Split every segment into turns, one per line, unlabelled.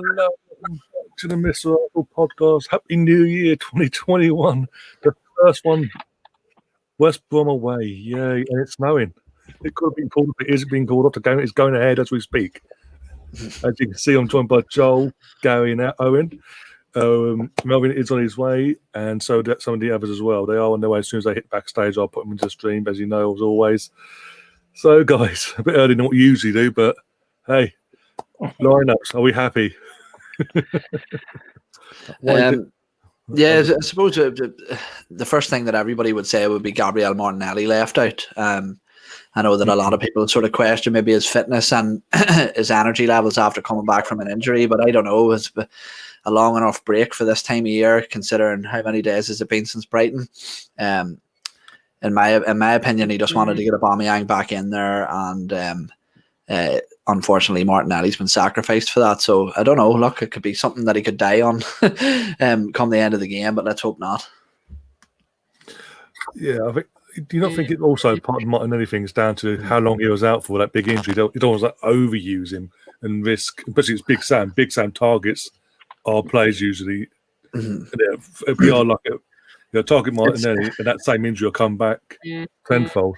Hello, welcome back to the Mr. Arsenal podcast. Happy New Year 2021. The first one, West Brom away. Yay, and it's snowing. It could have been called off. It is being called off. The game is going ahead as we speak. As you can see, I'm joined by Joel, Gary, and Owen. Melvin is on his way, and so that some of the others as well. They are on their way. As soon as they hit backstage, I'll put them into the stream, as you know, as always. So, guys, a bit earlier than what we usually do, but hey, lineups, are we happy?
I suppose the first thing that everybody would say would be Gabriel Martinelli left out. I know that a lot of people sort of question maybe his fitness and his energy levels after coming back from an injury, but I don't know. It's a long enough break for this time of year, considering how many days has it been since Brighton. In my opinion, he just wanted to get Aubameyang back in there, and unfortunately, Martinelli's been sacrificed for that. So I don't know. Look, it could be something that he could die on come the end of the game, but let's hope not.
Yeah, I think. Do you not think it also part of Martinelli thing is down to how long he was out for that big injury? You don't always overuse him and risk, especially it's Big Sam. Big Sam targets our players usually. If we are lucky, target Martinelli and that same injury will come back tenfold.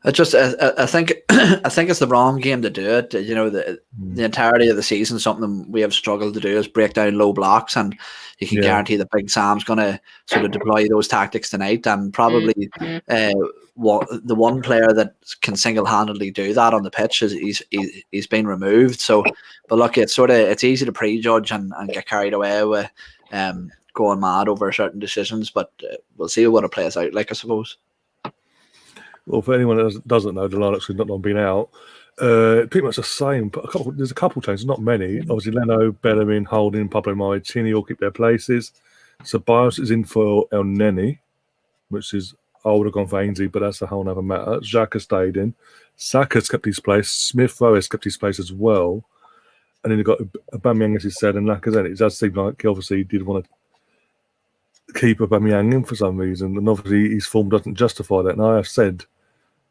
I think it's the wrong game to do it. You know, the entirety of the season, something we have struggled to do is break down low blocks, and you can guarantee that Big Sam's going to sort of deploy those tactics tonight, and probably the one player that can single-handedly do that on the pitch is he's been removed. So, but look, it's easy to prejudge and get carried away with going mad over certain decisions, but we'll see what it plays out like, I suppose.
Well, for anyone that doesn't know, the lineups have not long been out. Pretty much the same. But there's a couple changes, not many. Obviously, Leno, Bellerin, Holding, Pablo Maritini all keep their places. Ceballos is in for El Neni, which is, I would have gone for Ainsley, but that's a whole other matter. Xhaka stayed in. Saka's kept his place. Smith-Rowe has kept his place as well. And then you've got Aubameyang, as he said, and Lacazette. It does seem like he obviously did want to keep Aubameyang in for some reason. And obviously, his form doesn't justify that. And I have said,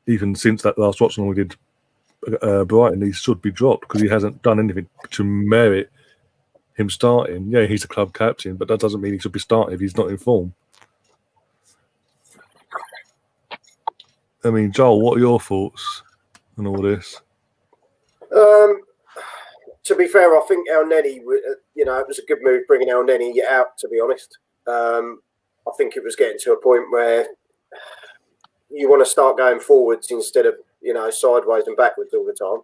even since that last Watchalong we did Brighton, he should be dropped because he hasn't done anything to merit him starting. Yeah, he's a club captain, but that doesn't mean he should be starting if he's not in form. I mean, Joel, what are your thoughts on all this?
To be fair, I think El Neni, it was a good move bringing El Neni out, to be honest. I think it was getting to a point where you want to start going forwards instead of, sideways and backwards all the time.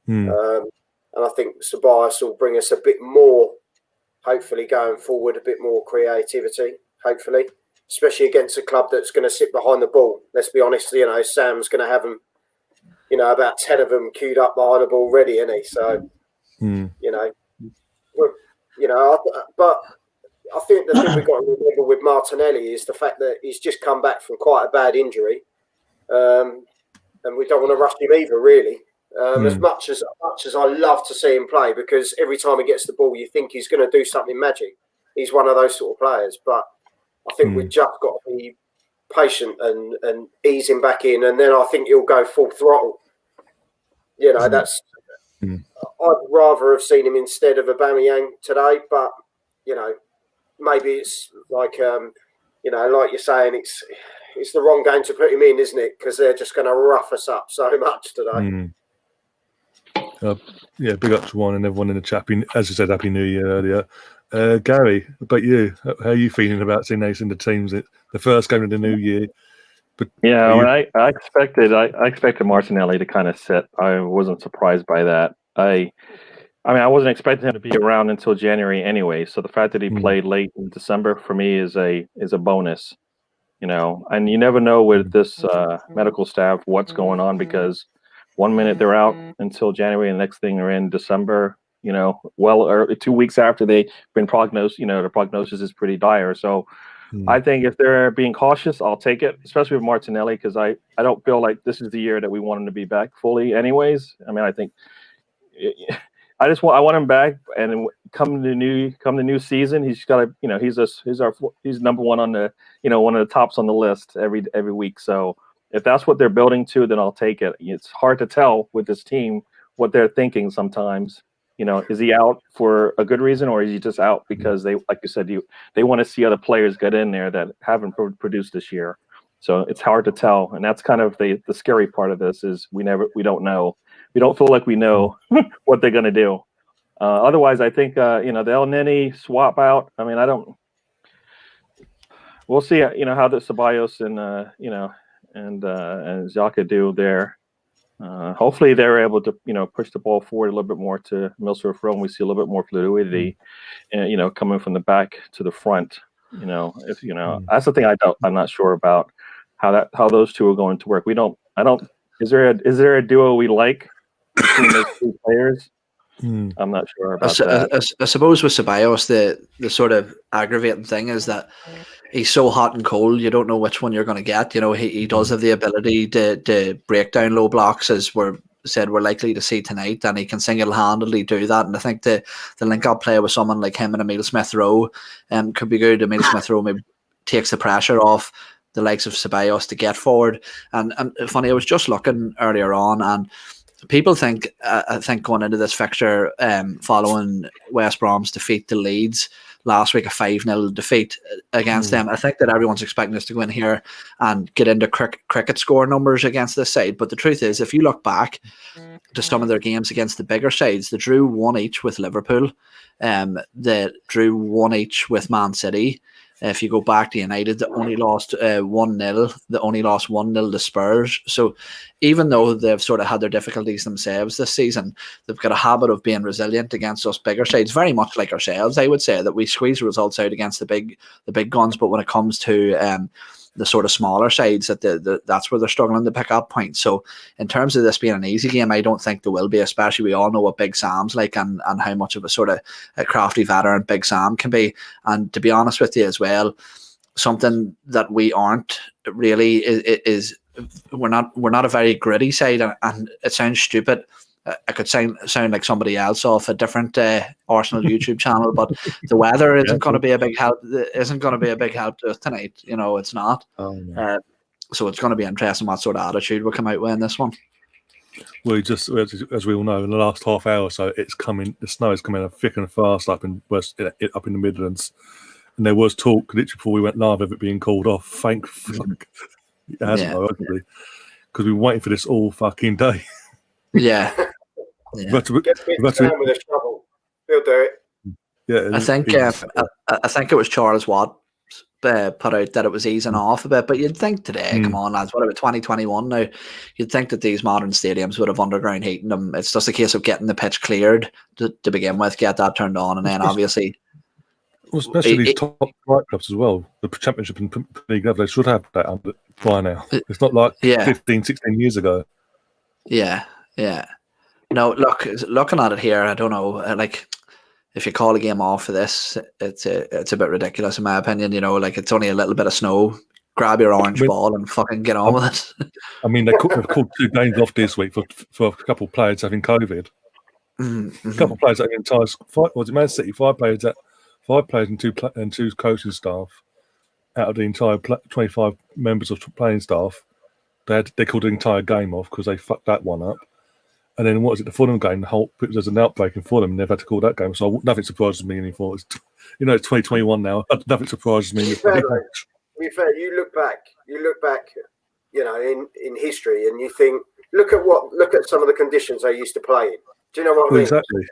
And I think Ceballos will bring us a bit more, hopefully going forward, a bit more creativity, hopefully, especially against a club that's going to sit behind the ball. Let's be honest, Sam's going to have them, about 10 of them queued up behind the ball ready, isn't he? So, but I think the thing we've got to remember with Martinelli is the fact that he's just come back from quite a bad injury, and we don't want to rush him either, really. As much as I love to see him play, because every time he gets the ball, you think he's going to do something magic. He's one of those sort of players, but I think we've just got to be patient and ease him back in, and then I think he'll go full throttle. That's. I'd rather have seen him instead of Aubameyang today, but maybe it's like like you're saying, it's the wrong game to put him in, isn't it? Because they're just going to rough us up so much today.
Big up to one and everyone in the chat. As you said, Happy New Year earlier. Gary, what about you? How are you feeling about seeing these in the teams? The first game of the new year. But
I expected Martinelli to kind of sit. I wasn't surprised by that. I wasn't expecting him to be around until January anyway. So the fact that he played late in December for me is a bonus, And you never know with this medical staff what's going on, because 1 minute they're out until January, and the next thing they're in December. 2 weeks after they've been prognosed. The prognosis is pretty dire. So I think if they're being cautious, I'll take it, especially with Martinelli, because I don't feel like this is the year that we want him to be back fully anyways. I mean, I think I want him back, and come the new season, he's got to, he's number one on the, one of the tops on the list every week. So if that's what they're building to, then I'll take it. It's hard to tell with this team what they're thinking sometimes. is he out for a good reason, or is he just out because they, like you said, they want to see other players get in there that haven't produced this year. So it's hard to tell, and that's kind of the scary part of this is we don't know. We don't feel like we know what they're going to do. Otherwise, I think the El Nini swap out. I mean, we'll see. How the Ceballos and Xhaka do there. Hopefully, they're able to push the ball forward a little bit more to Milsworth Row, and we see a little bit more fluidity, coming from the back to the front. That's the thing I'm not sure about how those two are going to work. Is there a duo we like between those two players? I'm not sure about that.
I suppose with Ceballos, the sort of aggravating thing is that he's so hot and cold, you don't know which one you're going to get. He does have the ability to break down low blocks, as we're likely to see tonight, and he can single-handedly do that. And I think the link-up play with someone like him and Emile Smith-Rowe could be good. Emile Smith-Rowe maybe takes the pressure off the likes of Ceballos to get forward. And funny, I was just looking earlier on, and people think going into this fixture, following West Brom's defeat to Leeds last week, a 5-0 defeat against them, I think that everyone's expecting us to go in here and get into cricket score numbers against this side. But the truth is, if you look back to some of their games against the bigger sides, they drew 1 each with Liverpool, they drew 1 each with Man City. If you go back to United, they only lost 1-0. They only lost 1-0 to Spurs. So even though they've sort of had their difficulties themselves this season, they've got a habit of being resilient against us bigger sides, very much like ourselves. I would say that we squeeze results out against the big guns, but when it comes to the sort of smaller sides, that's where they're struggling to pick up points. So in terms of this being an easy game, I don't think there will be, especially we all know what Big Sam's like and how much of a sort of a crafty veteran Big Sam can be. And to be honest with you as well, something that we aren't really is we're not a very gritty side, and it sounds stupid. I could sound like somebody else off a different Arsenal YouTube channel, but the weather isn't going to be a big help. Isn't going to be a big help to us tonight. It's not.
Oh, no.
So it's going to be interesting what sort of attitude will come out with in this one.
Well, just as we all know, in the last half hour or so, it's coming. The snow is coming thick and fast up in the Midlands, and there was talk literally before we went live of it being called off. Thank fuck, it hasn't, obviously, because we've been waiting for this all fucking day.
Yeah.
Get down with a shovel. He'll do it.
Yeah,
I think it was Charles Watt put out that it was easing off a bit, but you'd think today, come on lads, what about 2021 now? You'd think that these modern stadiums would have underground heating them. It's just a case of getting the pitch cleared to begin with, get that turned on, and then obviously.
Well, especially these top flight clubs as well. The Championship and League level, they should have that under by now. It's not like 15, 16 years ago.
Yeah. No, looking at it here, I don't know. If you call a game off for this, it's a bit ridiculous in my opinion. It's only a little bit of snow. Grab your orange ball and fucking get on with it.
I mean, they've called 2 games off this week for a couple of players having COVID.
Mm-hmm.
A couple of players having entire. Was it Man City? 5 players and two coaching staff out of the entire 25 members of playing staff. They called the entire game off because they fucked that one up. And then what was it? The Fulham game. There's an outbreak in Fulham, and they've had to call that game. So nothing surprises me anymore. It's 2021 now. Nothing surprises me.
To be fair, you look back. In history, and you think, look at some of the conditions they used to play in. Do you know what I mean?
Exactly.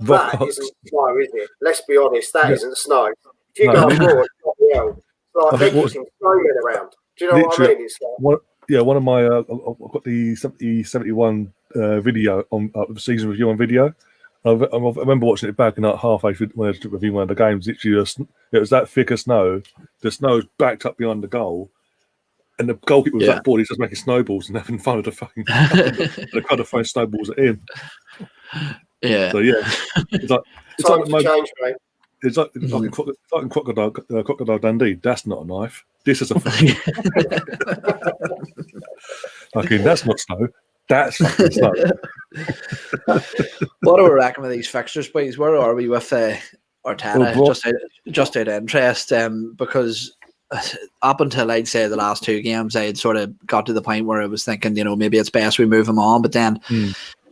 That isn't snow, is it? Let's be honest. That isn't snow. If you go abroad, it's like taking snowmen around. Do you know what I mean? It's like,
one of my I've got the 71 video on the season review on video. I remember watching it back in halfway through when I was reviewing one of the games. Literally, it was that thick of snow. The snow was backed up behind the goal, and the goalkeeper was that board. He's just making snowballs and having fun with the fucking. They're kind of throwing snowballs at him.
Yeah.
So it's like
change, mate.
It's like Crocodile Dundee. That's not a knife. This is a fucking. Fucking, that's not snow. That's fucking snow.
What do we reckon with these fixtures, boys? Where are we with Arteta? Just out of interest, because up until I'd say the last 2 games, I had sort of got to the point where I was thinking, maybe it's best we move him on. But then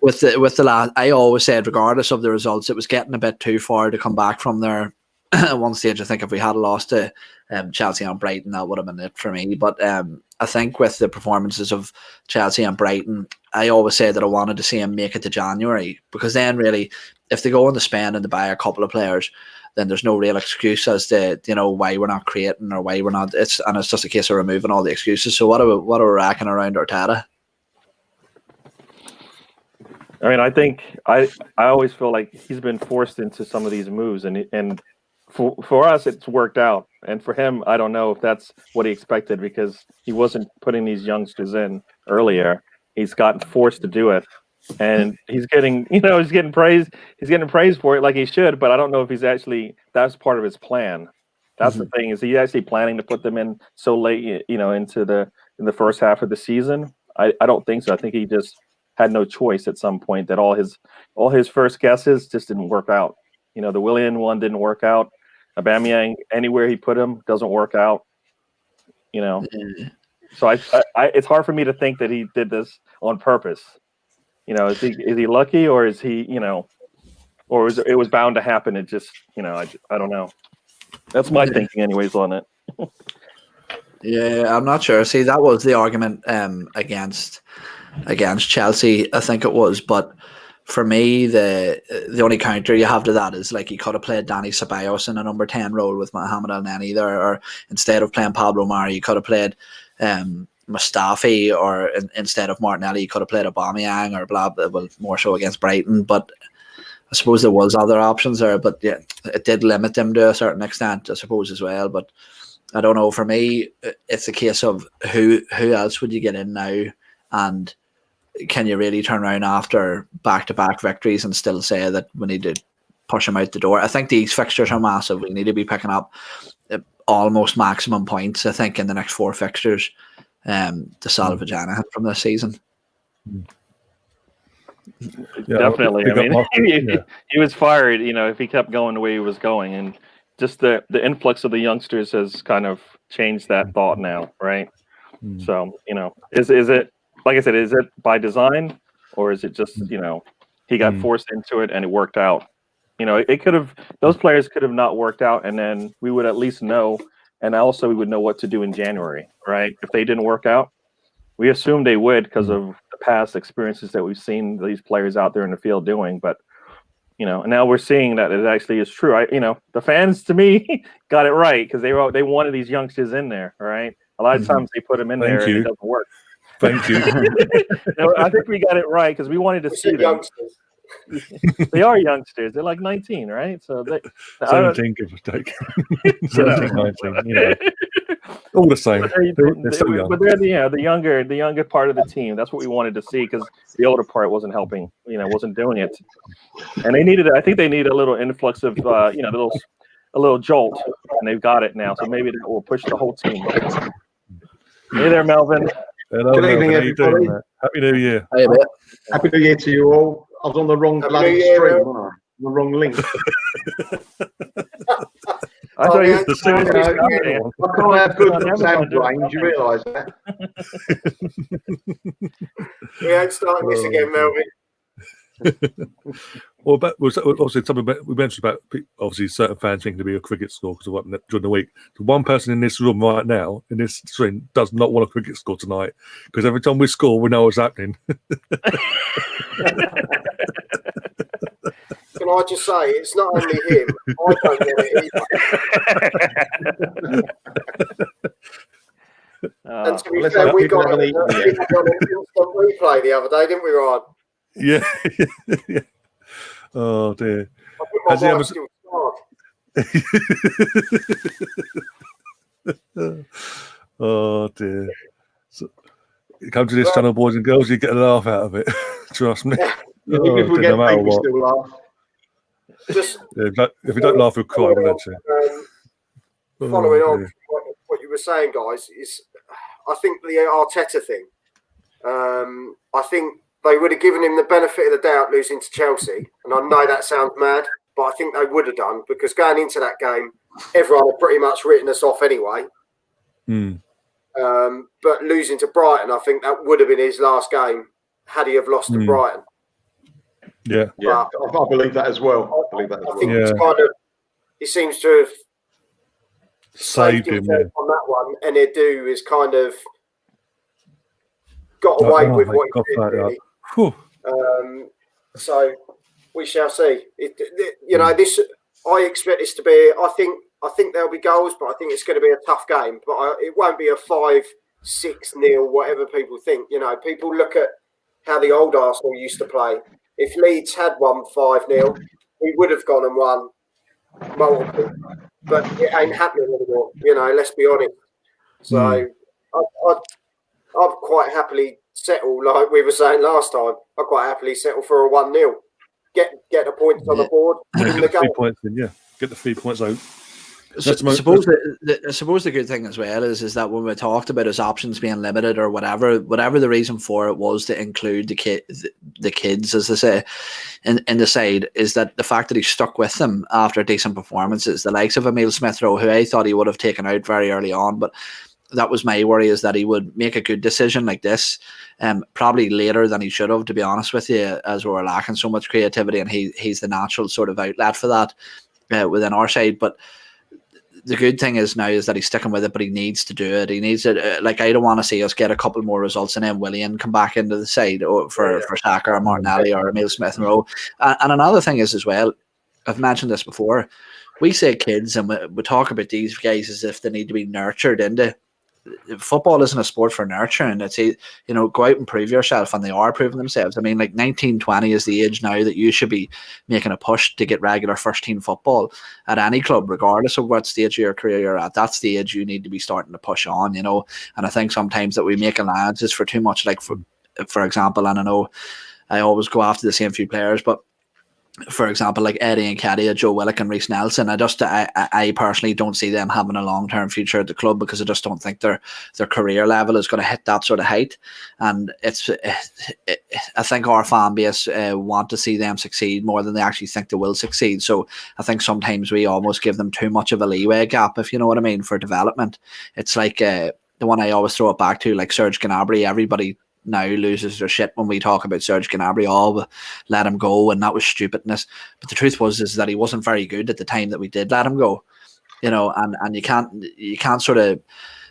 with the last, I always said, regardless of the results, it was getting a bit too far to come back from there. At one stage, I think if we had lost to Chelsea and Brighton, that would have been it for me. But I think with the performances of Chelsea and Brighton, I always said that I wanted to see them make it to January, because then really, if they go on to spend and to buy a couple of players, then there's no real excuse as to why we're not creating or why we're not. It's just a case of removing all the excuses. So what are we racking around Arteta?
I mean, I think I always feel like he's been forced into some of these moves, and for us, it's worked out. And for him, I don't know if that's what he expected, because he wasn't putting these youngsters in earlier. He's gotten forced to do it, and he's getting praised. He's getting praised for it like he should, but I don't know if that's part of his plan. That's the thing. Is he actually planning to put them in so late, into the first half of the season? I don't think so. I think he just had no choice at some point, that all his first guesses just didn't work out. The Willian one didn't work out. Aubameyang, anywhere he put him, doesn't work out. So it's hard for me to think that he did this on purpose. Is he lucky, or is he, or it was bound to happen? It just, I don't know. That's my thinking, anyways, on it.
Yeah, I'm not sure. See, that was the argument against Chelsea, I think it was. But for me, the only counter you have to that is, like, he could have played Dani Ceballos in a number 10 role with Mohamed El-Neni there, or instead of playing Pablo Mari, he could have played Mustafi, or instead of Martinelli, he could have played Aubameyang or blah, well, more so against Brighton. But I suppose there was other options there, but yeah, it did limit them to a certain extent, I suppose, as well. But I don't know. For me, it's a case of who else would you get in now, and can you really turn around after back-to-back victories and still say that we need to push him out the door? I think these fixtures are massive. We need to be picking up almost maximum points, I think, in the next 4 fixtures to salvage anything from this season.
Yeah, definitely. I mean, he was fired, if he kept going the way he was going. And just the influx of the youngsters has kind of changed that thought now, right? So, is it, like I said, is it by design, or is it just, he got forced into it and it worked out? It could have, those players could have not worked out, and then we would at least know, and also we would know what to do in January, right? If they didn't work out, we assumed they would because of the past experiences that we've seen these players out there in the field doing. But, and now we're seeing that it actually is true. The fans, to me, got it right, because they wanted these youngsters in there, right? A lot of times they put them in there and it doesn't work.
Thank you.
I think we got it right, because we wanted to see them.
Youngsters.
They are youngsters. They're like 19, right? So
17, give or take. 17, 19. All the same. They're still young.
But they're the younger part of the team. That's what we wanted to see, because the older part wasn't helping. Wasn't doing it. And I think they need a little influx of a little jolt, and they've got it now. So maybe that will push the whole team. Hey there, Melvin.
Hello,
good evening, everybody.
Happy New Year.
Hey,
Happy New Year to you all. I was on the wrong bloody stream, wasn't I? The wrong link.
I thought you
I can't have good sound brains, you realise that?
We ain't starting this again, Melvin.
Well, obviously, we mentioned about obviously certain fans thinking to be a cricket score because of what during the week. The one person in this room right now, in this stream, does not want a cricket score tonight, because every time we score, we know what's happening.
Can I just say, it's not only him. I don't want it either. And to be fair, we got an instant replay the other day, didn't we, Ryan?
Yeah. Oh dear.
I think my wife's still charged.
Oh dear. So, come to this channel, boys and girls, you get a laugh out of it. Trust me.
Even if we get paid, we still laugh.
If
we don't laugh, we'll cry, won't we?
Following on from what you were saying, guys, is I think the Arteta thing. I think they would have given him the benefit of the doubt losing to Chelsea, and I know that sounds mad, but I think they would have done, because going into that game, everyone had pretty much written us off anyway.
Mm.
But losing to Brighton, I think that would have been his last game had he have lost to Brighton.
Yeah.
Yeah, I believe that as well.
I think it's kind of, he seems to have saved
him.
himself on that one, and Edu is kind of got away with what he did, really. So we shall see. This I expect this to be. I think there'll be goals, but I think it's going to be a tough game. But it won't be a 5-6-0, whatever people think. People look at how the old Arsenal used to play. If Leeds had won 5-0, we would have gone and won multiple. But it ain't happening anymore. Let's be honest. So I'd quite happily settle, like we were saying last time. I'd quite happily settle for a 1-0. Get the points on the board.
Get the 3 points in, Get the 3 points out.
I suppose the good thing as well is that when we talked about his options being limited or whatever the reason for it was to include the kids, as they say, in the side, is that the fact that he stuck with them after decent performances, the likes of Emile Smith-Rowe, who I thought he would have taken out very early on, but that was my worry, is that he would make a good decision like this, probably later than he should have, to be honest with you, as we were lacking so much creativity, and he's the natural sort of outlet for that within our side. But the good thing is now is that he's sticking with it, but he needs to do it. He needs it. I don't want to see us get a couple more results and then Willian come back into the side for Saka or Martinelli or Emile Smith-Rowe. And another thing is as well, I've mentioned this before, we say kids and we talk about these guys as if they need to be nurtured into. Football isn't a sport for nurturing. It's go out and prove yourself, and they are proving themselves. I mean, 19, 20 is the age now that you should be making a push to get regular first team football at any club, regardless of what stage of your career you're at. That's the age you need to be starting to push on, And I think sometimes that we make allowances for too much, like for example, and I know I always go after the same few players, but for example, like Eddie Nketiah, Joe Willock and Reece Nelson, I personally don't see them having a long-term future at the club, because I just don't think their career level is going to hit that sort of height. And I think our fan base want to see them succeed more than they actually think they will succeed. So I think sometimes we almost give them too much of a leeway gap, if you know what I mean, for development. It's like the one I always throw it back to, like Serge Gnabry. Everybody now loses their shit when we talk about Serge Gnabry. Let him go, and that was stupidness. But the truth is that he wasn't very good at the time that we did let him go. And you can't sort of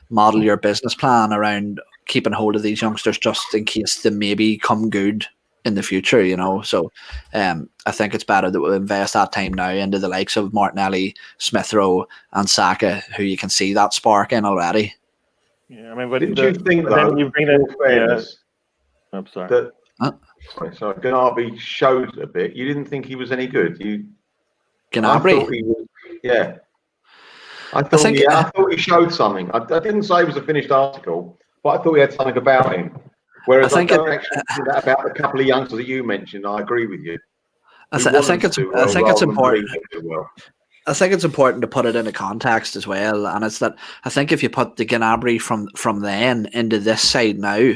model your business plan around keeping hold of these youngsters just in case they maybe come good in the future. So I think it's better that we invest that time now into the likes of Martinelli, Smith-Rowe, and Saka, who you can see that spark in already.
Yeah, I mean, but
didn't you think
then you bring that? I'm sorry.
Sorry, Gnabry showed a bit. You didn't think he was any good.
Gnabry?
I thought he was. Yeah. I thought he showed something. I didn't say it was a finished article, but I thought he had something about him. Whereas I don't actually think that about the couple of youngsters that you mentioned. I agree with you. I think it's
important. I think it's important to put it into context as well, and it's that I think if you put the Gnabry from then into this side now,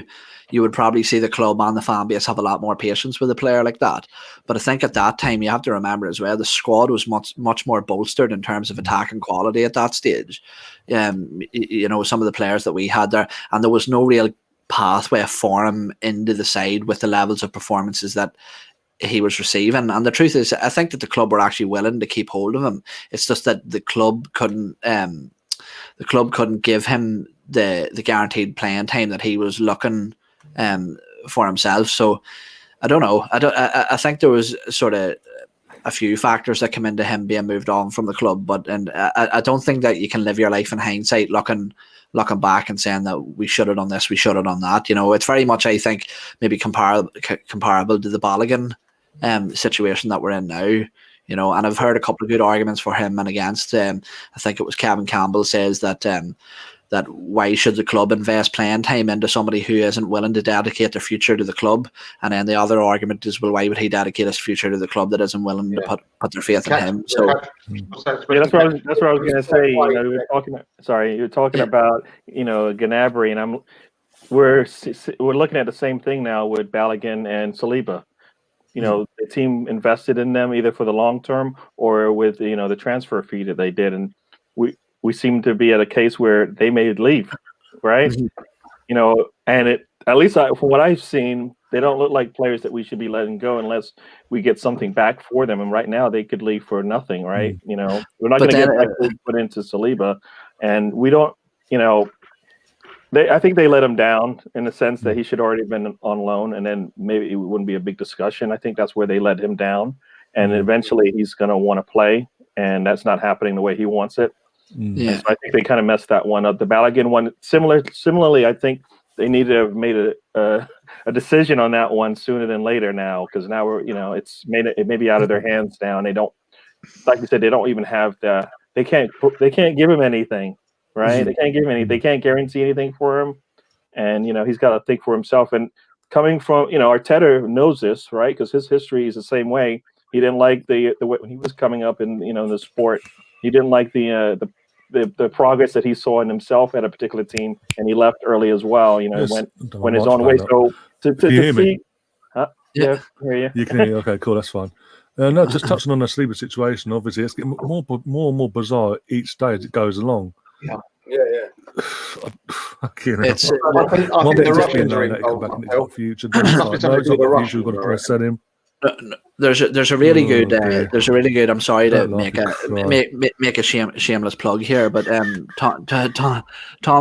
you would probably see the club and the fan base have a lot more patience with a player like that. But I think at that time, you have to remember as well, the squad was much more bolstered in terms of attacking quality at that stage. Some of the players that we had there, and there was no real pathway for him into the side with the levels of performances that he was receiving. And the truth is, I think that the club were actually willing to keep hold of him. It's just that the club couldn't give him the guaranteed playing time that he was looking for himself. So I don't know. I think there was sort of a few factors that come into him being moved on from the club, but I don't think that you can live your life in hindsight looking back and saying that we should have done this, we should have done that. It's very much, I think, maybe comparable to the Balogun situation that we're in now. And I've heard a couple of good arguments for him and against. I think it was Kevin Campbell says that why should the club invest playing time into somebody who isn't willing to dedicate their future to the club? And then the other argument is, well, why would he dedicate his future to the club that isn't willing to put their faith in him? So
that's what I was going to say. You're talking about Gnabry, and we're looking at the same thing now with Balogun and Saliba. The team invested in them either for the long term or with the transfer fee that they did, and we seem to be at a case where they may leave, right? And at least from what I've seen, They don't look like players that we should be letting go unless we get something back for them. And right now they could leave for nothing, right? You know, we're not going to get back what we put into Saliba, and we don't. You know, I think they let him down in the sense that he should already have been on loan, and then maybe it wouldn't be a big discussion. I think that's where they let him down, and eventually he's going to want to play, and that's not happening the way he wants it.
Yeah.
So I think they kind of messed that one up. The Balogun one, similarly, I think they need to have made a decision on that one sooner than later now, because now we're, you know, it may be out of their hands now, and they don't, like you said, they don't even have they can't give him anything, right? They can't give him they can't guarantee anything for him, and you know he's got to think for himself. And coming from, you know, Arteta knows this, right? Because his history is the same way. He didn't like the way when he was coming up in, you know, in the sport. He didn't like the progress that he saw in himself at a particular team, and he left early as well. You know, went his own way. So to see, yeah, hear you.
You can hear me. Okay, cool, that's fine. No, just touching on the Saliba situation. Obviously, it's getting more and more bizarre each day as it goes along.
Yeah.
It's
I think the Russians are involved.
Future. We've got to sell him.
There's a really good I'm sorry to make a shameless plug here, but Tom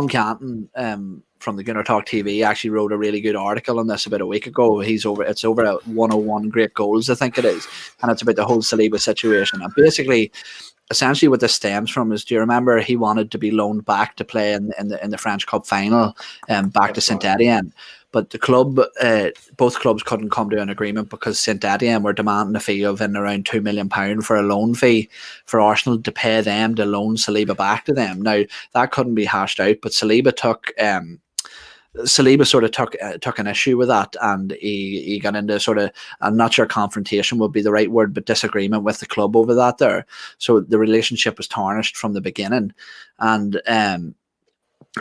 Canton from the Gunner Talk TV actually wrote a really good article on this about a week ago. It's over at 101 Great Goals, I think it is, and it's about the whole Saliba situation. And basically, essentially what this stems from is, do you remember he wanted to be loaned back to play in the French Cup final back to Saint Etienne? But the club, both clubs couldn't come to an agreement because Saint Etienne were demanding a fee of in around £2 million for a loan fee for Arsenal to pay them to loan Saliba back to them. Now that couldn't be hashed out, but Saliba sort of took an issue with that, and he got into sort of, I'm not sure confrontation would be the right word, but disagreement with the club over that there. So the relationship was tarnished from the beginning, and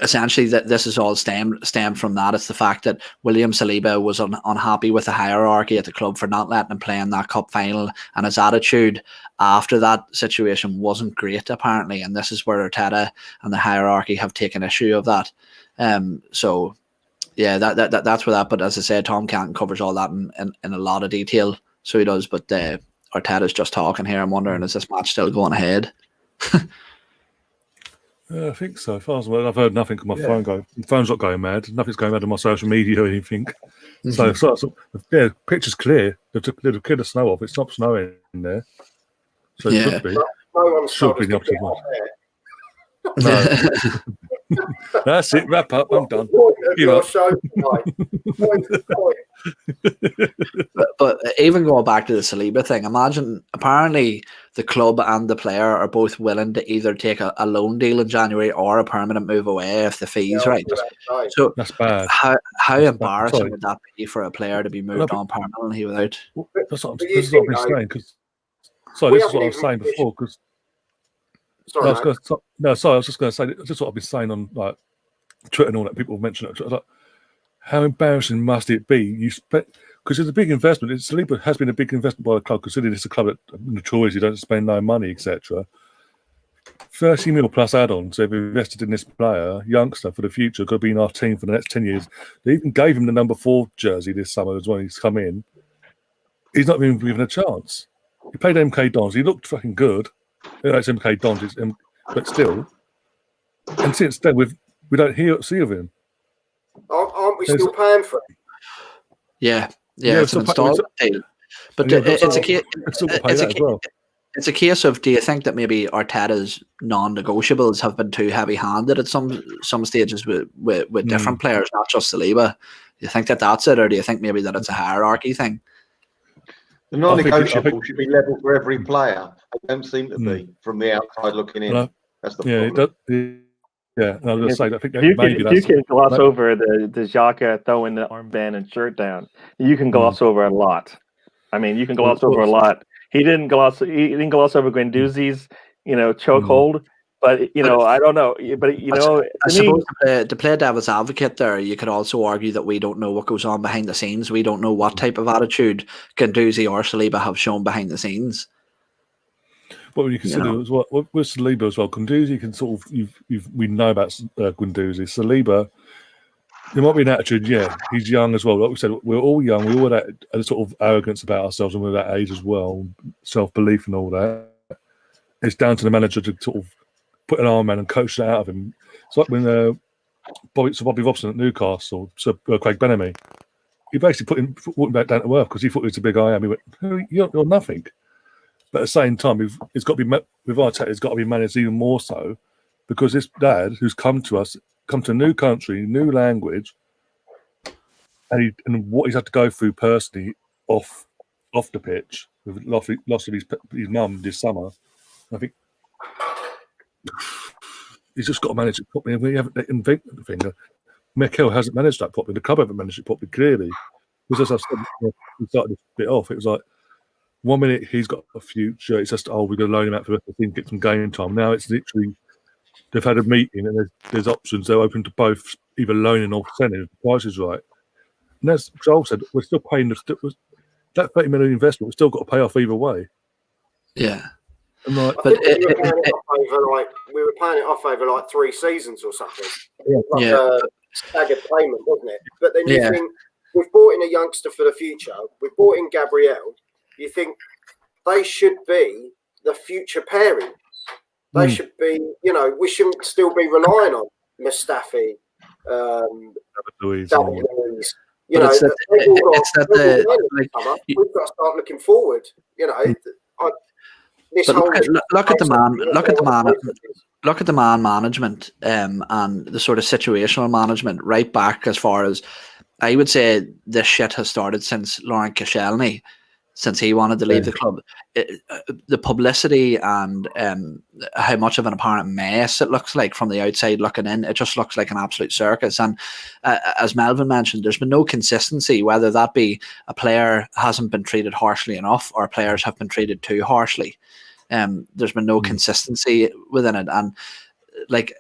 essentially that this is all stemmed from that. It's the fact that William Saliba was unhappy with the hierarchy at the club for not letting him play in that cup final, and his attitude after that situation wasn't great apparently, and this is where Arteta and the hierarchy have taken issue of that. So yeah, that's where that. But as I said, Tom Canton covers all that in a lot of detail, so he does. But Arteta's just talking here. I'm wondering, is this match still going ahead?
I think so. As far as I've heard nothing on my phone go. My phone's not going mad. Nothing's going mad on my social media or anything. So yeah, picture's clear. They've cleared the snow off. It stopped snowing in there. So it should be.
No one's
should be the opposite one. No. That's it. Wrap up. I'm done.
But even going back to the Saliba thing, imagine apparently the club and the player are both willing to either take a loan deal in January or a permanent move away if the fee's right. So
that's bad.
How embarrassing would that be for a player to be moved on permanently without?
That's what I'm saying. This is what I was saying before. Because I was just going to say, this is what I've been saying on like Twitter and all that. People mention it. Like, how embarrassing must it be? Because it's a big investment. Saliba has been a big investment by the club, considering it's a club that notoriously don't spend no money, etc. 30 mil plus add-ons. They've invested in this player, youngster, for the future. Could be in our team for the next 10 years. They even gave him the number 4 jersey this summer as well. He's come in. He's not even given a chance. He played MK Dons. He looked fucking good. It's MK Dons, but still. And since then, we don't see of him.
Aren't we still paying for him?
Yeah, it's an installment deal. But it's a case of, do you think that maybe Arteta's non-negotiables have been too heavy-handed at some stages with different players, not just Saliba? Do you think that that's it, or do you think maybe that it's a hierarchy thing?
The non-negotiable should be level for every player. They don't seem to be from the outside looking in. That's the problem.
I was going to say, I think
you can gloss over the Xhaka throwing the armband and shirt down. You can gloss over a lot. I mean, you can gloss over a lot. He didn't gloss over Guendouzi's, chokehold. But I don't know. But I suppose
to play devil's advocate there, you could also argue that we don't know what goes on behind the scenes. We don't know what type of attitude Guendouzi or Saliba have shown behind the scenes.
But when you consider as well, with Saliba as well, Guendouzi can sort of we know about Guendouzi. Saliba, There might be an attitude, yeah. He's young as well. Like we said, we're all young. We all had a sort of arrogance about ourselves when we're that age as well, self-belief and all that. It's down to the manager to sort of put an arm in and coach that out of him. It's like when Bobby Robson at Newcastle, Craig Bellamy, he basically put him back down to earth because he thought he was a big I am. He went, you're nothing. But at the same time, it's got to be with Arteta. It's got to be managed even more so because this dad who's come to a new country, new language, and what he's had to go through personally off the pitch with loss of his mum this summer. I think he's just got to manage it properly. We haven't invented the thing. Mikel hasn't managed that properly. The club haven't managed it properly, clearly. Because as I said, we started this bit off, it was like 1 minute he's got a future. It's just, we're going to loan him out for the team, get some game time. Now it's literally, they've had a meeting and there's options. They're open to both, either loaning or selling if the price is right. And as Joel said, we're still paying that 30 million investment, we've still got to pay off either way.
Yeah.
And we were paying it off over like 3 seasons or something. Like a staggered payment, wasn't it? But then you think, we've brought in a youngster for the future. We've brought in Gabriel. You think they should be the future pairing. They should be, we shouldn't still be relying on Mustafi, David Luiz. We've got to start looking forward.
Look at the man management and the sort of situational management right back as far as I would say this shit has started since Laurent Koscielny, since he wanted to leave the club. The publicity and how much of an apparent mess it looks like from the outside looking in, it just looks like an absolute circus. And as Melvin mentioned, there's been no consistency, whether that be a player hasn't been treated harshly enough or players have been treated too harshly. There's been no consistency within it. And like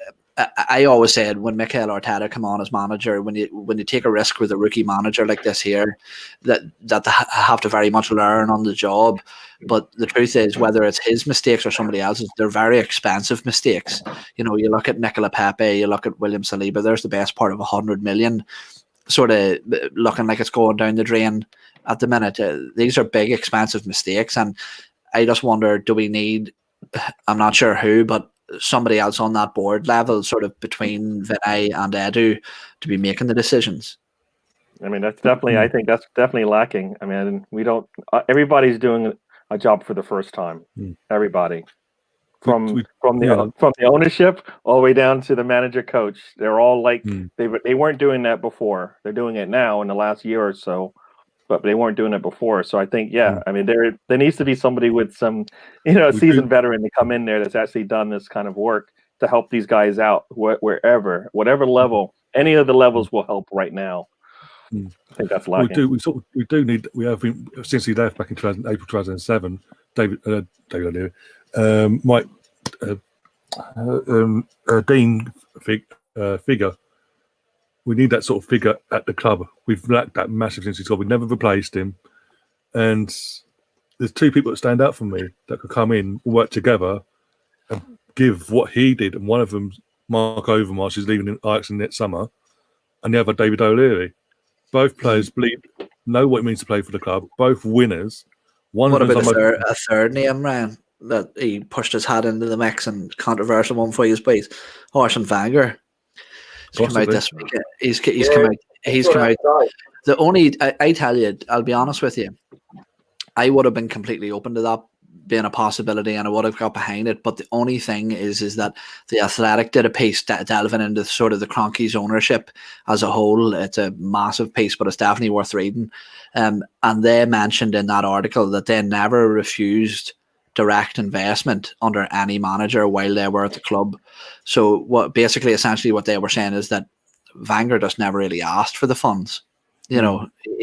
I always said, when Mikel Arteta come on as manager, when you take a risk with a rookie manager like this here, that they have to very much learn on the job. But the truth is, whether it's his mistakes or somebody else's, they're very expensive mistakes. You look at Nicola Pepe, you look at William Saliba, there's the best part of 100 million sort of looking like it's going down the drain at the minute. These are big, expensive mistakes. And I just wonder, do we need, I'm not sure who, but somebody else on that board level, sort of between Vinay and Edu, to be making the decisions?
I mean, I think that's definitely lacking. I mean, everybody's doing a job for the first time. Everybody. From the ownership all the way down to the manager coach. They're all like, they weren't doing that before. They're doing it now in the last year or so. But they weren't doing it before. So I think, I mean, there needs to be somebody with some, a seasoned veteran to come in there that's actually done this kind of work to help these guys out whatever level, any of the levels will help right now. I think that's lacking.
We do need, we have been, since he left back in April 2007, David O'Leary, Mike, Dean figure. We need that sort of figure at the club. We've lacked that massive since he's gone. We've never replaced him. And there's 2 people that stand out for me that could come in, work together, and give what he did. And one of them, Mark Overmars, who's leaving in Ajax next summer, and the other, David O'Leary. Both players know what it means to play for the club. Both winners.
What about a third name, Ryan, that he pushed his hat into the mix and controversial one for you, please? Arsene Wenger. He's come out this week. He's come out. The only, I tell you, I'll be honest with you, I would have been completely open to that being a possibility and I would have got behind it. But the only thing is that the Athletic did a piece delving into sort of the Kroenkes ownership as a whole. It's a massive piece, but it's definitely worth reading. And they mentioned in that article that they never refused direct investment under any manager while they were at the club. So essentially what they were saying is that Wenger just never really asked for the funds. He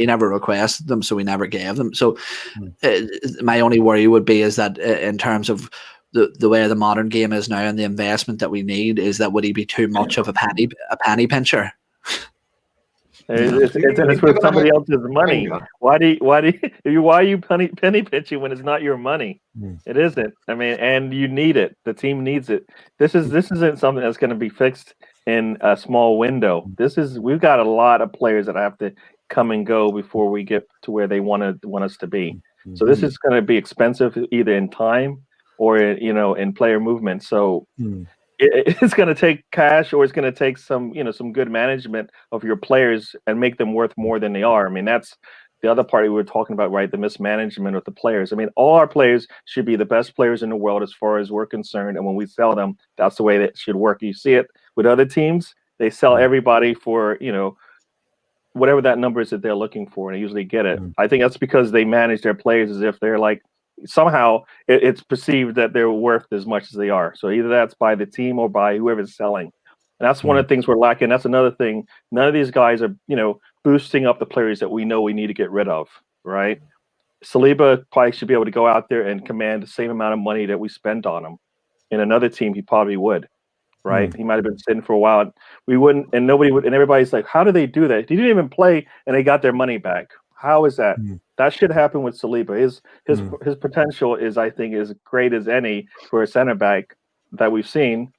never requested them, so he never gave them. So my only worry would be is that in terms of the way the modern game is now and the investment that we need, is that would he be too much of a penny pincher?
It's with somebody else's money. Why are you penny pinching when it's not your money? It isn't. I mean, and you need it. The team needs it. This isn't something that's going to be fixed in a small window. We've got a lot of players that have to come and go before we get to where they want us to be. So this is going to be expensive either in time or in player movement. So it's going to take cash, or it's going to take some good management of your players and make them worth more than they are. I mean, that's the other part we were talking about, right? The mismanagement of the players. I mean, all our players should be the best players in the world as far as we're concerned. And when we sell them, that's the way that should work. You see it with other teams. They sell everybody for, whatever that number is that they're looking for, and they usually get it. I think that's because they manage their players as if they're like, somehow it's perceived that they're worth as much as they are. So either that's by the team or by whoever's selling. And that's one of the things we're lacking. That's another thing. None of these guys are, boosting up the players that we know we need to get rid of, right? Saliba probably should be able to go out there and command the same amount of money that we spent on him. In another team, he probably would, right? He might have been sitting for a while. We wouldn't, and nobody would, and everybody's like, how do they do that? He didn't even play, and they got their money back. How is that? That should happen with Saliba. His potential is, I think, as great as any for a center back that we've seen,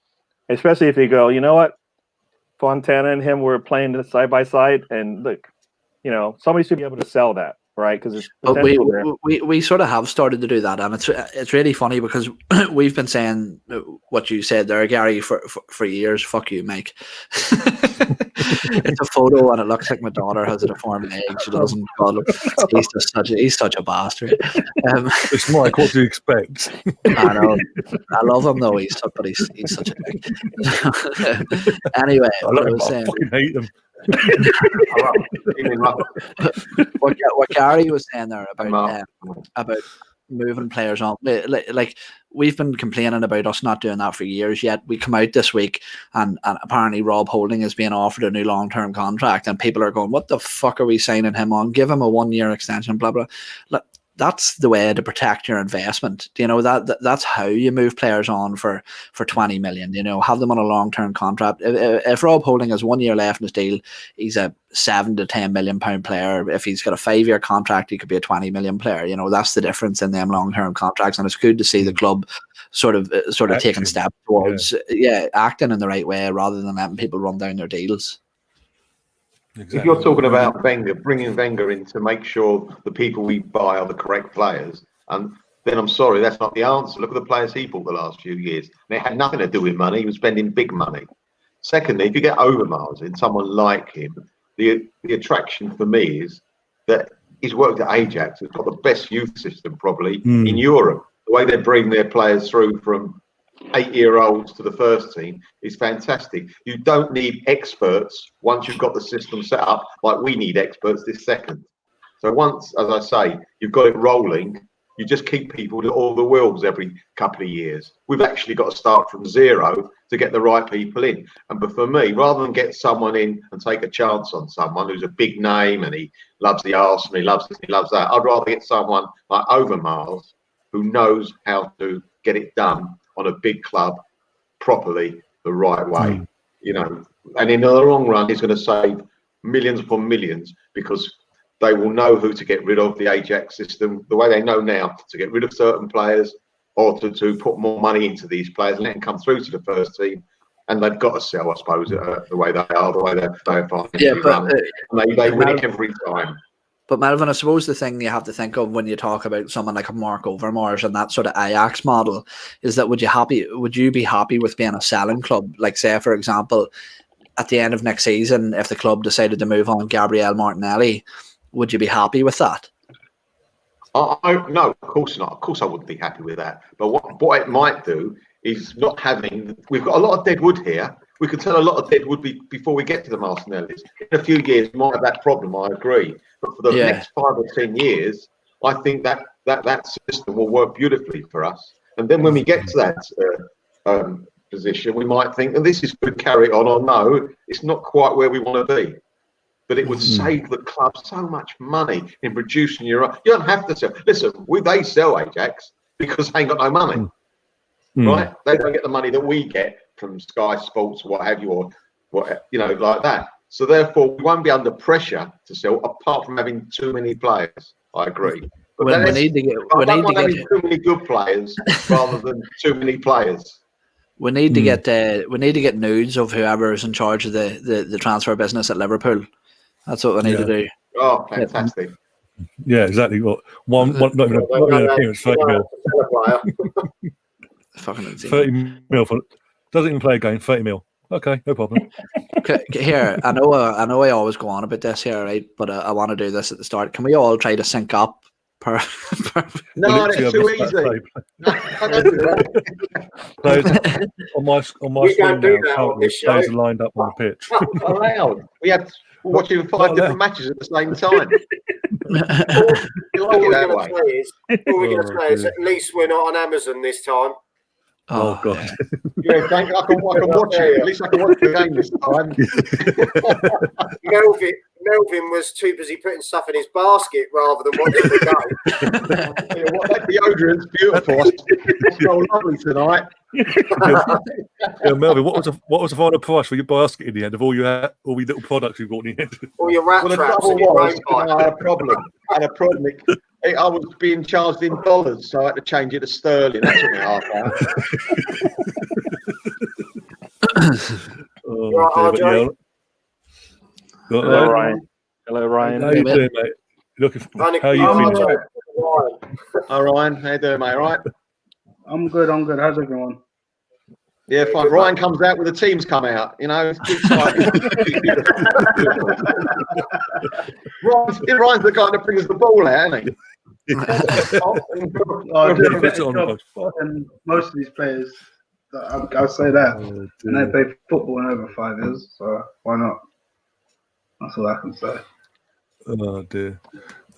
especially if you go, you know what? Fontana and him were playing side by side, and look, somebody should be able to sell that, right? Because it's potential there.
We sort of have started to do that, and it's really funny because we've been saying what you said there, Gary, for years. Fuck you, Mike. It's a photo, and it looks like my daughter has a deformed leg. She doesn't. He's such a bastard.
It's Mike. What do you expect?
I know. I love him though. He's such a dick. Anyway,
I fucking hate him.
what Gary was saying there about moving players on, like we've been complaining about us not doing that for years. Yet we come out this week and apparently Rob Holding is being offered a new long-term contract, and people are going, "What the fuck are we signing him on? Give him a 1-year extension." Blah blah. Look, that's the way to protect your investment. Do you know that's how you move players on for 20 million? Have them on a long-term contract. If Rob Holding has 1 year left in his deal, he's a £7 to £10 million player. If he's got a 5-year contract, he could be a 20 million player. That's the difference in them long-term contracts, and it's good to see the club sort of taking steps towards acting in the right way rather than letting people run down their deals.
Exactly. If you're talking about Wenger, bringing Wenger in to make sure the people we buy are the correct players, and then I'm sorry, that's not the answer. Look at the players he bought the last few years. And it had nothing to do with money. He was spending big money. Secondly, if you get Overmars in, someone like him, the attraction for me is that he's worked at Ajax. Has got the best youth system probably in Europe. The way they bring their players through from 8-year-olds to the first team is fantastic. You don't need experts once you've got the system set up like we need experts this second. So once, as I say, you've got it rolling, you just keep people to all the wheels every couple of years. We've actually got to start from zero to get the right people in. But for me, rather than get someone in and take a chance on someone who's a big name and he loves the Arsenal, he loves this, he loves that, I'd rather get someone like Overmars who knows how to get it done on a big club properly the right way, and in the long run he's going to save millions upon millions because they will know who to get rid of, the Ajax system, the way they know now to get rid of certain players or to put more money into these players and let them come through to the first team. And they've got to sell, I suppose, the way they are, the way they're financially run. They win it every time.
But Melvin, I suppose the thing you have to think of when you talk about someone like a Mark Overmars and that sort of Ajax model is that would you be happy with being a selling club? Like, say, for example, at the end of next season, if the club decided to move on Gabriel Martinelli, would you be happy with that?
No, of course not. Of course I wouldn't be happy with that. But what it might do is not having... We've got a lot of dead wood here. We could tell a lot of dead wood before we get to the Martinellis. In a few years, we might have that problem, I agree. But for the next 5 or 10 years, I think that system will work beautifully for us. And then when we get to that position, we might think, and this is good, carry on, or no, it's not quite where we want to be. But it would save the club so much money in producing your own. You don't have to sell. Listen, they sell Ajax because they ain't got no money, right? They don't get the money that we get from Sky Sports or what have you, or what, like that. So therefore, we won't be under pressure to sell, apart from having too many players. I agree. But
we need to get
too many good players rather than too many players.
We need to get nudes of whoever is in charge of the transfer business at Liverpool. That's what we need to do.
Oh, fantastic!
Yeah, exactly. What not even an appearance, 30 mil.
Fucking insane.
30 mil for doesn't even play a game. 30 mil. Okay, no problem.
Here, I know I always go on about this here, right? But I want to do this at the start. Can we all try to sync up?
No, it's too easy.
On my screen now, players are lined up on the pitch.
Not allowed. We had watching 5 different matches at the same time.
All we're going to say is at least we're not on Amazon this time.
Oh God!
Yeah, I can watch it. At least I can watch the game this time.
Melvin was too busy putting stuff in his basket rather than watching the game.
That deodorant's beautiful. It's so lovely tonight.
Yeah, Melvin, what was the final price for your basket in the end of all your little products you brought in the end?
All your rat traps and your rain pipe.
I had a problem. I was being charged in dollars, so I had to change it to sterling. That took me half hour.
Hello, Ryan. Hello, Ryan.
How you doing, mate? How you feeling?
All Ryan, how you doing, mate? All right?
I'm good. How's everyone?
Yeah, fine. Ryan comes out with the teams come out. You know, it's exciting. Ryan's the guy that brings the ball out, isn't he?
And most of these players, I'll say that, and they play football in over 5 years, so why not? That's all I can say.
Oh dear.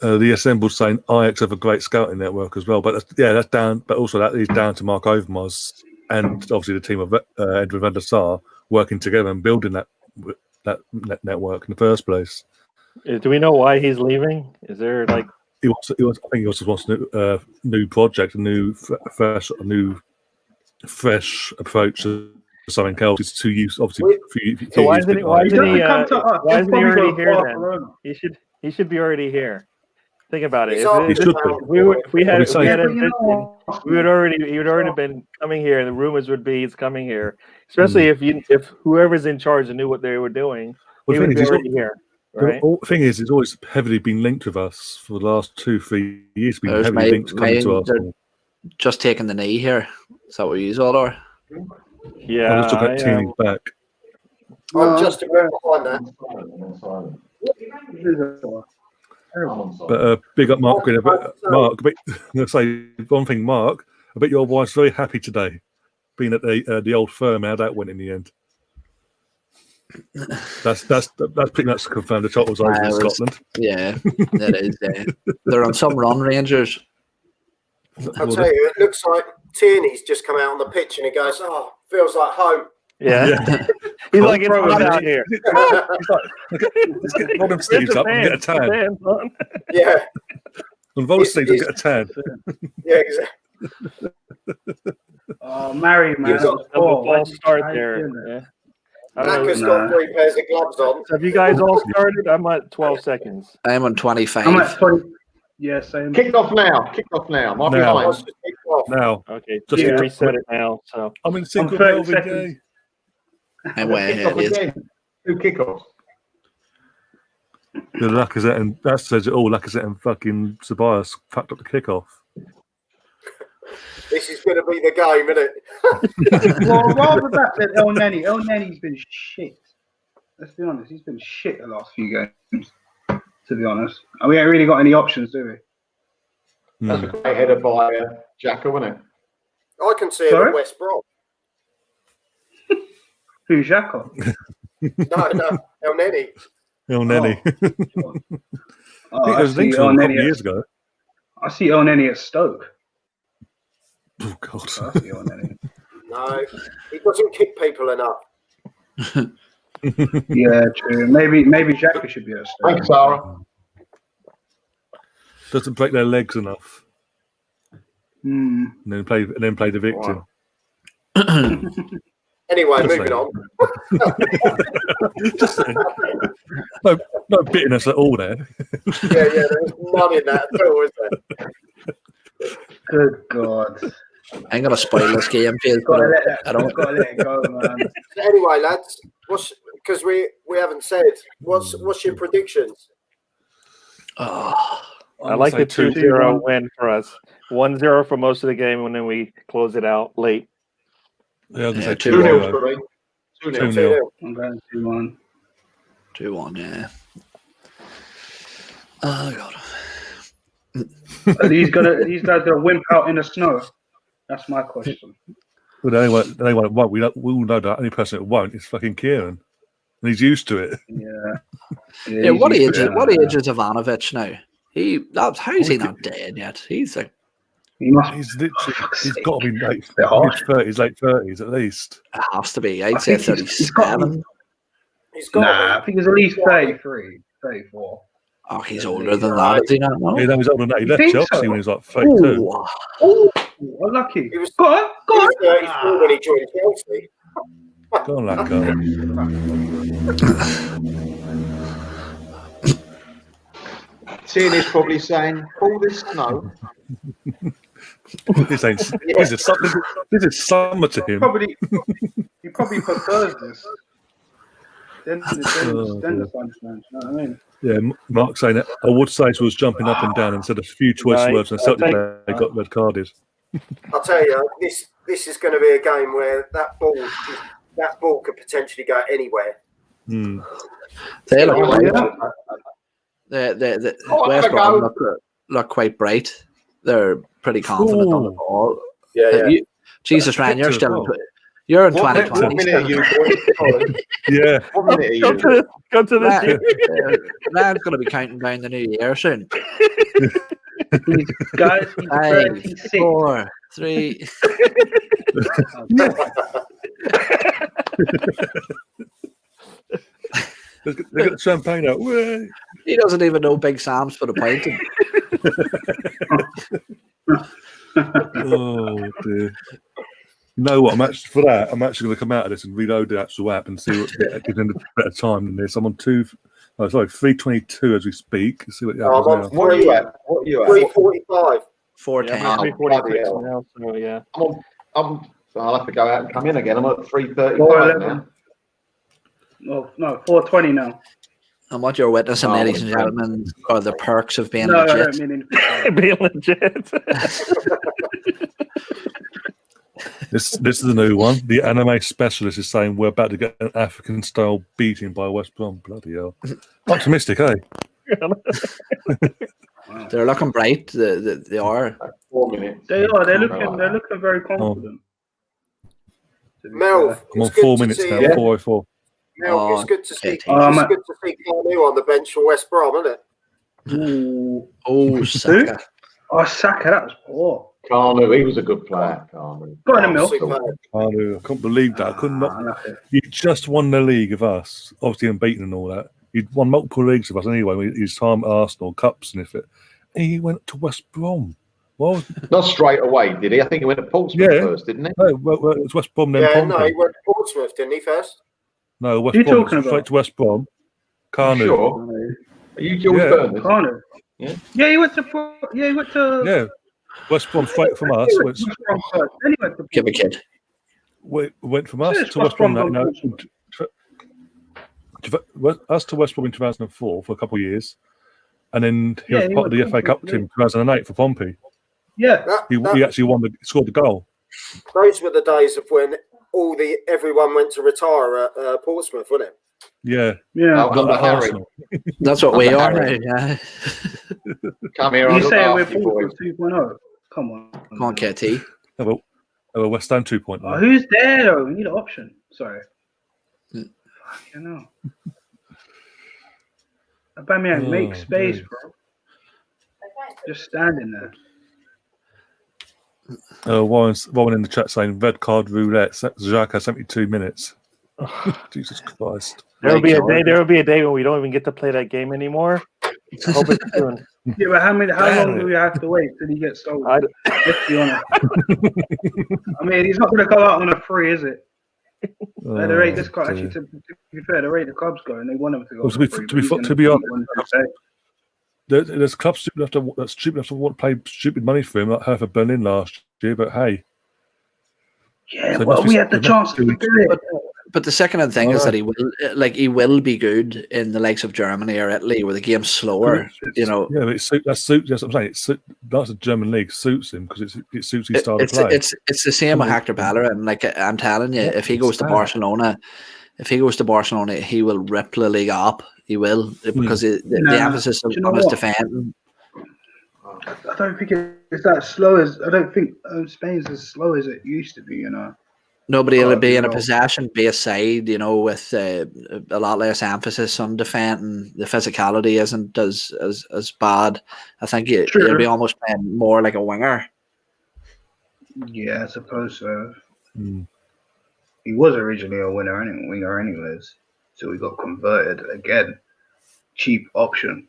The Assemble's saying Ajax have a great scouting network as well, but that's down. But also that is down to Mark Overmars and obviously the team of Edwin van der Sar working together and building that network in the first place.
Do we know why he's leaving? Is there like
I think he also wants a new project, a fresh approach to something else. It's to use obviously.
So why isn't he already here then? He should be already here. Think about it. He would already been coming here, and the rumors would be he's coming here. Especially if whoever's in charge knew what they were doing, he would be already here. Right.
The thing is, it's always heavily been linked with us for the last 2-3 years. Been heavily linked coming to us.
Just taking the knee here. Is that what you all are?
Yeah.
I was talking about Tierney's back.
I'm just about behind that.
But big up, Mark. Mark, I'm going to say one thing, Mark. I bet your wife's very happy today, being at the old firm. How that went in the end. That's pretty much confirmed. The title's over in Scotland.
Yeah, that is. They're on some run, Rangers.
I'll tell you, it looks like Tierney's just come out on the pitch and he goes, "Oh, feels like home."
Yeah. He's like, it's hot out here.
Let's get one of Steve's up and get a tan.
Yeah.
And roll Steve's and get a tan.
Yeah, exactly.
Oh, married man.
Ball start there. Yeah.
Macca's got 3 pairs of gloves on.
So have you guys all started? I'm at 12 seconds.
I'm on 25.
I'm at 20. Yeah, same.
Kick off now. Mark behind.
Now.
Okay, just reset it now. So
I'm in sync with Melvin Gay.
I'm way ahead.
2 kickoffs.
The Lacazette and that says it all. Lacazette and fucking Ceballos fucked up the kickoff.
This is going to be the game, isn't it?
Well, rather that than El Neni. El Neni's been shit. Let's be honest. He's been shit the last few games, to be honest. And we ain't really got any options, do we?
That's a great header by Xhaka, wasn't it?
I can see it at West Brom.
Who's Xhaka?
No, El Neni.
El Neni.
Oh,
I think it was linked a couple of years ago.
I see El Neni at Stoke.
Oh, God.
I see El Neni.
No, he doesn't kick people enough.
Yeah, true. Maybe Xhaka should be at Stoke.
Thanks, Sarah.
Doesn't break their legs enough.
And
then play the victim.
Wow.
Anyway, moving on.
no bitterness at all there.
Yeah, there's none in that at all, is there?
Good God.
I ain't gonna spoil this game for you, but I don't.
Gotta let it go, man.
Anyway, lads, because we haven't said what's your predictions?
Oh,
I like the 2-0 win for us. 1-0 for most of the game, and then we close it out late.
Yeah, I was
Yeah,
going to say
2-0
2-0.
for me. 2-0.
2-0.
I'm going 2-1.
2-1, yeah. Oh god.
Are these guys gonna wimp out in the snow? That's my question.
Well, the only one that won't. We all know that the only person that won't is fucking Kieran. And he's used to it.
Yeah, what age is Ivanovic now? How is he not dead yet? He's like
He's got to be late 30s at least.
it has to be. I'd say 37.
I think he's at least 33, 34.
Oh, he's older than that, is he not? No?
Yeah, no, he's older than that. He left Chelsea when he was like 32.
Oh, lucky.
He was
Go on.
34 when he joined Chelsea.
Go on, that guy.
Seeing is probably saying, all this snow.
This is summer to him.
He probably prefers this. Then the sunshine, you know what I mean?
Yeah, Mark saying it. I would say she was jumping up and down and said a few choice words and Celtic they got red carded.
I'll tell you, this is going to be a game where that ball could potentially go anywhere.
They West Brom look quite bright. They're pretty confident on the ball.
Yeah.
Jesus, Ryan, you're in 2020.
What minute are you, boy?
Yeah.
What minute are you?
Go to the
Ryan's going to be counting down the new year soon.
Guys, he's
5, 4, 3.
They got the champagne out.
He doesn't even know Big Sam's for the pint.
Oh dear. You know what? I'm actually going to come out of this and reload the actual app and see what gives them a better time than this. I'm on 3:22 as we speak. See what happens now.
What are you at?
3:45.
4:10.
3:46 now, so yeah.
I'll have to go out and come in again. I'm at 3:35 now.
Well, no, 4:20 now.
And what you're witnessing, ladies and gentlemen, are the perks of being legit.
Being legit.
This is a new one. The anime specialist is saying we're about to get an African style beating by West Brom. Bloody hell. Optimistic, eh?
They're looking bright. They are.
4 minutes.
They are. They're looking very confident.
Mel,
I'm on 4 minutes now. 4:04.
Mel, it's good to see. It's good to see Carnu on the bench for West Brom, isn't it?
Oh, Saka.
Oh, Saka, that was poor.
Carnu, he was a good player. Carnu.
Got in the milk.
I couldn't believe that. I couldn't. You just won the league of us, obviously unbeaten and all that. He'd won multiple leagues of us anyway. His time at Arsenal, cups and it. And he went to West Brom. Well,
not straight away, did he? I think he went to Portsmouth first, didn't he?
No, it was West Brom then.
Yeah, no, he went to Portsmouth, didn't he first?
No, West Brom. Straight to West Brom. Carnu.
Sure. Are you George Burners?
Carnu. Yeah, he went to.
Yeah. West Brom straight from us.
Give a kid.
Went from us to West Brom. Us to West Brom in 2004 for a couple of years, and then he was part of the FA Cup team in 2008 for Pompey.
Yeah,
he actually scored the goal.
Those were the days of when everyone went to retire at Portsmouth, wasn't it?
Yeah.
Harry.
That's what we are now. Yeah.
Come here.
You say we're Portsmouth 2.0? Come on.
Come on, KT.
West Ham 2.0.
Oh, who's there though? We need an option. Sorry. Fucking hell. Aubameyang, make space, bro. Just standing there.
Warren in the chat saying red card roulette. Xhaka 72 minutes. Jesus Christ!
There will be a day when we don't even get to play that game anymore. I hope it's soon.
Yeah, but how long do we have to wait till he gets sold? Let's be honest. I mean, he's not going to go out on a free, is it? The rate this guy actually, to be fair, the rate the clubs go, and they want him to go.
Well, to be honest, there's clubs stupid enough to play stupid money for him, like Hertha Berlin last year. But hey,
Yeah, so well, we had the chance to do it.
But the second thing is that he will be good in the likes of Germany or Italy, where the game's slower.
Yeah, but that suits. That's what I'm saying. That's a German league suits him because it suits his style of play.
It's the same with Hector Bellerin. Like I'm telling you, if he goes to Barcelona, he will rip La Liga up. He will because the emphasis on his defending.
I don't think it's that slow as I don't think Spain's as slow as it used to be. You know.
Nobody will be in a possession-based side, with a lot less emphasis on defending. The physicality isn't as bad. I think he'll be almost playing more like a winger.
Yeah, I suppose so. He was originally a winger anyways, so he got converted again. Cheap option.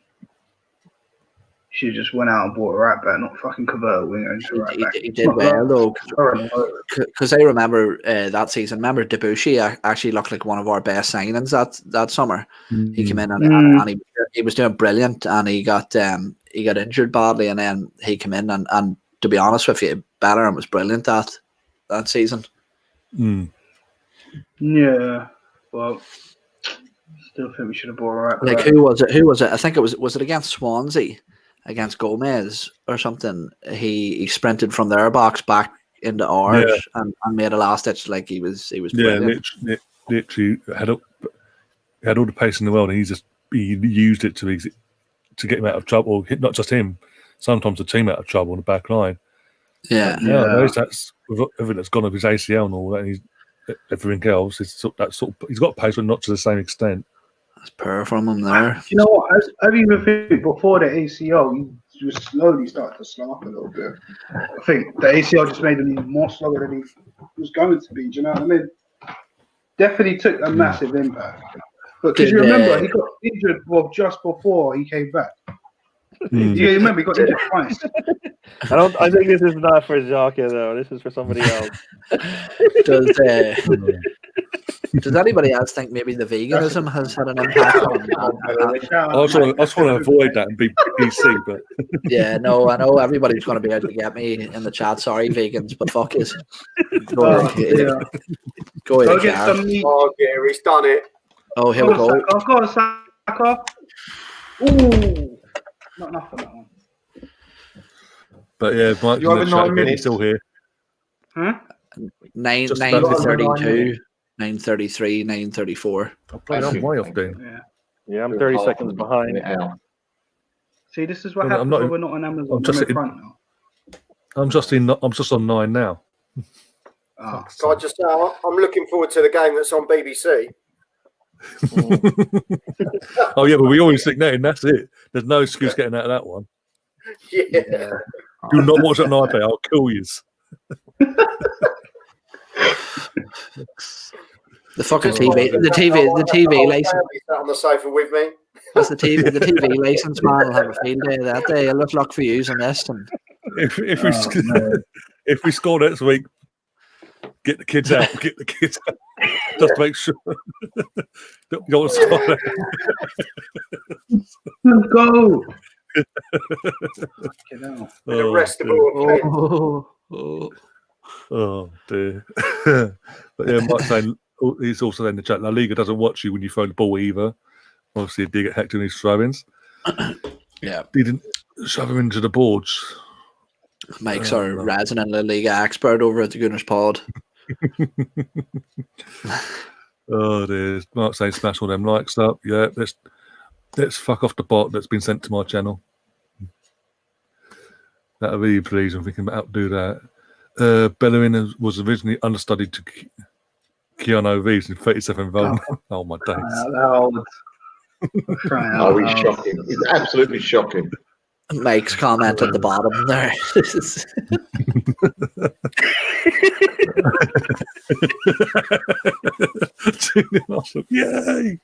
She just went out and bought a right back, not fucking convert a winger into a right back.
He did well though, because I remember that season. Remember Debussy actually looked like one of our best signings that summer. He came in and he was doing brilliant, and he got injured badly, and then he came in and to be honest with you, Bellerin was brilliant that season.
Yeah, well, still think we should have bought a right back.
Like who was it? I think it was it against Swansea. Against Gomez or something, he sprinted from their box back into ours and made a last ditch. Like he was brilliant.
Literally had all the pace in the world, and he used it to get him out of trouble. Not just him, sometimes the team out of trouble on the back line. That's everything that's gone of his ACL and all that. And everything else is that sort of, he's got pace, but not to the same extent.
That's power from him there.
You know what? I even think before the ACL, he was slowly starting to slow up a little bit. I think the ACL just made him even more slower than he was going to be. Do you know what I mean? Definitely took a massive impact. But because you remember, he got injured just before he came back. You remember he got injured twice.
I think this is not for Jacques though. This is for somebody else.
Does anybody else think maybe the veganism has had an impact on
I just want to avoid that and be PC, but
yeah, no, I know everybody's going to be out to get me in the chat. Sorry, vegans, but fuck it. Go
get some meat.
Oh, Gary's done it.
Oh, here we go.
I've got a sack off. Ooh, not enough for that one.
But Mike,
you have 9 minutes
still here.
Huh?
9:32. 9:33, 9:34.
I played on way off, Dan.
Yeah, I'm 30 seconds behind.
See, this is what happens when we're not on Amazon. I'm just now.
I'm just on 9 now.
So I'm looking forward to the game that's on BBC.
Oh yeah, but we always think that, and that's it. There's no excuse getting out of that one.
Yeah.
Do not watch it on iPad. I'll kill you.
The fucking TV license.
On the sofa with me.
That's the TV license man will have a field day that day. I'll look for you on this. And
if we score next week, get the kids out. Just make sure. You don't want to score.
Let's go.
The rest of all.
Oh dear. But yeah, Mike's saying he's also in the chat. La Liga doesn't watch you when you throw the ball either. Obviously, a dig at Hector and his throw-ins.
Yeah,
he didn't shove him into the boards.
Mike's our resident La Liga expert over at the Gooners Pod.
Oh dear. Mark's saying smash all them likes up. Yeah, let's fuck off the bot that's been sent to my channel. That'll be pleased if we can outdo that. Bellerin was originally understudied to Keanu Reeves in 37 involvement. Oh my days.
He's shocking. He's absolutely shocking.
Mike's comment at the bottom there.
Yay!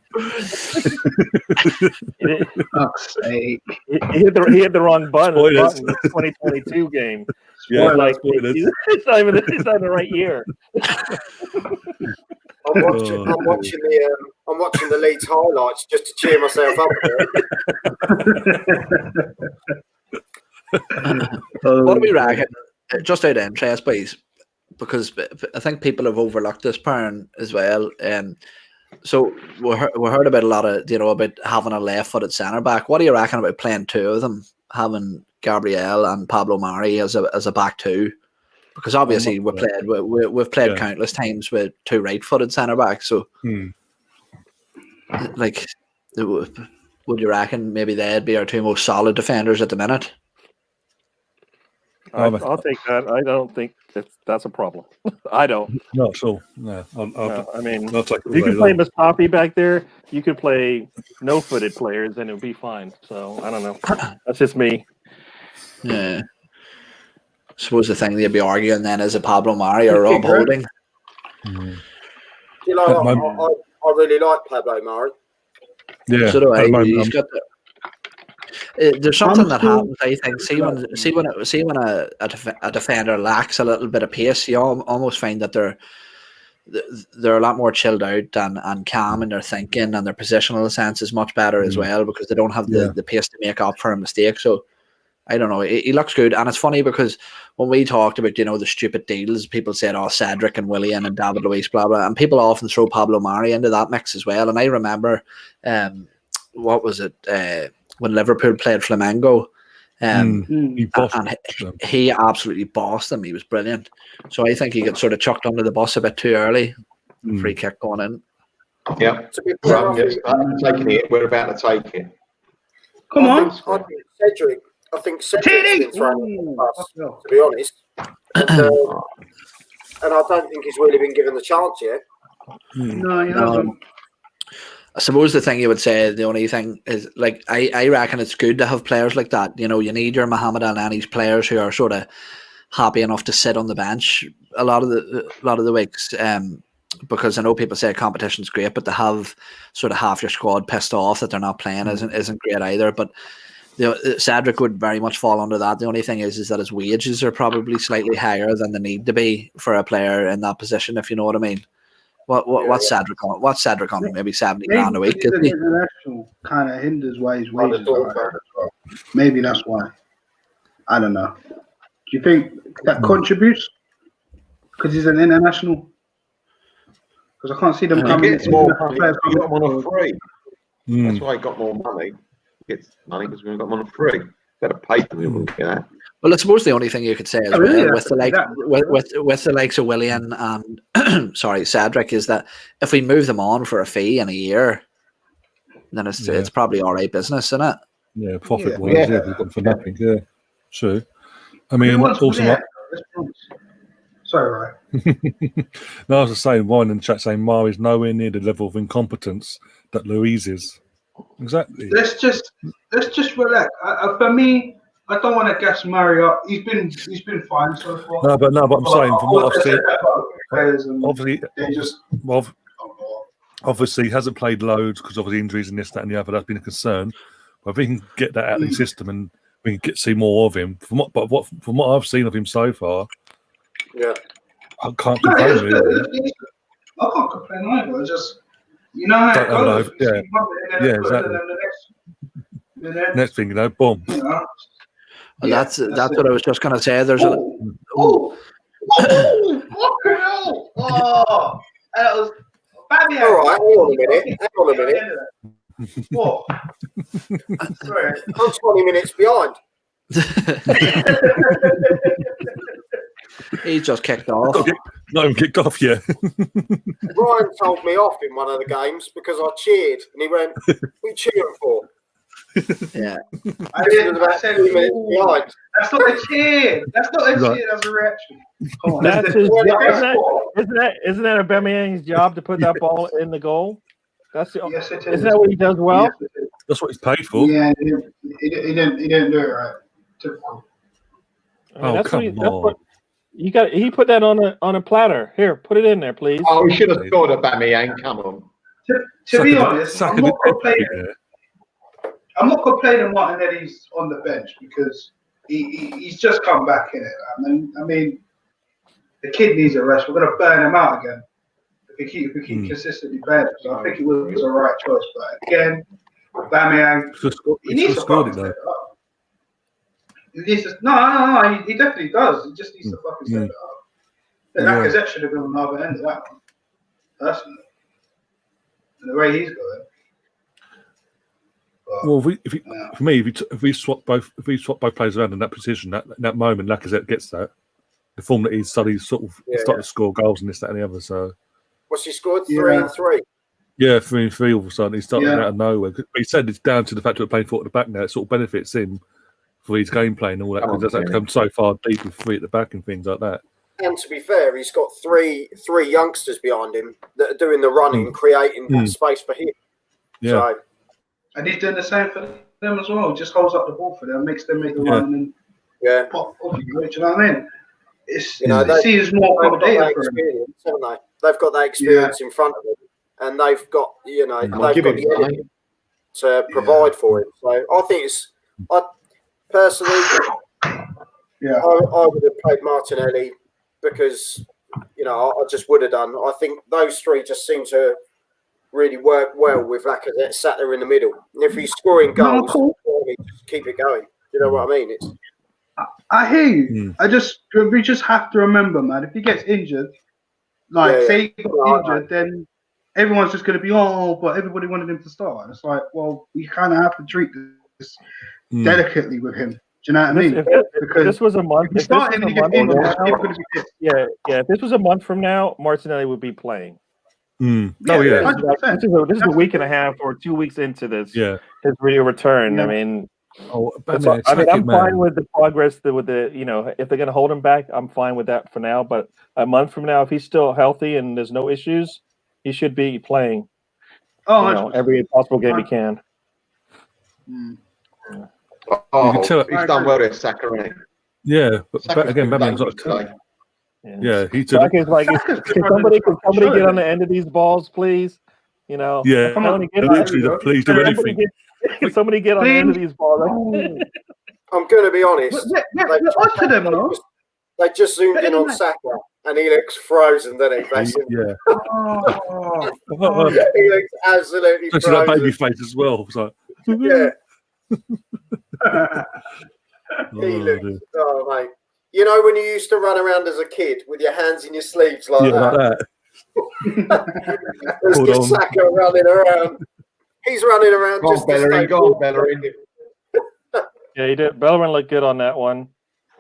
Fuck's sake.
He hit the wrong button. In the 2022 game.
Yeah,
it's not even the right year.
I'm watching the Leeds highlights just to cheer myself up.
What do we reckon? Just out of interest, please. because I think people have overlooked this pattern as well. So we heard about a lot of, about having a left-footed centre back. What do you reckon about playing two of them, having Gabriel and Pablo Mari as a back two? Because obviously we've played countless times with two right-footed centre backs. So, like, would you reckon maybe they'd be our two most solid defenders at the minute?
I'll take that. I don't think that's a problem. I don't.
Not at all. No.
I mean,
I'll take
you could play Mustafi back there. You could play no-footed players, and it would be fine. So I don't know. That's just me.
Yeah. I suppose the thing they'd be arguing then is a Pablo Mari or Rob Holding.
I really like Pablo Mari.
Yeah.
So do I. He's got there's something that happens, I think. See when a defender lacks a little bit of pace, you almost find that they're a lot more chilled out and calm in their thinking, and their positional sense is much better as well, because they don't have the pace to make up for a mistake. So I don't know. He looks good, and it's funny because when we talked about the stupid deals, people said, "Oh, Cedric and Willian and David Luiz, blah blah," and people often throw Pablo Mari into that mix as well. And I remember, what was it? When Liverpool played Flamengo, he absolutely bossed them. He was brilliant. So I think he got sort of chucked under the bus a bit too early. Free kick going in.
Yeah. Taking it. We're about to take it.
Come on.
I think Cedric's been thrown under the bus, to be honest. And I don't think he's really been given the chance yet.
No, he hasn't.
I suppose the thing you would say, the only thing is, like, I reckon it's good to have players like that. You need your Mohamed Al-Nani's players who are sort of happy enough to sit on the bench a lot of the weeks. Because I know people say competition's great, but to have sort of half your squad pissed off that they're not playing isn't great either. But Cedric would very much fall under that. The only thing is that his wages are probably slightly higher than they need to be for a player in that position, if you know what I mean. What's Cedric on? What's Cedric on? Maybe 70 grand a week.
The international kind of hinders why his wages are higher as well. Maybe that's why. I don't know. Do you think that contributes? Because he's an international. Because I can't see them coming.
He gets more money. He got him on a free. That's why he got more money. He gets money because we got him on a free. Better pay them. We wouldn't get that.
Well, I suppose the only thing you could say is with the likes of Willian and Cedric is that if we move them on for a fee in a year, then it's probably all right business, isn't it?
Yeah, profit wise, we've got for nothing. Yeah, true. I mean, also,
sorry, right?
No, I was just saying, Ryan in the chat saying Mari's nowhere near the level of incompetence that Luiz is. Exactly.
Let's just relax. For me, I don't want to gas Murray up. He's been fine so far.
No, but I'm saying from what I've seen, obviously he hasn't played loads because obviously injuries and this, that, and the other. That's been a concern. But if we can get that out of the system and we can see more of him, from what I've seen of him so far, I can't complain really.
I can't complain either. Just how it goes.
Exactly. Next thing, boom.
Well, that's what I was just going to say. There's
that was Fabian.
All right, hang on a minute.
What? Sorry.
I'm 20 minutes behind.
He just kicked off.
Not even kicked off yet.
Ryan told me off in one of the games because I cheered, and he went, "What are you cheering for?"
Yeah.
I said 2 minutes behind.
That's not a cheer. That's not a cheer. That's a reaction. Come on.
That's isn't that Aubameyang's job to put that ball in the goal? Yes, it is. Isn't that what he does well?
Yes,
that's what he's paid for.
Yeah, he didn't do it right. Typical.
Come on.
He put that on a platter. Here, put it in there, please.
Oh, we should have scored Aubameyang. Come on.
To be honest, I'm not complaining. I'm not complaining Martinelli's on the bench because he's just come back in it. I mean, the kid needs a rest. We're going to burn him out again if we keep consistently playing. So I think it was a right choice. But again, Aubameyang, he needs to fucking step it up. No, he definitely does. He just needs to fucking step it up. Lacazette should have been on the other end of that one. Personally, and the way he's going.
Well, for me, if we swap both players around in that position, that moment, Lacazette gets that. The form that he's starting to score goals and this, that, and the other. So,
what's he scored? 3 and 3.
Yeah, 3 and 3 all of a sudden. He's starting out of nowhere. But he said it's down to the fact that we're playing 4 at the back now. It sort of benefits him for his gameplay and all that. Because he doesn't have to come so far deep with 3 at the back and things like that.
And to be fair, he's got three youngsters behind him that are doing the running, creating that space for him.
Yeah.
So,
and he's doing the same for them as well. Just holds up the ball for them, makes them make the run, and pop off. Do you know what I mean? It's it seems more
they've got that experience, haven't they? They've got that experience in front of them, and they've got they've got the energy to provide for him. So I think I personally, I would have played Martinelli because I just would have done. I think those 3 just seem to really work well with Lacazette sat there in the middle. And if he's scoring goals, just keep it going. You know what I mean?
I hear you. We just have to remember, man. If he gets injured, say he got injured, then everyone's just going to be, but everybody wanted him to start. And it's like, well, we kind of have to treat this delicately with him. Do you know what I mean?
Because this was a month. If this was a month from now, Martinelli would be playing.
This
is a week and a half or 2 weeks into this. Yeah, his real return. I mean. I'm fine with the progress with the if they're going to hold him back, I'm fine with that for now. But a month from now, if he's still healthy and there's no issues, he should be playing. Every possible game he can.
He's done well there, Saka.
Yeah, but again, Bamian's got a he took.
Can somebody get on the end of these balls, please?
Literally, please do anything.
Can somebody get on the end of these balls?
I'm going to be honest. They just zoomed in on Saka, and he looks frozen, doesn't he?
Yeah.
He looks absolutely frozen.
That baby face as well. So.
Yeah. He looks. Mate. You know when you used to run around as a kid with your hands in your sleeves like that? There's just Saka running around. He's running around
go on, Bellerin.
Yeah, he did. Bellerin looked good on that one.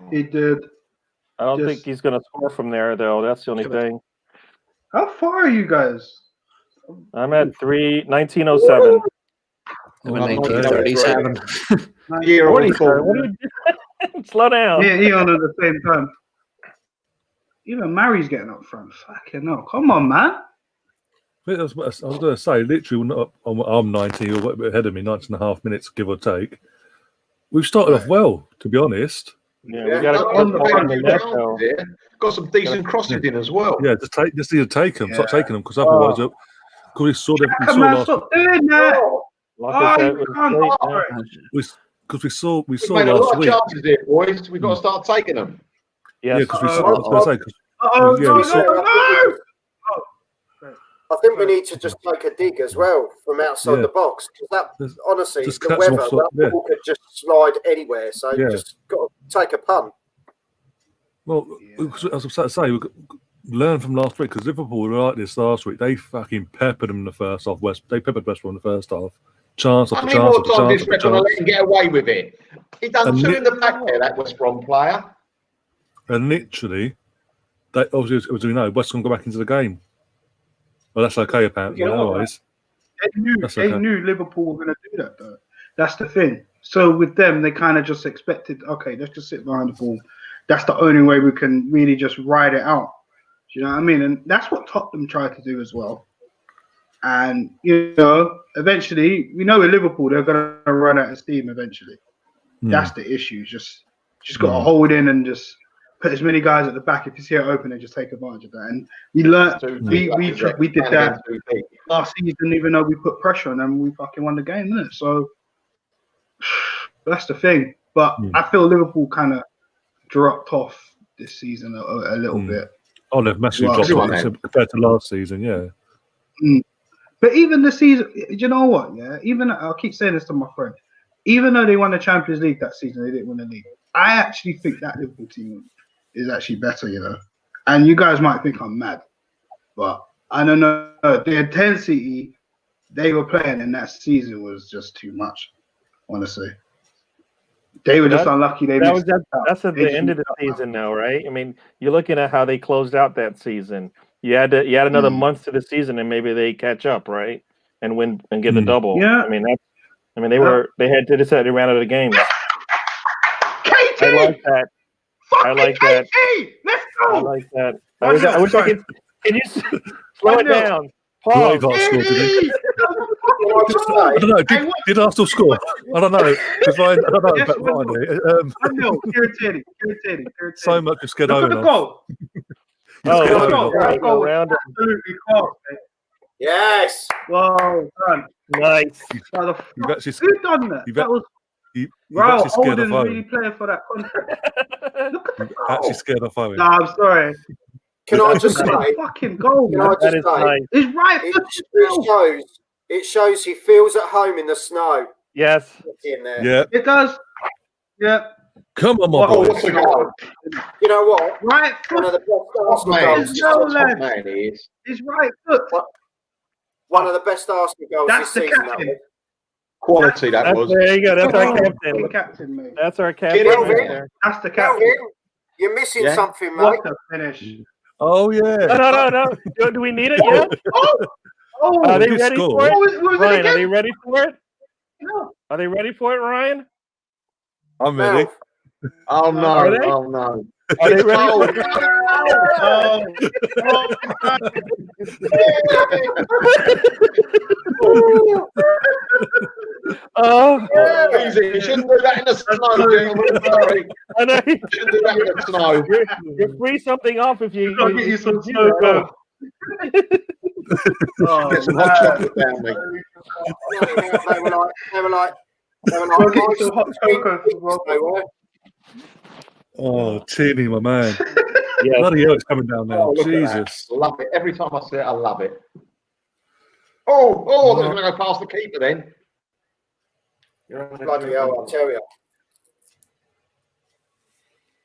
He did.
I don't think he's going to score from there, though. That's the only thing.
How far are you guys?
I'm at 1907.
I'm at 1937.
What are you doing? Slow down.
Yeah, he on at the same time. Even Mary's getting up front. Fucking no. Come on, man.
I was going to say, literally, I'm 19 or a bit ahead of me, 19.5 minutes, give or take. We've started off well, to be honest.
Yeah, we
got some decent crosses in as well.
Yeah, just need to take them. Stop taking them, because otherwise, because we saw
stop doing that.
Because we saw
last week. A lot of chances here, boys. We've got to start taking them.
Yeah, because we saw.
I think we need to just take a dig as well from outside the box. Because that, honestly, the weather, that ball could just slide anywhere. So you just got to take a punt.
Well, as I was about to say, we learn from last week, because Liverpool were like this last week. They fucking peppered them in the first half. They peppered West Brom in the first half. Chance after chance after chance. How many more times
to let him get away with it? He done 2 in the back there, that West Brom player.
And literally, obviously, as we know, West Brom go back into the game. Well, that's okay, apparently. Otherwise,
they knew Liverpool were going to do that, though. That's the thing. So with them, they kind of just expected, okay, let's just sit behind the ball. That's the only way we can really just ride it out. Do you know what I mean? And that's what Tottenham tried to do as well. And, eventually, we know with Liverpool, they're going to run out of steam eventually. That's the issue. Just got to hold in and just put as many guys at the back. If you see it open, and just take advantage of that. And we learned, we did that last season, even though we put pressure on them, we fucking won the game, didn't it? So that's the thing. But I feel Liverpool kind of dropped off this season a little bit.
Oh, they've massively dropped off compared to last season, yeah.
But even the season, you know what? Yeah, even I'll keep saying this to my friend. Even though they won the Champions League that season, they didn't win the league. I actually think that Liverpool team is actually better. and you guys might think I'm mad, but I don't know. The intensity they were playing in that season was just too much, honestly. They were just unlucky.
That's at the end of the season now, right? I mean, you're looking at how they closed out that season. You had another month to the season, and maybe they catch up, right? And win and get the double.
Yeah.
I mean, they ran out of the games.
KT!
I like that. I like that.
KT! Let's go!
I like that. I wish I could. Can you slow it down?
Pause. I don't know. Did Arsenal score? I don't know. I don't know about mine.
Irritating.
So much to get
Look
over.
at the goal. Absolutely close.
Yes.
Well done.
Nice.
You've actually
Who done that? That was
actually scared
Holden
off
really playing for that contract. Look at the goal.
Actually scared off Owen.
Nah, I'm sorry.
Can I just say?
Fucking goal.
Can I just say?
Nice.
It's right.
It shows he feels at home in the snow.
Yes.
In there.
Yeah.
It does. Yeah.
Come on, my boys.
You know what?
Right
One of
foot.
the best Arsenal goals.
His right foot.
One of the best Arsenal goals
That's
this
the
season.
captain.
Quality that was.
There you go. That's our
Captain,
captain.
mate.
That's our captain.
Get over
right
it.
there.
That's the captain.
Kelvin, you're missing something, mate.
What a finish.
Oh yeah.
No. Do we need it yet?
Oh,
Are they
good
ready
score.
for it?
was it
Ryan,
again?
are they ready for it?
No.
Are they ready for it, Ryan?
I'm ready.
Oh no!
Are they?
Oh no!
Are they ready for it?
Easy. You shouldn't do that in the snow, gentlemen. Sorry.
I know.
You shouldn't do that in the snow.
You free something off if you.
I'll get you some
do
snow,
that.
Get some hot chocolate down me.
They were like,
I'll get you some hot cocoa.
Oh, Tierney, my man.
Yes.
Bloody hell, it's coming down now.
Look at that.
Jesus.
Love it. Every time I see it, I love it. Oh, they're going to go past the keeper then.
bloody hell, I'll tell you.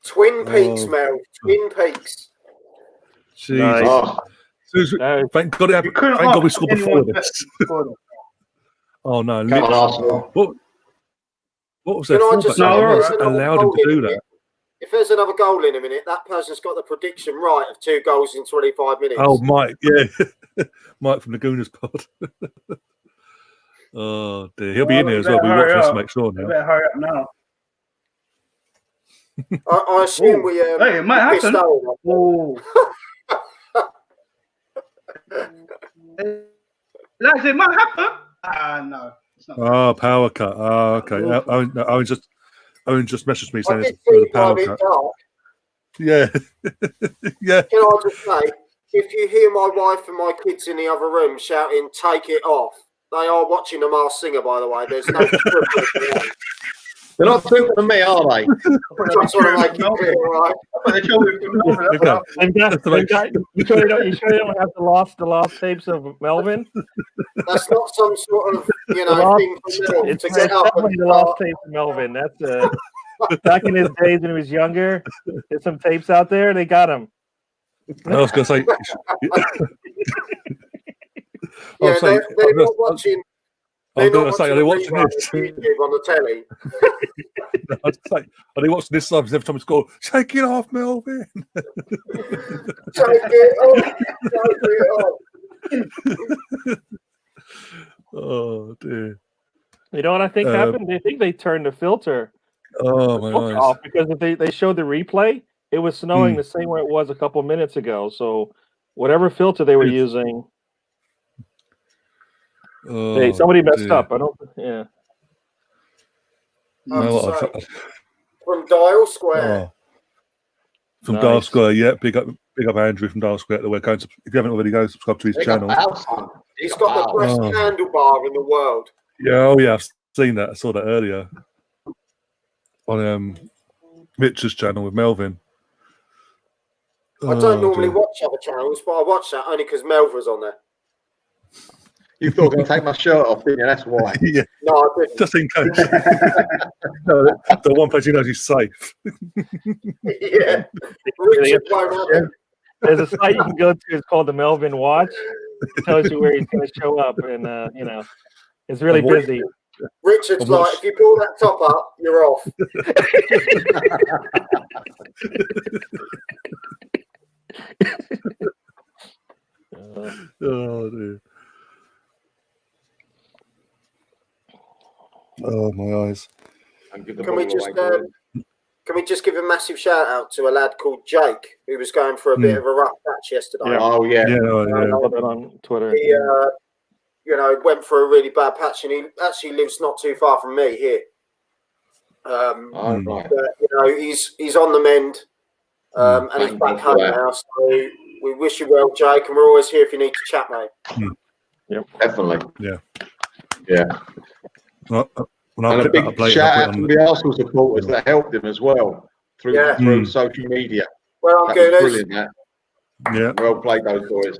Twin Peaks, Mel. Twin Peaks.
Jesus.
Oh.
Thank God we scored before this. Oh no!
Come on, Arsenal.
What was that? Allowed him to do that.
If there's another goal in a minute, that person's got the prediction right of 2 goals in 25 minutes.
Oh, Mike, yeah. Mike from the Gooners pod. Oh, dear. He'll be in there as well. We watch this to make sure now.
Better hurry up now.
I assume we...
hey, it might happen. Oh. Lads, it might happen. No. It's not.
Oh, power cut. Oh, okay. Owen just messaged me saying it's the power cut. Yeah. Yeah.
Can I just say, if you hear my wife and my kids in the other room shouting, take it off, they are watching The Masked Singer, by the way. There's no...
They're not talking to me, are they?
That's what I make it clear, right?
You sure you don't have the lost tapes of Melvin?
That's not some sort of, thing for them to get up and
the lost tapes of Melvin. That's back in his days when he was younger. There's some tapes out there. They got him.
I was going to say...
Yeah, they're not watching...
I was going to say, are they watching this?
YouTube on the telly.
I was say, are they watching this live? Every time it's called, shake it off, Melvin.
Take it off. Take it off.
Oh, dear.
You know what I think happened? I think they turned the filter off because if they showed the replay, it was snowing the same way it was a couple minutes ago. So whatever filter they were using...
Oh,
somebody messed up. I don't. Yeah.
From Dial Square.
From Dial Square, yeah. Big up Andrew from Dial Square. We're going to. If you haven't already, go subscribe to his channel.
He's got the best handlebar in the world.
Yeah, I've seen that. I saw that earlier on Mitch's channel with Melvin.
I don't normally watch other channels, but I watch that only because Melvin's on there.
You thought I was going to take my shirt off, didn't you? That's why.
Yeah.
No, I didn't.
Just in case. No, the one place he knows he's safe.
Yeah. Richard won't have it.
There's a site you can go to. It's called the Melvin Watch. It tells you where he's going to show up, and it's really busy.
Richard's like, if you pull that top up, you're off.
Oh dear. Oh my eyes.
Can we just give a massive shout out to a lad called Jake who was going for a bit of a rough patch yesterday?
Yeah. Oh yeah.
On Twitter.
He went for a really bad patch, and he actually lives not too far from me here.
Right.
But, he's on the mend, and he's back home now. So we wish you well, Jake, and we're always here if you need to chat, mate.
Yep, definitely.
Yeah. Well,
and a big shout out to the Arsenal supporters that helped him as well through social media.
Well, I'm good.
Brilliant, that.
Yeah.
Well played, those boys.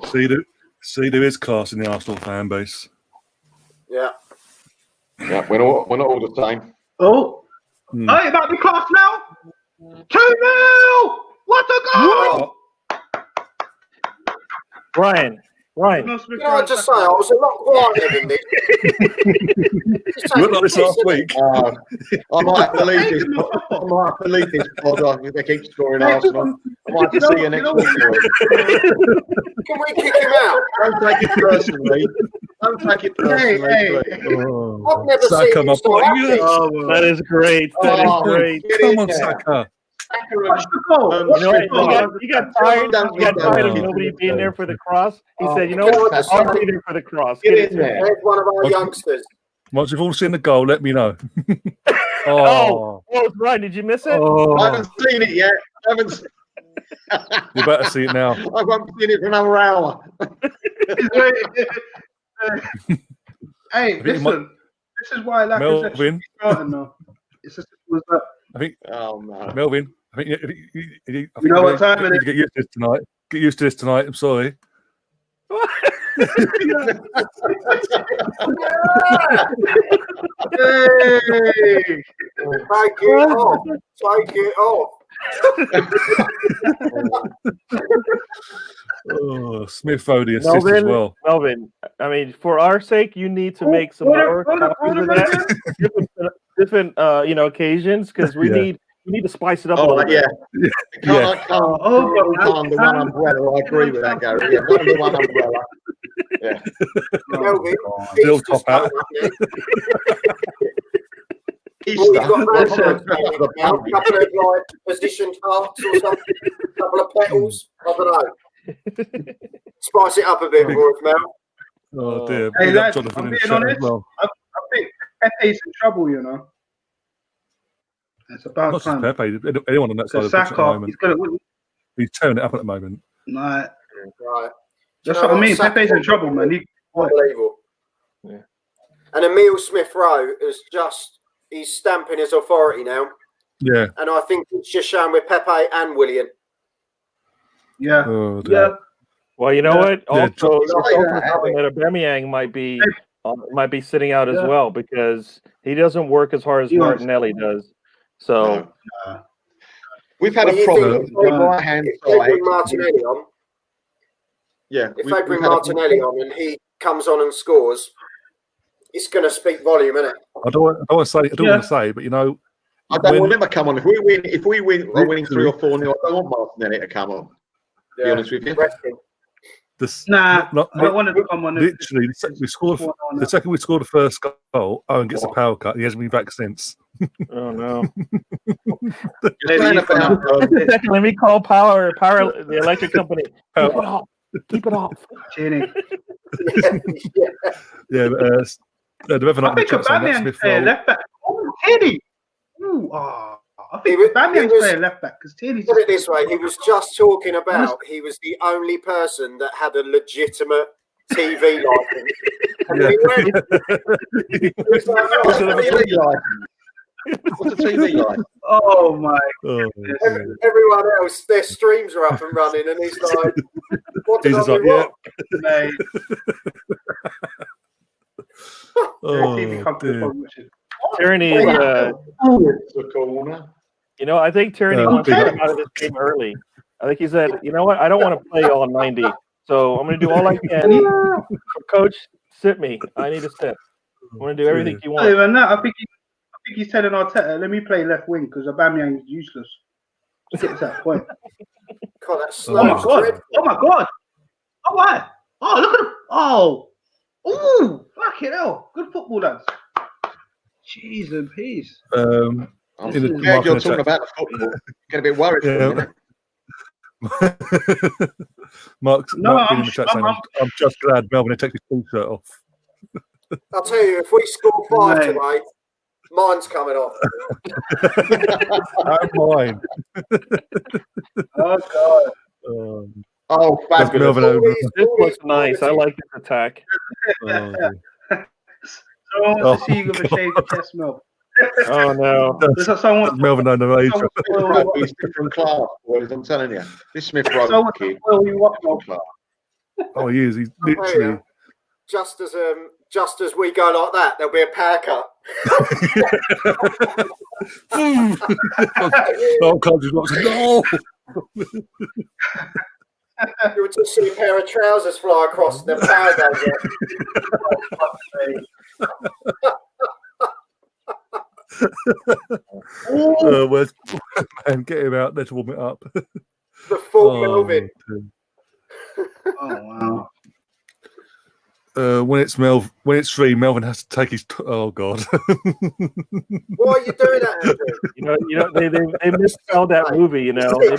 See, there is class in the Arsenal fan base.
Yeah.
Yeah, we're not all the same.
Oh, hey, about the class now. 2-0. What a goal!
Ryan.
Can I just say, I was a lot quieter than this.
You looked like this last week.
I might have to leave this pod on if they keep scoring Arsenal. I might have to see you next week.
Can we kick him out?
Don't take it personally.
Hey.
I've never seen him so happy.
That is great. That is great.
Come on, Saka.
You got tired of nobody being there for the cross. He said, "You know what? I'll be there for the cross." Get it there.
There's one of our youngsters.
Once you've all seen the goal, let me know.
Right. Did you miss it?
I haven't seen it yet.
You better see it now.
I won't see it for another hour.
Hey, listen. This is why
Melvin.
It's just that.
I think.
Oh no,
Melvin. I think
you know what time it is.
Get used to this tonight. Get used to this tonight. I'm sorry.
Take it off.
Smith Odie assist as well.
Melvin, I mean, for our sake, you need to make some more copies of that. Different occasions, because we need to spice it up a little bit.
Under one umbrella. I agree with that, Gary. Yeah, under one umbrella. Yeah.
Still top out.
You've got a couple of positioned hearts or something, a couple of petals. I don't know. Spice it up a bit more, Mel.
Oh dear.
Hey, lads, I'm being honest. Well. I think Pepe's in trouble, It's about
not
time.
Just Pepe, anyone on that side of the pitch at the moment. He's tearing it up at the moment.
Right.
That's
what I mean. Pepe's in trouble, man.
Unbelievable.
Yeah.
And Emile Smith-Rowe is he's stamping his authority now.
Yeah.
And I think it's just shown with Pepe and Willian.
Yeah.
Oh, dear.
Well, you know what? Also, that Aubameyang might be sitting out as well, because he doesn't work as hard as Martinelli does. So
we've had a problem with the right hand side.
Martinelli on.
Yeah.
If they bring Martinelli on and he comes on and scores, it's going to speak volume, isn't it?
I don't want to say, but
I don't want him to come on. If we win, are winning 3 or 4-0, I don't want Martinelli to come on. To be honest with you.
I don't want him to come on.
Literally, the second we scored the first goal, Owen gets a power cut. He hasn't been back since.
Oh no!
Let
me call power the electric company. Keep it off.
Cheating.
Yeah, the other night
I think Aubameyang's playing left back. Oh, Tierney. I think Aubameyang's playing left back because Tierney's.
Put it this way: he was just talking about he was the only person that had a legitimate TV license.
What's the TV like?
Oh my!
Everyone else, their streams are up and running, and he's like, "What did I do wrong?"
Tierney,
the corner.
I think Tierney wants to come out of this game early. I think he said, you know what? I don't want to play all 90, so I'm going to do all I can. Coach, sit me. I need to sit. I'm going to do everything you want.
Even that, I think he's telling Arteta, let me play left wing because Aubameyang is useless. Get to that point.
God, that's
Oh my god! Oh my god! Oh my! Oh look at him! Oh! Ooh! Fucking hell! Good football, lads. Jeez and peace.
I'm glad you're talking about the football. Get a bit worried for a minute.
Mark's in the chat saying, I'm just glad Melvin had taken his t-shirt off.
I'll tell you, if we score 5 tonight, mine's coming off.
Mine.
Oh god.
Oh, fabulous.
This looks nice. I like this attack.
Someone wants to see you with a shaved chest, Mel.
Oh no.
Someone,
Melvin on the major.
He's different class, boys. I'm telling you. This Smith Rowe kid.
Oh, he is. He's literally.
Just as we go like that, there'll be a power cut.
Oh, God, he's not saying, no.
You would just see a pair of trousers fly across and the power goes
Where's man? Get him out there to warm it up.
The full Melvin.
Oh wow.
When it's free, Melvin has to take his. Oh God!
Why are you doing that, Andrew?
You know, they misspelled that movie. You know, they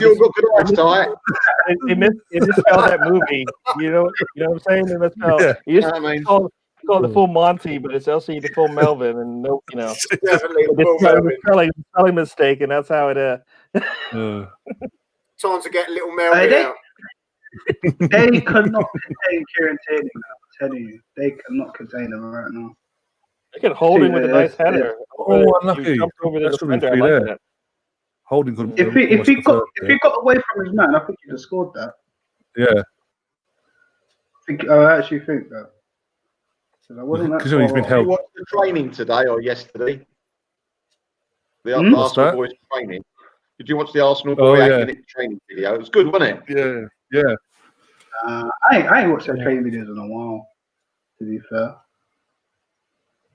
misspelled that movie. You know what I'm saying? They misspelled. Yeah. You just call the full Monty, but it's also the full Melvin, and no, you know,
definitely the full
spelling mistake, and that's how it.
Time to get little Melvin out.
They cannot contain Kieran Tierney. I'm telling you, they cannot contain him right now.
They can hold him with a nice header.
Oh, unlucky. Holding could.
If he got away from his man, I think he'd have scored that.
Yeah.
I actually think that.
Because he's been held.
You watched the training today or yesterday? The Arsenal boys training. Did you watch the Arsenal boy training video? It was good, wasn't
it? Yeah.
I ain't watched their training videos in a while, to be fair.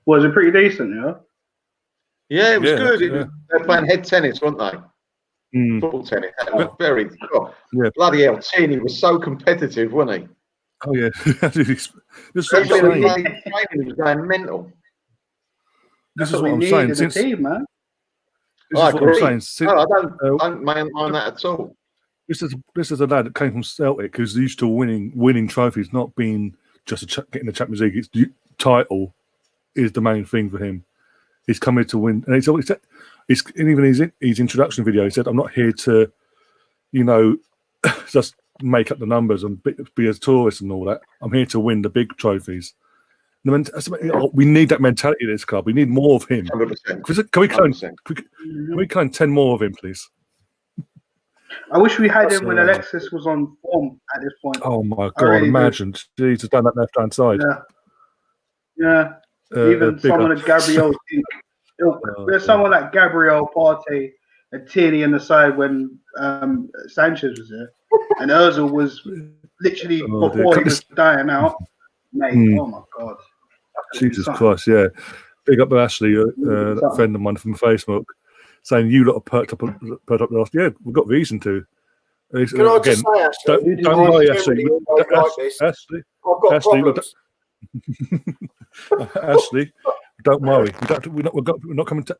Was it pretty decent, yeah?
Yeah, it was good. They're playing head tennis, weren't they? Football tennis. Very good. Bloody hell, Tierney was so competitive, wasn't he?
Oh, yeah.
This is what was going mental.
This is what I'm saying.
Since team, man.
I agree. I don't mind that at all.
This is a lad that came from Celtic who's used to winning trophies, not being just getting the Champions League. It's title is the main thing for him. He's come here to win, and even his introduction video, he said, "I'm not here to, just make up the numbers and be a tourist and all that. I'm here to win the big trophies." We need that mentality in this club. We need more of him.
100%.
Can we clone 10 more of him, please?
I wish we had him when Alexis was on form at this point.
Oh my God! Imagine he's done that left-hand side.
Yeah. Even someone like Gabriel. There's someone like Gabriel, Partey, and Tierney on the side when Sanchez was there, and Ozil was literally before he was dying out. Mate, oh my God!
Jesus Christ! Yeah, big up to Ashley, that friend of mine from Facebook, saying you lot are perked up last. Yeah, we've got reason to.
Can I just say, Ashley?
Don't worry, Ashley. Ashley,
I've got problems.
Ashley, don't worry. We're not coming to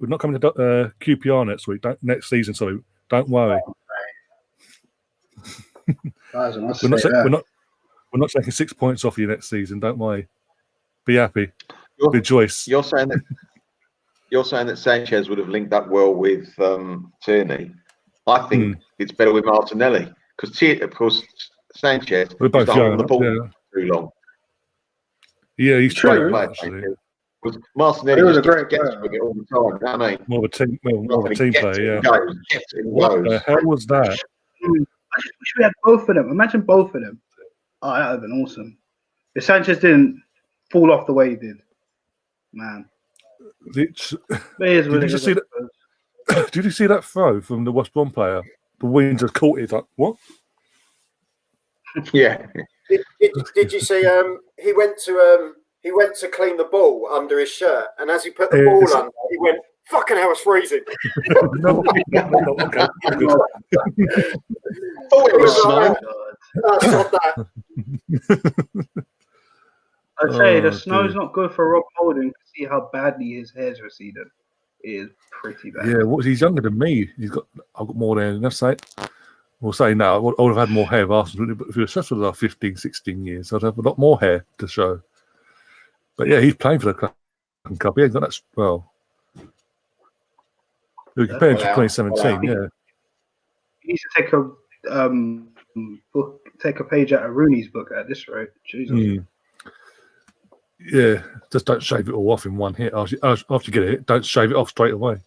QPR next week. Next season, sorry. Don't worry. We're not taking 6 points off you next season. Don't worry. Be happy. Rejoice.
You're saying that Sanchez would have linked up well with Tierney. I think it's better with Martinelli because Sanchez
we're both young,
the ball too long.
Yeah, he's true.
Because Martinelli was a great gets with it all the time. You know what I mean?
More of a team player. Yeah. What the hell was that?
I just wish we had both of them. Imagine both of them. Oh, that would have been awesome. If Sanchez didn't fall off the way he did, man.
Did you see that throw from the West Brom player? The wind just caught it. Like, what?
Yeah.
Did you see? He went to clean the ball under his shirt, and as he put the ball under, he went, "Fucking hell, it's freezing."
No, okay.
Thought it was snow.
Stop that.
I'd say the snow's not good for Rob Holding to see how badly his hair's receded. It is pretty bad.
Yeah, he's younger than me. I've got more hair than that's it. We'll say now, I would have had more hair of Arsenal, but if he was such for 15, 16 years, I'd have a lot more hair to show. But yeah, he's playing for the Cup. He ain't got that well. We compared to 2017, yeah.
He needs to take a page out of Rooney's book at this rate. Jesus.
Yeah, just don't shave it all off in one hit. After you get it, don't shave it off straight away.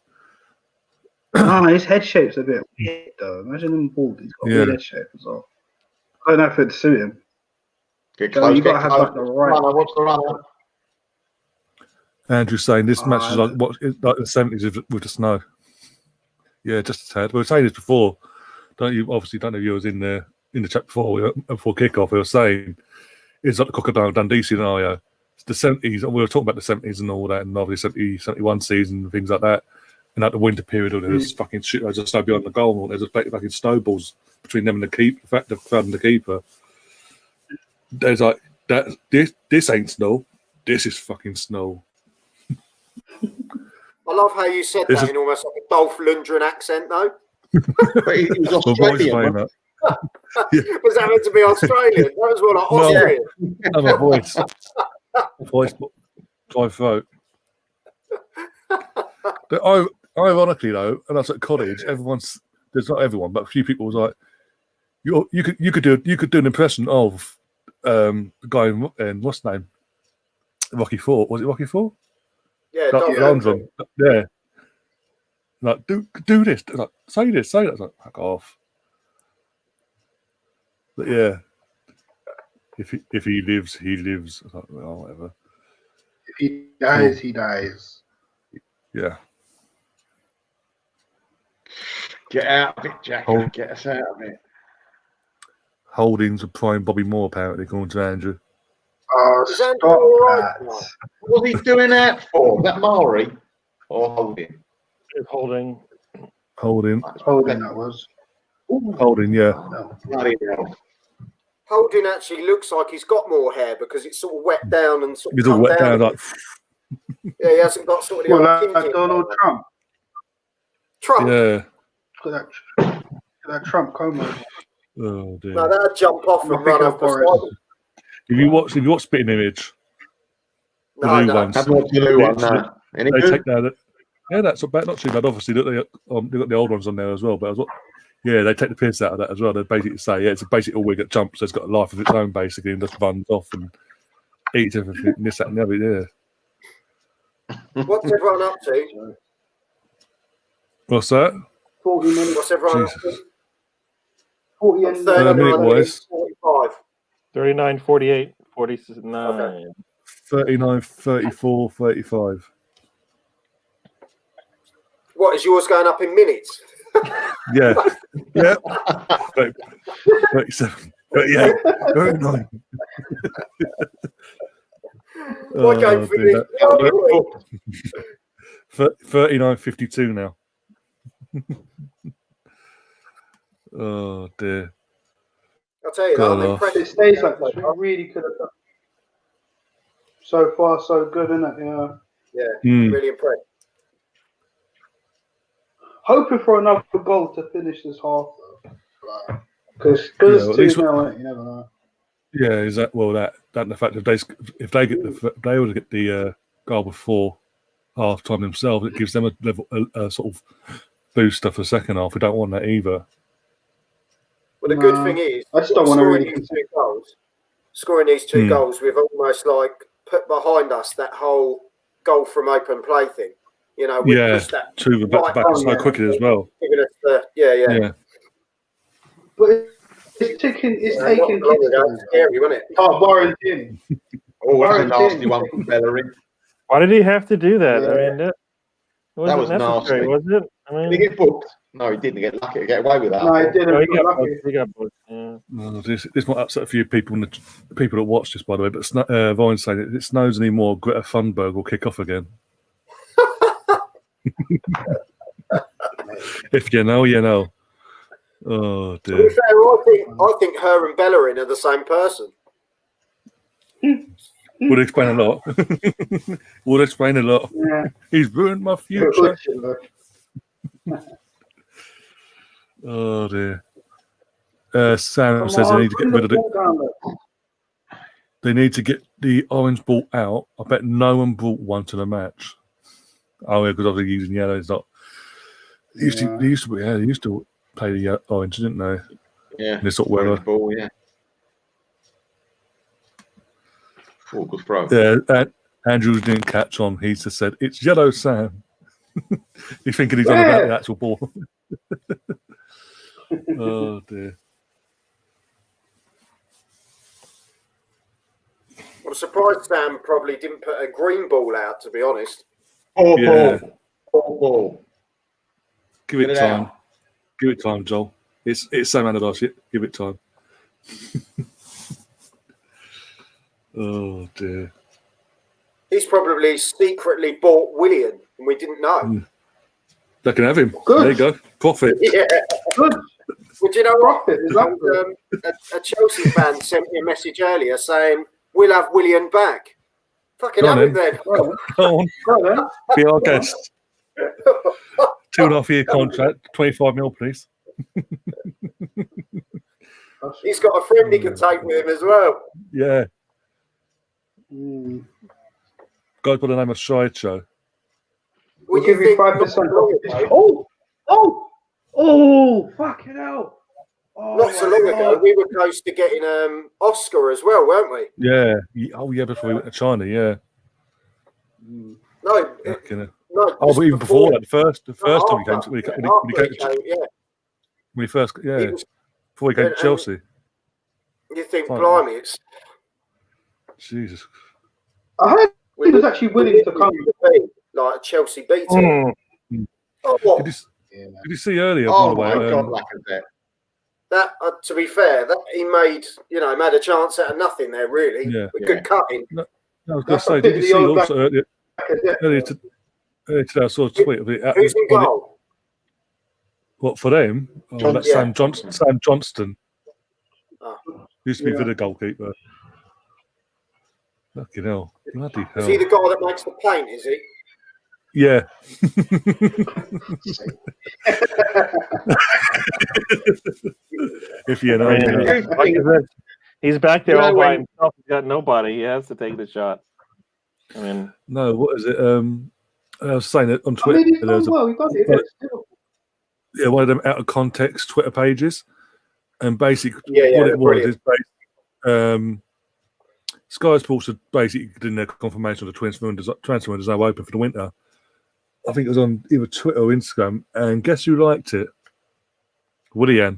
His head shape's a bit weird though. Imagine him bald. He's got a weird head shape as well. I don't know if it'd suit him.
Get close,
you got to have like the right.
What's the runner?
Andrew's saying this match is like the 70s with the snow. Yeah, just a tad. We were saying this before. Don't know if you was in the chat before kickoff. We were saying it's like the Crocodile Dundee scenario. It's the 70s, and we were talking about the 70s and all that, and obviously 70, 71 season and things like that. And at the winter period, there's fucking shit loads of snow behind the goal. There's a fucking snowballs between them and the keeper. In fact, the crowd and the keeper. There's like that. This ain't snow. This is fucking snow.
I love how you said that in almost like a Dolph Lundgren accent, though.
But he was Australian.
Was that meant to be Australian? That was more like Austrian.
No, my voice, dry throat. Ironically, though, and that's at college. There's not everyone, but a few people was like, you could do an impression of the guy in what's his name, Rocky IV. Was it Rocky IV?
Yeah,
London. Yeah. Like do this. Like say this. Say that. I was like, fuck off. But yeah, if he lives, he lives. I was like, well, whatever.
If he dies, he dies.
Yeah.
Get out of it, Jack. Get us out of it.
Holdings of prime Bobby Moore, apparently, according to Andrew.
Is Andrew all right?
What's he doing that for? Is that Maori or Holding?
Holding.
Holding, that was.
Holding, yeah.
Bloody hell.
Holding actually looks like he's got more hair because it's sort of wet down and sort of.
He's all wet down, like.
Yeah, he hasn't got sort of the
like Donald Trump.
Yeah.
Got that Trump comb over.
Oh dear.
No, that'd jump off and run off the side.
If you watch Spitting Image,
No,
new ones.
I've watched the new one now. Any
They
good?
take that. Yeah, that's not too bad. Obviously, they've got the old ones on there as well. But they take the piss out of that as well. They basically say, it's a basic all-wig that jumps. So it's got a life of its own, basically, and just runs off and eats everything, this, that, and the other. Yeah.
What's everyone up to?
What's that?
40 minutes.
What's everyone up to?
40 and
45.
39, 48, 49.
Okay.
39, 34, 35.
What, is yours going up in minutes?
Yeah. Yeah. 37, 38, 39.
What game for you?
39.52 now. Oh dear.
I'll tell you, I'm impressed.
It stays like this. We really could have done. So far, so good, isn't it? Yeah.
Yeah, really impressed.
Hoping for another goal to finish this half, though. Because it's 2-0, you never know.
Yeah, is that and the fact if they were to get the goal before half time themselves, it gives them a sort of booster for the second half. We don't want that either.
Well, the good thing is,
I just don't want to really
scoring these two goals. We've almost like put behind us that whole goal from open play thing. You know, we pushed that
two back so quickly as well.
Yeah.
But it's taking.
Scary, wasn't it?
Oh, Warren Tierney.
Oh, that's a nasty one from Bellerin.
Why did he have to do that? I mean,
That was nasty.
Was it? I mean,
did he get booked? No, he didn't get lucky to get away with that.
No, he didn't.
no,
He got lucky.
he got booked. Yeah.
Oh, this might upset a few people, the people that watch this, by the way. But Vine's saying if it snows anymore, Greta Thunberg will kick off again. If you know, you know. Oh
To be
dear.
fair, I think her and Bellerin are the same person.
Would explain a lot. Would explain a lot.
Yeah.
He's ruined my future. Oh dear. Sam says they need to get rid of it. They need to get the orange ball out. I bet no one brought one to the match. Oh yeah, because obviously using yellow is not. They used to play the orange, didn't they?
Yeah.
In this sort of weather.
Ball, yeah. Oh, good throw.
Yeah, Andrews didn't catch on. He just said, "It's yellow, Sam." He's thinking he's on about the actual ball. Oh dear.
I'm surprised Sam probably didn't put a green ball out, to be honest.
Ball.
Give it time. Give it time, Joel. It's Sam Allardyce. Give it time. Oh dear.
He's probably secretly bought Willian, and we didn't know.
They can have him.
Good.
There you go. Profit.
Yeah.
Good.
Well, do you know what?
Profit, exactly.
A Chelsea fan sent me a message earlier saying, "We'll have Willian back." Fucking
Go on
have him
then.
then.
Go on. Be our guest. 2.5-year contract, 25 mil, please.
He's got a friend he can take with him as well.
Yeah. Guy by the name of Sideshow.
We'll give you 5%. Oh, fucking hell. Oh,
Not so long ago, we were close to getting Oscar as well, weren't we?
Yeah. Oh, yeah, before we went to China, yeah.
No. No.
Oh, but even before that, the first time he came to, before he came to Chelsea.
You think, blimey, it's...
Jesus.
I heard he was actually willing to come.
Like Chelsea beat him. Oh, what?
Did you see earlier?
Oh,
by the way,
my God, Lacazette.
That, to be fair, that he made a chance out of nothing there, really.
Yeah.
Good cutting.
No, I was going to say, did you see also earlier today I saw a tweet of it.
Who's in goal?
What, for them? Oh, that's Sam Johnston. Used to be Villa goalkeeper. Fucking hell. Bloody hell.
Is he the guy that makes the paint, is he?
Yeah. If you know.
He's back there all by himself. He's got nobody. He has to take the shot. I mean,
no, what is it? I was saying it on Twitter. One of them out of context Twitter pages, and basically what it was is Sky Sports had basically done their confirmation of the transfer windows now open for the winter. I think it was on either Twitter or Instagram, and guess who liked it? Willian.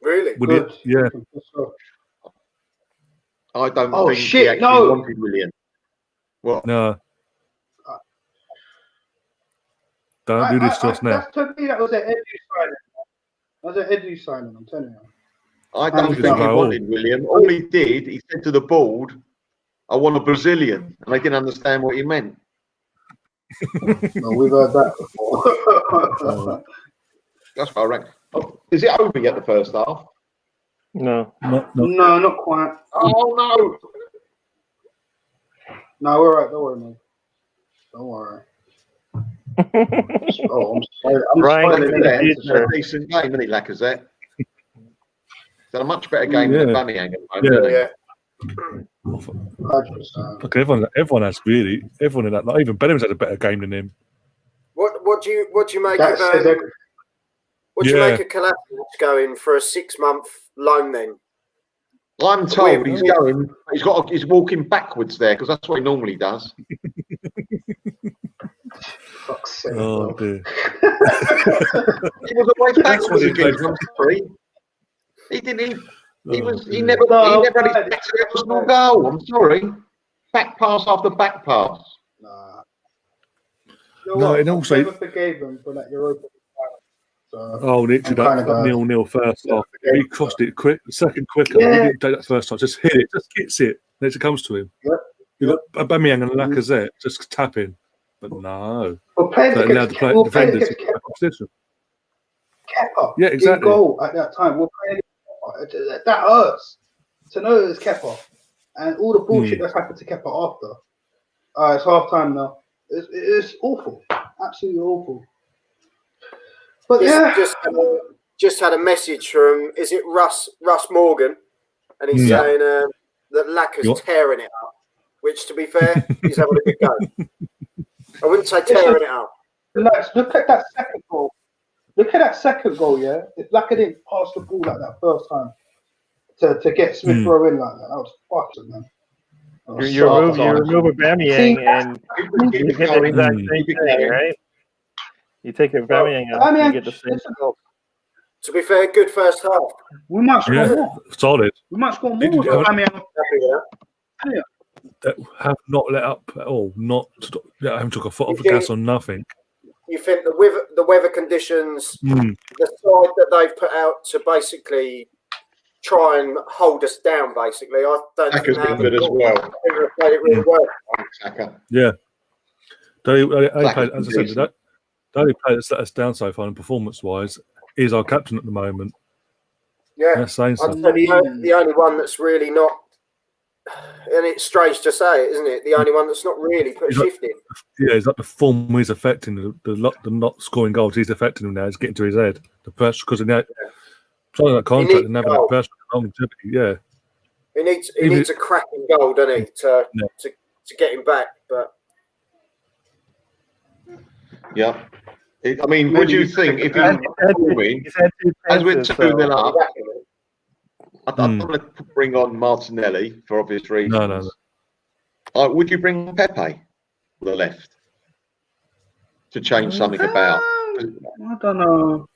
Really?
Good. Yeah.
I don't think he actually wanted Willian. What?
No. Don't do this to us now.
To me, that was an Edu signing. That was an Edu signing, I'm telling you.
I don't think he wanted Willian. All he did, he said to the board, "I want a Brazilian," and they didn't understand what he meant.
No, we've heard that before.
That's what I reckon. Oh, is it over yet, the first half?
No.
No, not quite.
Oh, no.
No, we're right. Don't worry, mate. Don't worry. I'm sorry.
It's a decent game, isn't he, Lacazette? It's a much better game than Aubameyang at the moment.
Look, everyone has really. Everyone in that, like, even Bellingham's had a better game than him.
What do you make of what do you make of Kolasinac going for a 6-month loan then?
I'm told he's going. He's walking backwards there because that's what he normally does.
Fuck's sake,
oh dear!
He was away backwards again. I'm sorry. He didn't. He never had his back to the Arsenal goal. I'm sorry. Back pass after back pass.
Nah.
No, and also
I never forgave him for that Europa. So
literally that 0-0 first half. He crossed it quick, the second quicker. He didn't take that first time. Just hit it, just hits it. Then it comes to him.
Yeah.
You got Aubameyang and Lacazette just tapping, but no.
But players
So allowed the defenders to get position.
Kepa.
Yeah, exactly.
Goal at that time. We're playing Kepa. That hurts to know it's Kepa, and all the bullshit that's happened to Kepa after. It's half time now. It's awful, absolutely awful. But
just had a message from, is it Russ Morgan, and he's saying that Lacaz's tearing it up. Which, to be fair, he's having a good go. I wouldn't say tearing it up.
Look at that second goal. Yeah. If Lacazette didn't pass the ball like that first time to get Smith Rowe in like that, that was fucking, man.
You remove Aubameyang and you get the exact same thing, right? You take Aubameyang out and you get the same result.
To be fair, good first half.
We might score more.
Solid.
We might score more with Aubameyang.
That have not let up at all. I haven't took a foot off the gas on nothing.
You think the weather conditions, the side that they've put out to basically try and hold us down, basically, I don't think they've
good as well.
Played it really well.
Yeah. They played, as I said, the only player that's let us down so far, and performance-wise, is our captain at the moment.
Yeah,
that's saying something.
The only one that's really not, and it's strange to say it, isn't it? The only one that's not really put a shift in.
Yeah, it's like the form he's affecting, the not scoring goals he's affecting him now. It's getting to his head. The pressure, because now trying that contract and having that pressure longevity. Yeah,
he needs a cracking goal, doesn't he, to get him back? But
yeah. I mean, would you think if he's performing, as we're 2-0 up, I don't want to bring on Martinelli for obvious reasons. No. Would you bring Pepe to the left to change something about?
I don't know,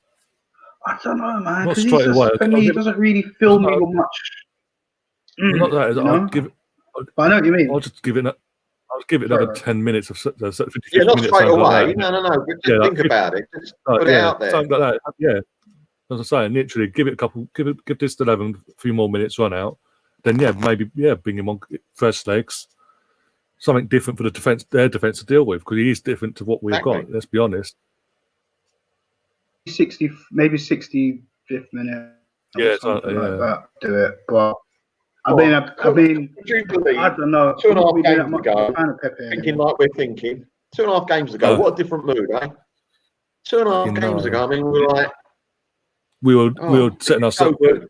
man.
Not straight away.
For me, it doesn't really fill me with much.
Not that. I'll give it.
I know what you mean.
I'll just give it. I'll give it another 10 minutes of 50
not
minutes,
straight away.
Like
No. Just think about it. Just put it out there.
Something like that. Yeah. As I say, literally give this 11 a few more minutes run out. Then bring him on fresh legs. Something different for their defense to deal with, because he is different to what we've got. Let's be honest.
65th minute.
Yeah,
like that. Do it, but. I mean, I don't know.
2.5 games ago, thinking like we're thinking. 2.5 games ago, what a different mood, eh? 2.5 games ago, I mean, we were like,
we were setting ourselves. 2.5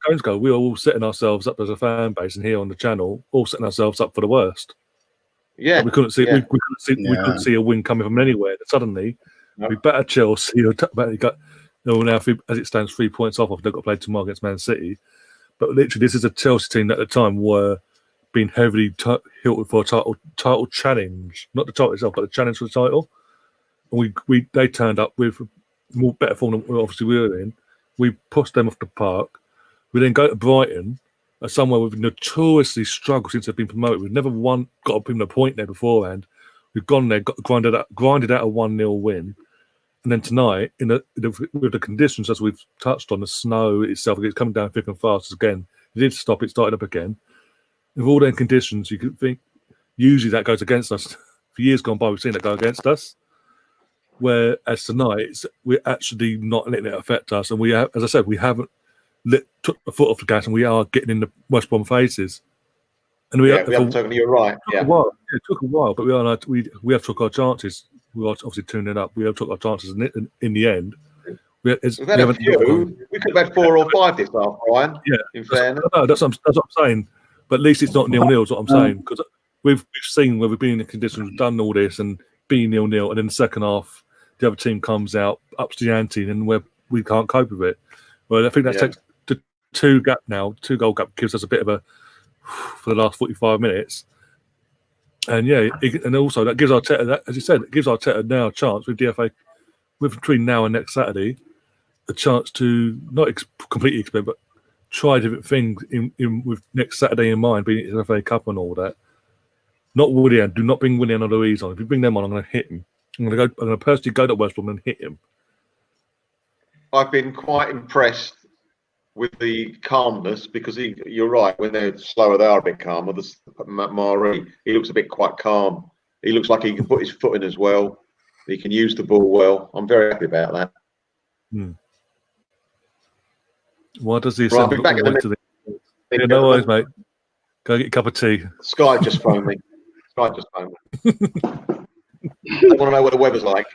games ago, we were all setting ourselves up as a fan base, and here on the channel, all setting ourselves up for the worst.
Yeah,
but we couldn't see. We couldn't see a win coming from anywhere. And suddenly, we better Chelsea. Now, as it stands, 3 points off. They've got to play tomorrow against Man City. But literally, this is a Chelsea team that at the time were being heavily hilted for a title challenge. Not the title itself, but the challenge for the title. And they turned up with more better form than obviously we were in. We pushed them off the park. We then go to Brighton, somewhere we've notoriously struggled since they've been promoted. We've never got a point there beforehand. We've gone there, grinded out a 1-0 win. And then tonight, with the conditions as we've touched on, the snow itself, it's coming down thick and fast again. It did stop, it started up again. With all them conditions, you could think usually that goes against us. For years gone by, we've seen that go against us. Whereas tonight, we're actually not letting it affect us. And we have, as I said, we haven't took the foot off the gas, and we are getting in the West Brom faces. And we haven't taken. You're right. It took a while, but we have took our chances. We are obviously tuning up. We have took our chances in the end.
We could have had 4 or 5 this half, Brian. Yeah, in fairness.
No, that's what I'm saying. But at least it's not 0-0. Is what I'm saying, because we've seen where we've been in the conditions, we've done all this, and being 0-0, and in the second half, the other team comes out, ups the ante, and we can't cope with it. Well, I think that takes the 2-goal gap gives us a bit of a for the last 45 minutes. And and also that gives Arteta, as you said, it gives Arteta now a chance with DFA, between now and next Saturday, a chance to not completely experiment, but try different things in with next Saturday in mind, being the FA Cup and all that. Not Willian. Do not bring Willian or Louise on. If you bring them on, I'm going to hit him. I'm going to personally go to West Brom and hit him.
I've been quite impressed with the calmness because you're right. When they're slower, they are a bit calmer. Mari, he looks a bit quite calm. He looks like he can put his foot in as well. He can use the ball well. I'm very happy about that.
Why does he
Right,
send no worries, mate. Go get a cup of tea.
Sky just phoned me. They want to know what the weather's like.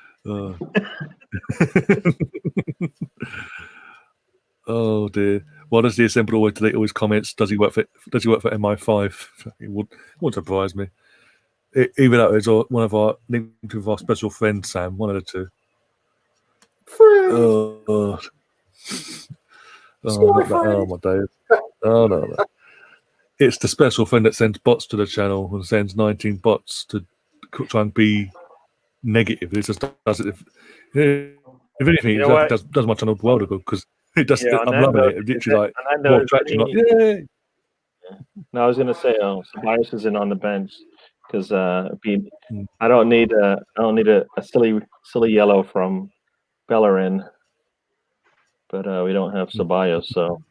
Oh dear. Why does the assembled always delete all his comments? Does he work for MI5? It wouldn't surprise me. Even though it's one of our linked with our special friend Sam, one of the two. Oh my days. Oh no. It's the special friend that sends bots to the channel and sends 19 bots to try and be negative. It just does it. If anything, it does my channel world ago because it does. I'm loving it. It's literally more attractive. Yay!
No, I was going to say, Ceballos isn't on the bench because I don't need a silly yellow from Bellerin, but we don't have Ceballos, so.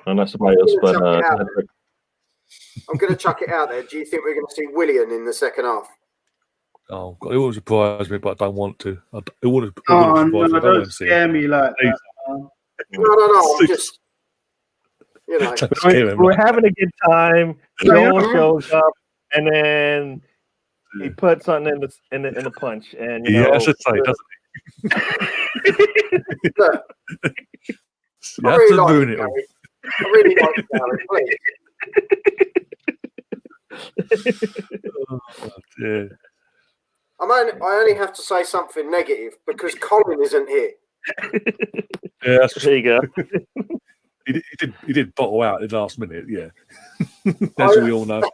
I'm not Ceballos, but
I'm going to chuck it out there. Do you think we're going to see Willian in the second half?
Oh God, it would surprise me, but I don't want to. It would.
Don't scare me like that.
No. I'm just,
we're having a good time. Joel shows up, and then he puts something in the punch, and
that's a sight, doesn't he?
I really like it. I really like it, please. I only have to say something negative because Colin isn't here.
Yeah,
there you go.
He did bottle out at the last minute, yeah. As we all know.
I'm not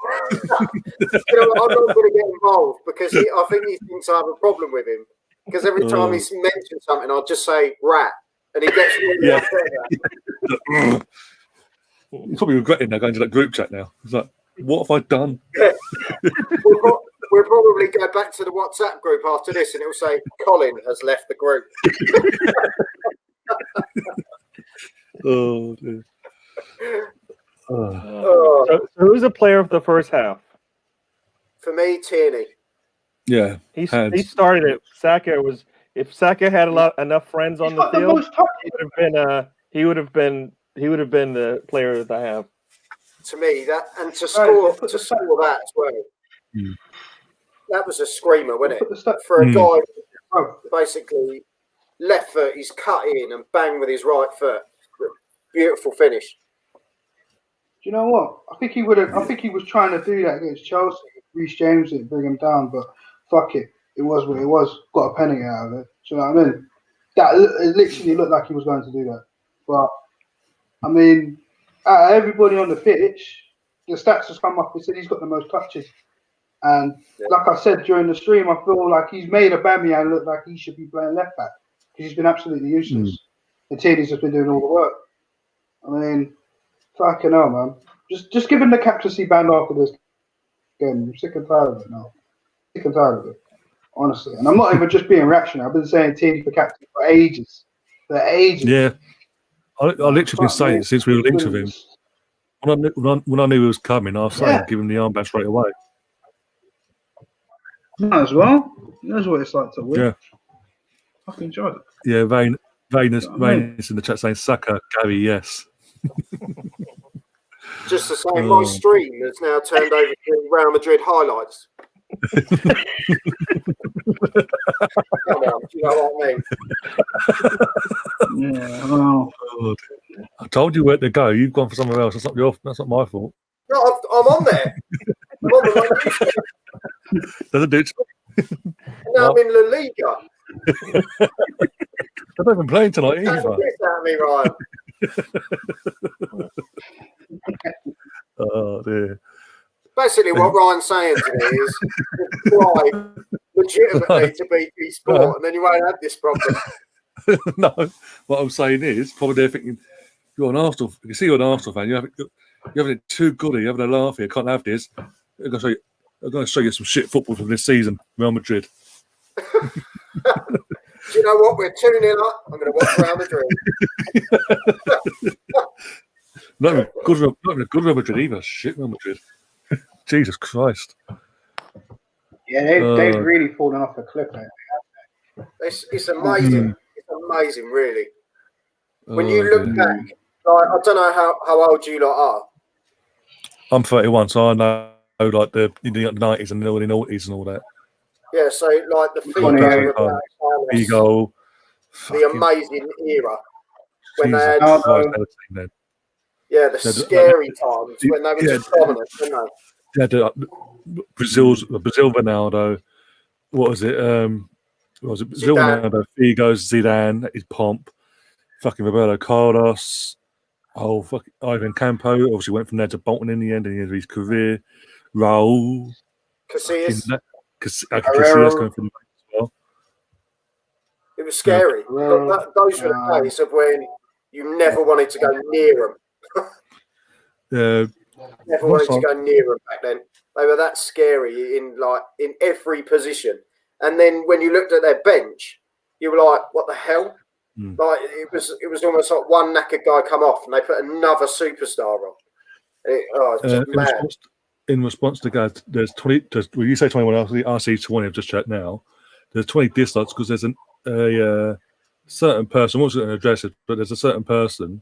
going to get involved because I think he thinks I have a problem with him. Because every time he mentions something, I'll just say rat, and he gets really upset.
He's probably regretting now going to that group chat now. He's like, what have I done?
We'll probably go back to the WhatsApp group after this and it will say, Colin has left the group.
Oh, dear.
So who's the player of the first half? For
me, Tierney.
Yeah.
He started it. If Saka had enough friends on the field, he would have been the player of the half.
To me, that and to score that as well. That was a screamer, wasn't it? For a guy basically left foot, he's cut in and bang with his right foot. Beautiful finish.
Do you know what? I think he was trying to do that against Chelsea. Reece James didn't bring him down, but fuck it. It was what it was. Got a penny out of it. Do you know what I mean? It literally looked like he was going to do that. But I mean, everybody on the pitch, the stats has come up. He said he's got the most touches. And like I said during the stream, I feel like he's made Aubameyang look like he should be playing left back because he's been absolutely useless. And Tierney's just been doing all the work. I mean, fucking hell, man. Just give him the captaincy band after this game. I'm sick and tired of it now. Sick and tired of it, honestly. And I'm not even just being reactionary. I've been saying Tierney for captain for ages. Yeah.
I literally been saying it since we were linked with him. When I knew he was coming, I was saying give him the armband straight away.
Might as well. He knows what it's like to win.
Yeah.
I enjoyed it.
Yeah, Vane is in the chat saying Saka, Gary, yes.
Just the same, my stream has now turned over to Real Madrid highlights. You know what I mean?
Yeah, well.
I told you where to go. You've gone for somewhere else. That's not my fault.
No, I'm on there. I'm on the
Doesn't do it.
Now I'm in La Liga.
I'm not even playing tonight either.
That's at me, Ryan.
Oh dear.
Basically, what Ryan's saying to me is try legitimately to beat eSport, and then you won't have this problem.
No, what I'm saying is probably they're thinking you're an Arsenal. You see, you're an Arsenal fan. You're having it too good. You're having a laugh here. Can't have this. I'm going to show you some shit football from this season. Real Madrid.
Do you know what? We're 2-0 up. I'm going to watch Real Madrid.
Not even good Real Madrid either. Shit, Real Madrid. Jesus Christ.
Yeah, they've really fallen off a cliff, mate.
It's amazing. It's amazing, really. When you look back, like, I don't know how old you lot are.
I'm 31, so I know like the 90s and the early noughties and all that.
Yeah, so like the Figo, the amazing era when they had, the scary times when they were just dominant, didn't they?
Yeah, Brazil Ronaldo. What was it? Brazil Ronaldo, Figo, Zidane, his pomp, fucking Roberto Carlos. Oh, fucking Ivan Campo. Obviously went from there to Bolton in the end of his career. Raul.
Casillas
going for the as well.
It was scary. Those were the days of when you never wanted to go near them. Never wanted to go near them back then. They were that scary in every position. And then when you looked at their bench, you were like, "What the hell?" Like it was almost like one knackered guy come off, and they put another superstar on. It's just mad.
In response to guys, there's 20. When you say 21, I see 20. I've just checked now. There's 20 dislikes because there's a certain person. I wasn't going to address it, but there's a certain person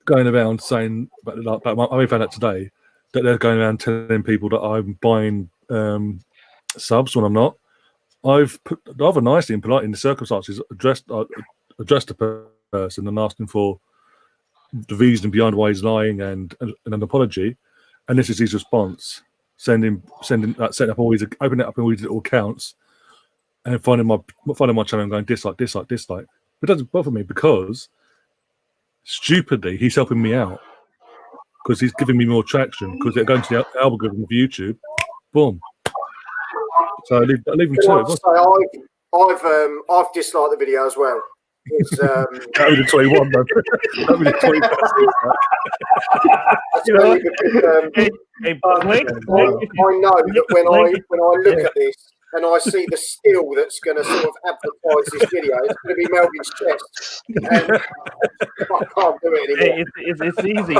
going around saying, I only found out today that they're going around telling people that I'm buying subs when I'm not. I've put rather nicely and politely in the circumstances addressed the person and asked him for the reason behind why he's lying and an apology. And this is his response: setting up all these, opening it up in all these little accounts, and finding my channel and going dislike. It doesn't bother me because stupidly he's helping me out because he's giving me more traction because they're going to the algorithm of YouTube. Boom. So I leave him to it.
I've disliked the video as well.
That was a 21, though. That was a 21.
I know that when I look at this and I see the still that's going to sort of advertise this video, it's going to be Melvin's chest. And I can't do it anymore.
It's easy.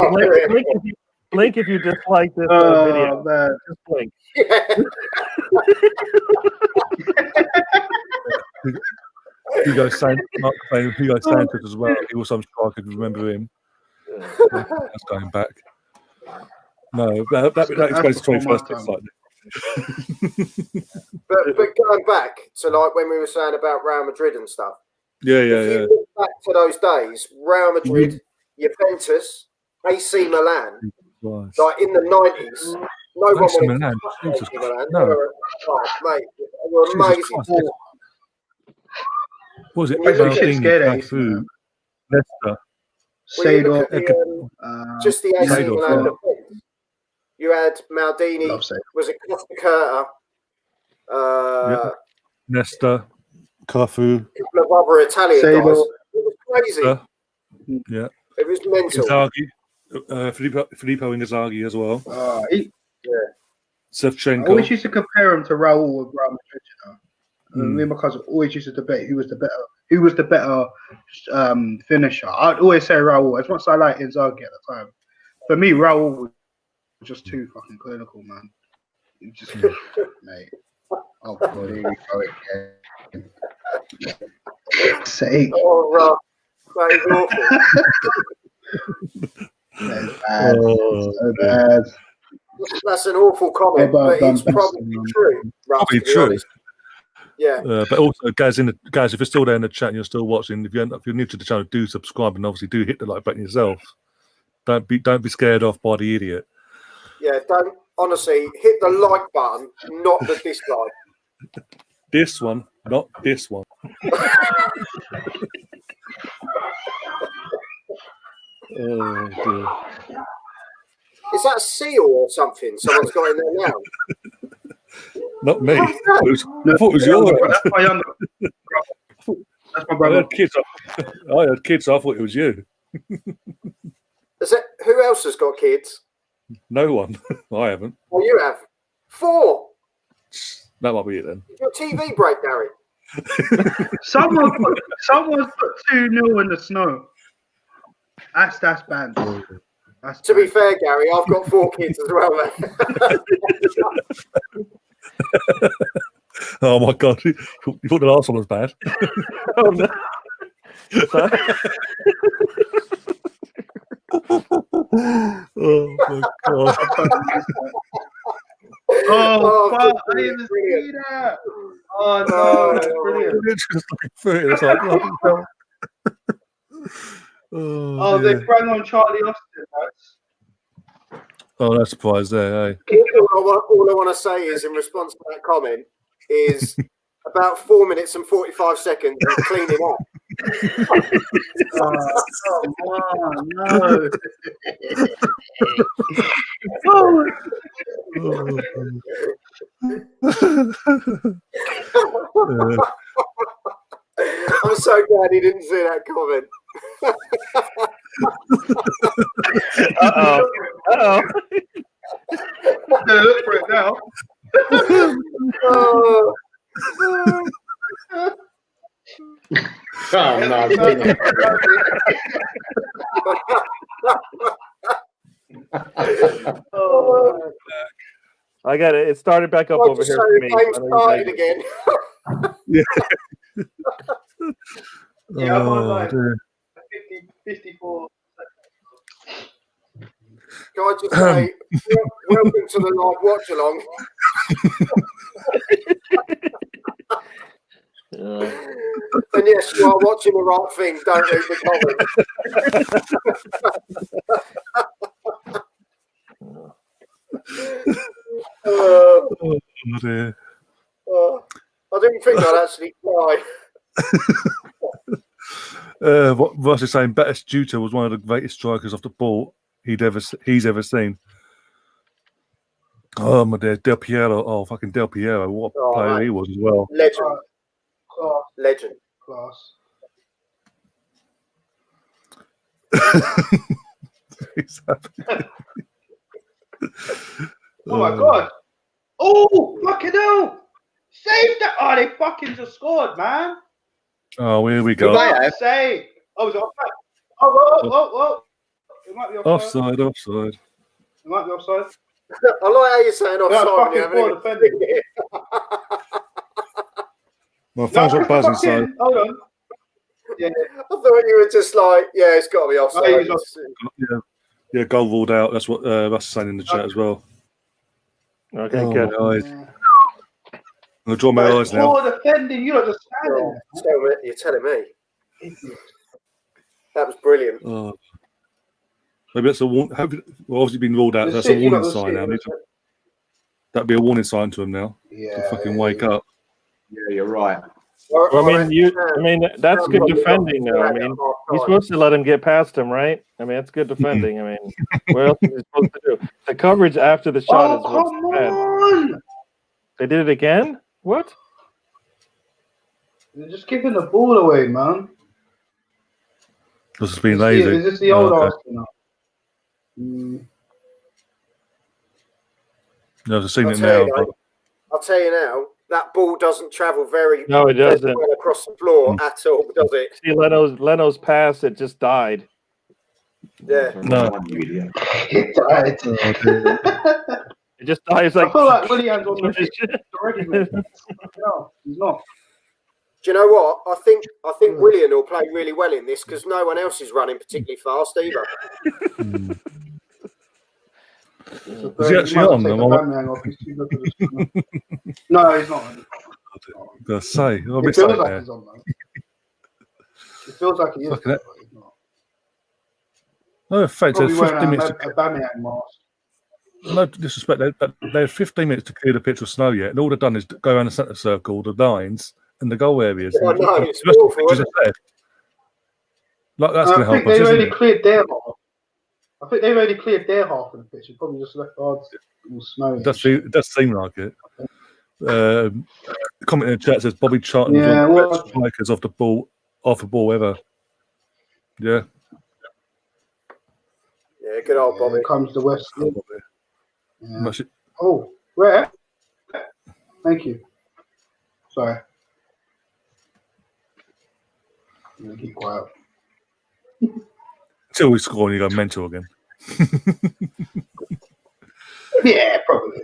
Blink if you dislike this video. Man. Just blink.
Hugo Santos as well. He was some sure I could remember him. That's going back. No, that explains the 21st dislike.
But going back to like when we were saying about Real Madrid and stuff.
Yeah.
If you look back to those days, Real Madrid, Juventus, AC Milan, like in the 90s, no one wanted to touch AC Milan.
No.
Mate, they were amazing.
What was it?
Leicester. Just the AC Milan defense. You had Maldini. Was it Costa Curta?
Nesta, Cafu.
A couple of other Italian guys. It was crazy.
Yeah.
It was mental.
Inzaghi, Filippo Inzaghi as well. Shevchenko.
I always used to compare him to Raul with Real Madrid, Me and my cousin always used to debate who was the better finisher. I'd always say Raul. As much as I like Inzaghi at the time, for me, Raul was just too fucking clinical, man. Just, mate. Oh god, here we go again. Say.
Oh, Rob. That is awful.
That is bad. So bad.
That's an awful comment, but it's probably true.
Probably true.
Honest. Yeah.
But also, guys, if you're still there in the chat and you're still watching, if you're new to the channel, do subscribe and obviously do hit the like button yourself. Don't be scared off by the idiot.
Yeah, don't honestly hit the like button, not the dislike.
This one, not this one. Oh dear.
Is that a seal or something? Someone's got in there now.
Not me. I thought it was yours.
That's my younger brother. That's my brother.
I had kids. I thought it was you.
Who else has got kids?
No one. I haven't.
Well, you have 4.
That might be it then.
Your TV break, Gary.
Someone's put 2-0 in the snow. That's banned.
To be fair, Gary, I've got 4 kids as well, man.
Oh my God! You thought the last one was bad?
Oh no!
Oh my God!
Oh, fuck! I didn't even see that. Oh no, that's brilliant.
Just looking through it, it's like, bloody hell.
Oh, they bring on Charlie Austin.
Oh, no surprise there, eh?
All I want to say is, in response to that comment, is about 4 minutes and 45 seconds of cleaning up.
Oh, no.
I'm so glad he didn't see that comment.
Uh-oh.
Look for it now.
Oh, no.
I got it. It started back up over here for me.
The game started again.
Yeah, I'm on like
dear.
54.
Can I just say, welcome to the live watch-along. And yes, you are watching the right thing. Don't read the comments.
Dear.
I didn't think I'd actually cry.
What Russ is saying, Batistuta was one of the greatest strikers off the ball he's ever seen. Oh my dear, Del Piero. Oh, fucking Del Piero. What a player he was as well.
Legend. Legend.
Class.
He's happy.
Oh my God. Oh, fucking hell. Save that. Oh, they fucking just scored, man.
Oh, here we go.
Save. Oh, was it offside? Oh. It might be offside.
Offside.
It might be offside.
I like how you're saying offside.
Fucking poor defending.
My phone's not buzzing, so.
Hold on. Yeah.
I thought you were just like, yeah, it's got to be offside.
Yeah, goal ruled out. That's what Russ is saying in the chat as well.
Okay,
Oh,
good.
my eyes. I'm going to draw my eyes now.
Poor defending. You lot just standing there.
You're telling me. That was brilliant.
Oh. Maybe that's a warning. Well, obviously been ruled out. That's a warning sign now. That'd be a warning sign to him now.
Yeah.
To fucking wake up.
Yeah, you're right.
Well, I mean, that's good defending, though. I mean, he's supposed to let him get past him, right? I mean, that's good defending. I mean, what else is he supposed to do? The coverage after the shot is what's bad.
On.
They did it again? What?
They're just giving the ball away, man.
This has been lazy.
Is this the old Arsenal?
No, I've seen it now.
I'll tell you now, that ball doesn't travel very
No, it doesn't.
well across the floor at all, does it?
See, Leno's pass, it just died.
Yeah.
No.
It died.
It just dies like.
I feel like Willian's on the pitch already. No, he's not.
Do you know what? I think Willian will play really well in this because no one else is running particularly fast either.
Is he actually on?
No, he's not.
I'm going to say.
It feels like he's on, man. It feels like he is. But he's not.
No effect.
Probably
15 minutes.
a Bamiyang mask.
No disrespect. They had 15 minutes to clear the pitch of snow yet, and all they've done is go around the centre circle, the lines, and the goal areas.
I know, it's awful, isn't it?
Like that's going to help us.
They already cleared their half. I think they've already cleared their half of the pitch. It probably just left ours all snowy.
It does seem like it. Comment in the chat says Bobby Charlton best strikers off the ball ever. Yeah.
Yeah, good old Bobby.
Here comes the West.
Yeah.
Oh, where? Thank you. Sorry. I'm gonna keep quiet.
Until we score and you go mental again.
Yeah, probably.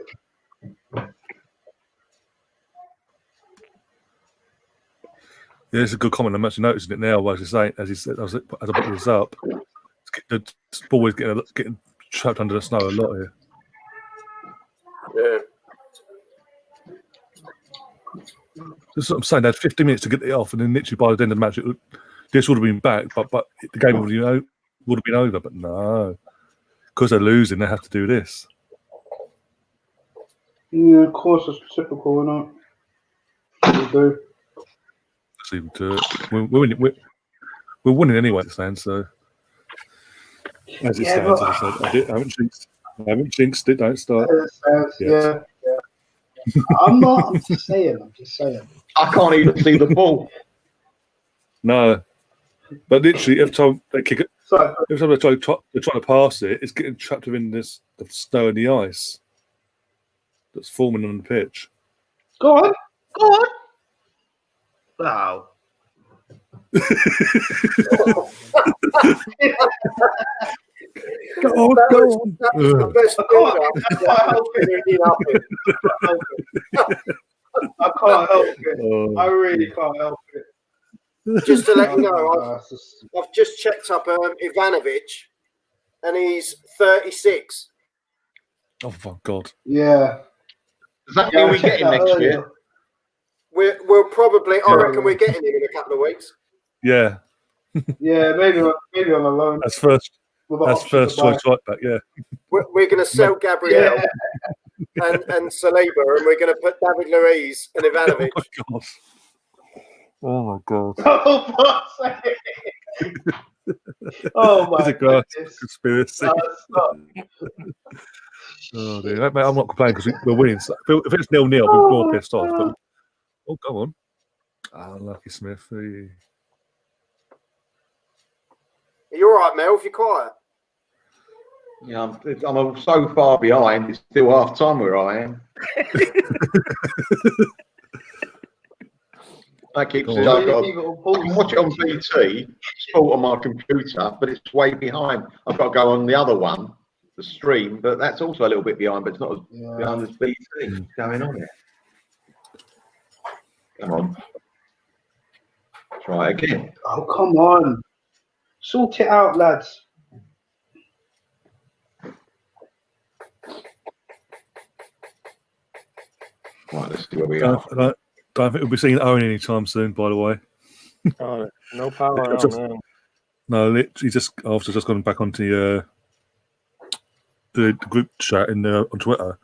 Yeah, it's a good comment. I'm actually noticing it now. As you say, as I put this up, the ball is getting trapped under the snow a lot here.
Yeah.
That's what I'm saying. They had 50 minutes to get it off, and then literally by the end of the match, this would have been back, but the game would have been over. But no, because they're losing, they have to do this.
Yeah, of course, it's typical, isn't it? We do.
Let's leave it to it. We're winning anyway, it's saying, so as it stands, as I said, I haven't jinxed it, don't start.
Yeah. I'm just saying.
I can't even see the ball.
No. But literally, every time they kick it, every time they're trying to pass it, it's getting trapped within the snow and the ice that's forming on the pitch.
Go on. Wow.
Go on.
That was the best
I can't help it. I really can't help it.
Just to let you know, I've just checked up Ivanovic, and he's 36.
Oh my God!
Yeah.
Does that mean we get him next year?
We'll probably. I reckon we're getting him in a couple of weeks.
Yeah.
Yeah, maybe on a loan.
That's first choice right back. Yeah.
We're going to sell Gabriel and Saliba, and we're going to put David Luiz and Ivanovic.
Oh my God!
Oh my
It's a
goodness.
conspiracy. Oh dear, mate, I'm not complaining because we're winning. So if it's 0-0, I'll be more pissed off. But, go on. Lucky Smith.
Are you all right, Mel? If you're quiet.
Yeah, I'm so far behind. It's still half time where I am. I keep saying I can watch it on BT Sport on my computer, but it's way behind. I've got to go on the other one, the stream, but that's also a little bit behind, but it's not as behind as BT going on here. Come on. Try again.
Oh, come on. Sort it out, lads.
Right, let's see where we are.
Don't think we'll be seeing Owen anytime soon, by the way.
Oh, no power on.
No, literally I've just gone back onto the group chat on Twitter.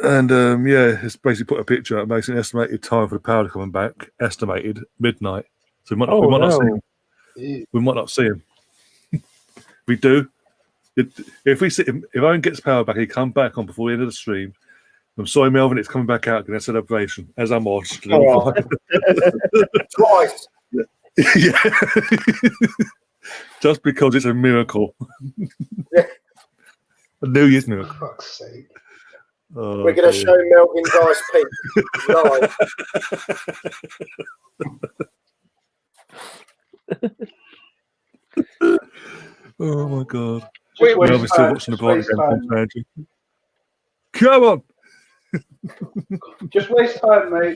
And it's basically put a picture up, makes an estimated time for the power to coming back, estimated midnight. So we might not see him. We might not see him. We do. If Owen gets power back, he come back on before the end of the stream. I'm sorry, Melvin, it's coming back out in a celebration as I'm watched.
Twice.
Yeah. Just because it's a miracle.
Yeah.
A New Year's miracle.
For fuck's sake.
Oh, we're going to show Melvin's ice peak live.
Oh my God.
Melvin's
still watching the Brighton game. Come on.
Just waste time, mate.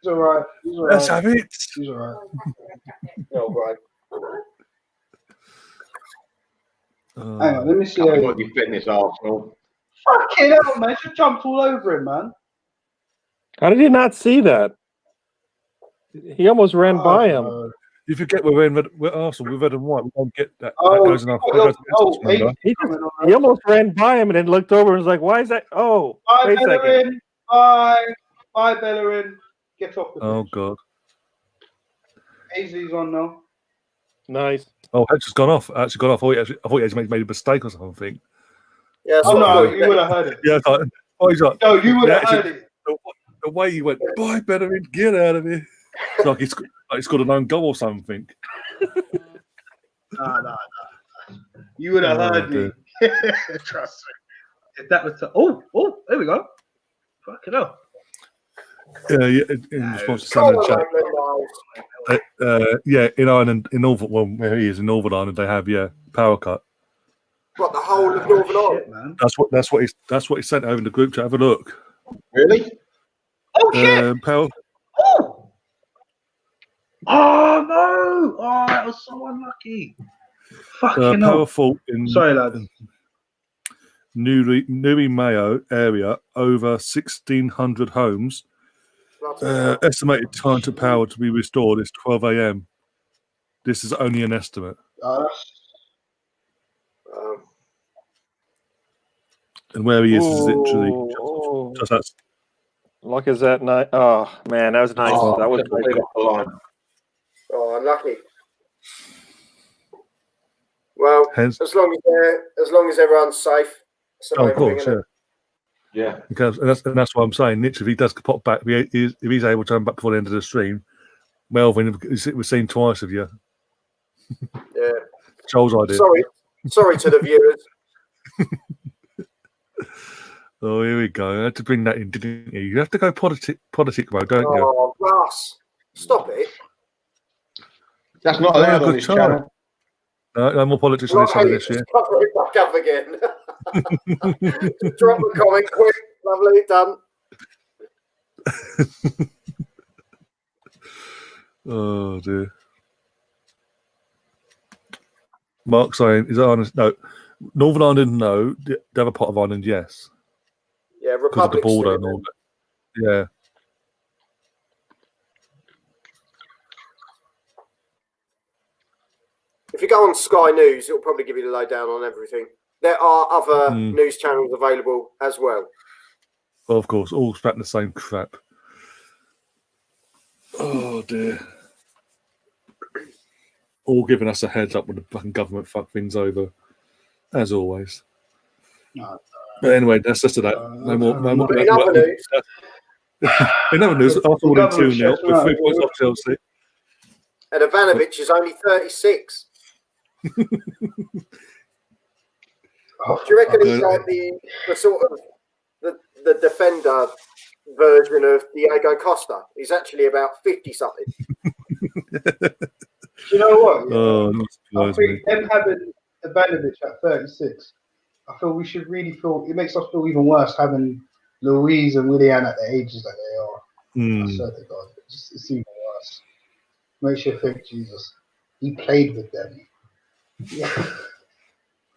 He's all right.
Let's have it.
He's all right.
Oh, right.
Hang on, let me see.
What you fitness, Arsenal?
Fucking hell, man! Just jumped all over him, man.
How did he not see that? He almost ran by him.
You forget we're Arsenal. We're red and white. We don't get that.
He almost ran by him and then looked over and was like, "Why is that?" Oh,
bye, Bellerin. Bye, Bellerin. Get off the pitch.
Oh God.
Easy's on now.
Nice.
Oh, Hedge has gone off. I thought he actually made a mistake or something.
Yeah.
Oh no, you would have heard it.
Yeah. He's like,
no, you would have heard it.
The way he went, "Bye, Bellerin, get out of here." It's like he's got an own goal or something.
No. You would have heard me. Trust me. If that was there we go. Fucking hell.
in response to Sam in the chat. In Ireland, in Northern, well, where he is in Northern Ireland, they have power cut.
What, the whole of Northern Ireland?
Man.
That's what he sent over in the group chat. Have a look.
Really?
Oh shit!
Power.
Oh no! Oh, that was so unlucky. Fucking
power
hell.
fault in
Sorry, lads.
Newry Mayo area, over 1,600 homes. Estimated time to power to be restored is 12 a.m. This is only an estimate. And where he is literally just that's.
Look, is that nice? Oh man, that was nice. That was
nice.
Oh, unlucky. Well,
Hence,
as long as everyone's safe.
of course,
yeah.
Because and that's what I'm saying. Literally, if he does pop back, if he's able to come back before the end of the stream, Melvin, we've seen twice of you.
Yeah.
Joel's idea.
Sorry to the viewers.
Oh, here we go. I had to bring that in, didn't you? You have to go politic mode, don't you?
Oh, Russ, stop it.
That's not allowed on this channel.
No more politics on this channel this year.
Cover it back up again. Drop the comment quick. Lovely, done.
Oh dear. Mark saying, is Ireland no? Northern Ireland, no. The other part of Ireland, yes.
Yeah,
Because of the
Republic.
border and all that. Yeah.
If you go on Sky News, it'll probably give you the lowdown on everything. There are other news channels available as well.
Well, of course, all spouting the same crap. Oh dear. All giving us a heads up when the fucking government fuck things over, as always.
No.
But anyway, that's just that. No more.
But in other news,
in other news, Arsenal winning 2-0 with 3 points off Chelsea.
and Ivanovic is only 36. Do you reckon he's like the sort of the defender version of Diego Costa? He's actually about 50 something.
Do you know what?
Oh,
I think them having Ivanovic at 36, I feel we should really feel. It makes us feel even worse having Louise and Willian at the ages that they are. I swear to God, it's even worse. Makes you think, Jesus, he played with them. Yeah.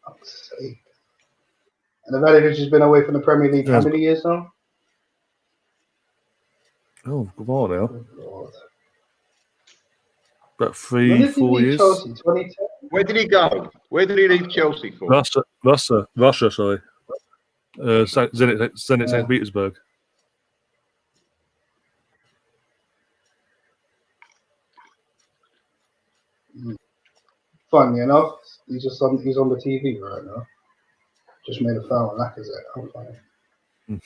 I'm safe. And Ivanovic has been away from the Premier League how many years now?
Oh, come on now.
Oh, God.
About 3-4 years.
Chelsea, 2010?
Where did he go? Where did he leave Chelsea for?
Russia, sorry. Zenit St. Petersburg.
Funny enough, he's on the TV right now. Just made a foul on Lacazette. How funny.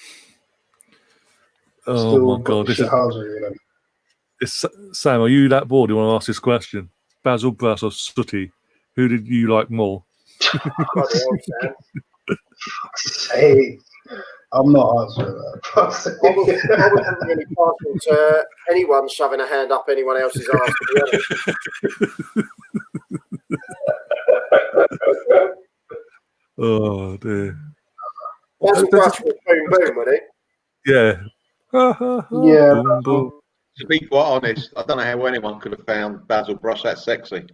Oh
Still
my God! This
is
Sam. Are you that bored? You want to ask this question? Basil Bruss or Sooty? Who did you like more?
Hey, I'm not answering that.
I wasn't really partial to anyone shoving a hand up anyone else's arse, to be honest.
Oh dear.
Basil Brush was boom boom, wasn't he?
Yeah.
Yeah.
Boom, boom.
To be quite honest, I don't know how anyone could have found Basil Brush that sexy.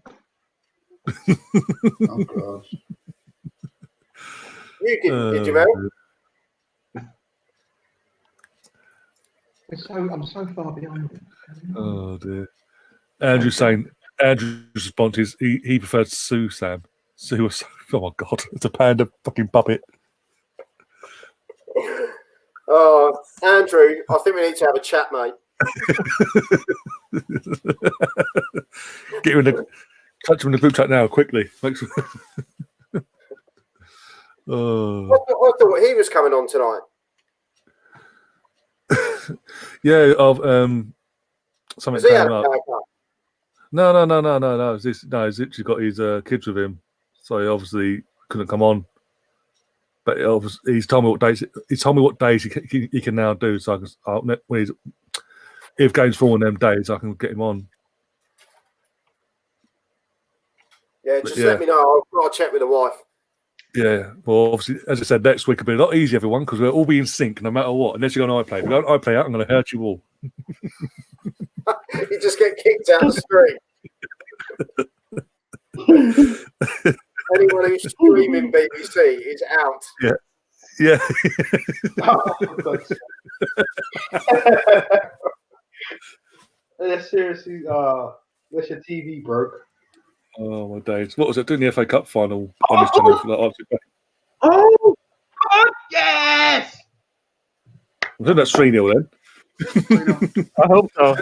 Oh God.
You didn't, did you, Mel?
I'm so far behind.
Oh dear. Andrew's response is he preferred Sue, Sam. Sue was oh my God, it's a panda fucking puppet.
Oh, Andrew, I think we need to have a chat, mate.
Get you in the touch him in the group chat now, quickly. Make sure. Oh.
I thought he was coming on tonight.
Yeah, of something came up. No. He's literally got his kids with him, so he obviously couldn't come on. But he's told me what days. He's told me what days he can now do. So I can, if games fall on them days, I can get him on.
Yeah, just let me know. I'll check with the wife.
Yeah, well, obviously, as I said, next week will be a lot easier, everyone, because we'll all be in sync no matter what. Unless you go on iPlay. If you go on iPlay out, I'm going to hurt you all.
You just get kicked out of the screen. Anyone who's streaming BBC is out.
Yeah. Yeah.
Yeah, seriously, unless your TV broke.
Oh my days! What was it? Doing the FA Cup final on this channel for that?
Oh God, yes!
I think that's 3-0 then.
I hope so.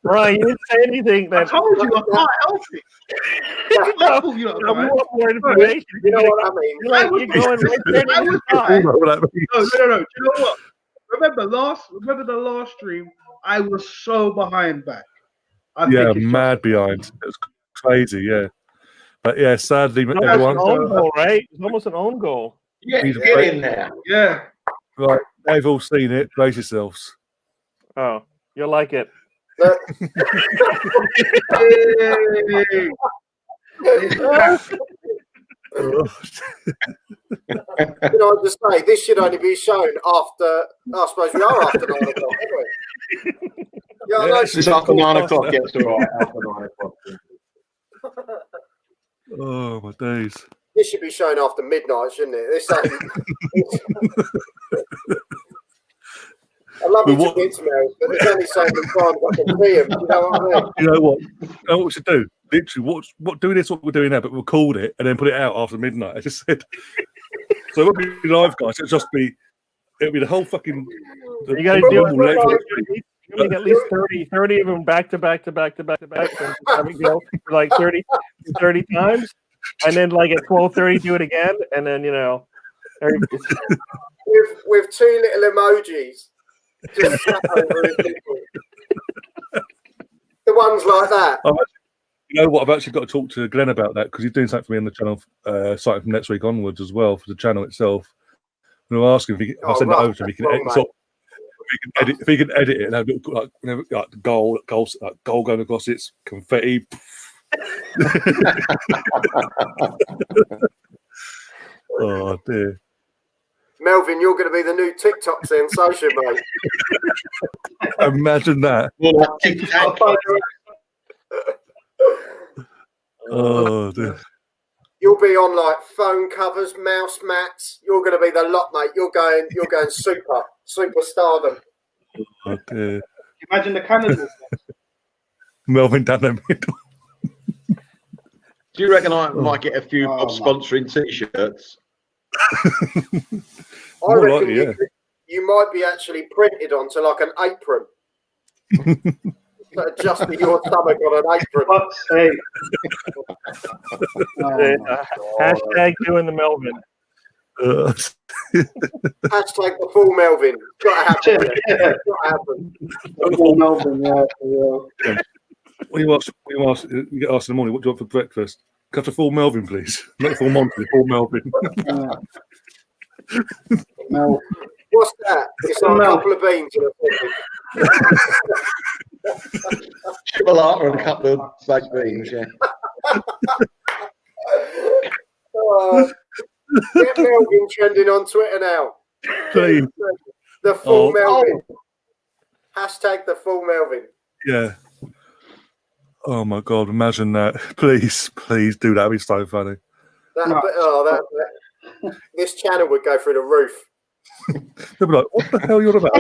Brian, you didn't say anything.
I told you I'm not healthy. I told you
I want more information.
You know what I mean?
You're like, you're going right there.
I was
I know what that means.
No. Do you know what? Remember the last stream? I was so behind back.
Yeah, mad behind. It was crazy, yeah. But yeah, sadly,
It was
everyone.
an own goal, right? It was almost an own goal.
Yeah, get in there.
Yeah.
Right, they've all seen it. Brace yourselves.
Oh, you'll like it.
Can I just say, this should only be shown after, I suppose we are after 9 o'clock, aren't we? Yeah, I know.
It's after 9 o'clock. Yes, all right. After 9 o'clock.
Oh, my days.
This should be shown after midnight, shouldn't it? This I love you to bits, Mel, but there's only so many times I can see them. You know what I mean?
You know what? You know what we should do? Literally, do this, what we're doing now, but record it and then put it out after midnight. I just said. So it won't be live, guys. It'll be the whole fucking.
You got to do it. You need at least 30 of them back to back. Go for like 30 times. And then like at 12:30 do it again. And then,
with 2 little emojis. Just over the ones like that.
You know what? I've actually got to talk to Glenn about that because he's doing something for me on the channel, starting from next week onwards as well for the channel itself. And I'll ask him if I send it over to him, if he can edit it and have like goal going across its confetti. Oh dear.
Melvin, you're going to be the new TikTok sensation, mate.
Imagine that. Oh dear.
You'll be on like phone covers, mouse mats. You're going to be the lot, mate. You're going super stardom.
Oh dear.
Imagine the Canada.
Melvin down the middle.
Do you reckon I might get a few sponsoring T-shirts?
I reckon you might be actually printed onto like an apron. Just your stomach on an apron.
Hashtag doing the Melvin.
Hashtag the full Melvin. Got to happen.
The full Melvin, yeah.
When you get asked in the morning, what do you want for breakfast? Cut a full Melvin, please. Not a full Monty, full Melvin.
No.
What's that? It's like a couple of beans in a
Chipolata and a couple of baked beans, yeah.
Get Melvin trending on Twitter now.
Please.
The full Melvin. Hashtag the full Melvin.
Yeah. Oh my God! Imagine that. Please do that. It'd be so funny.
This channel would go through the roof.
They'll be like, "What the hell are you on about?"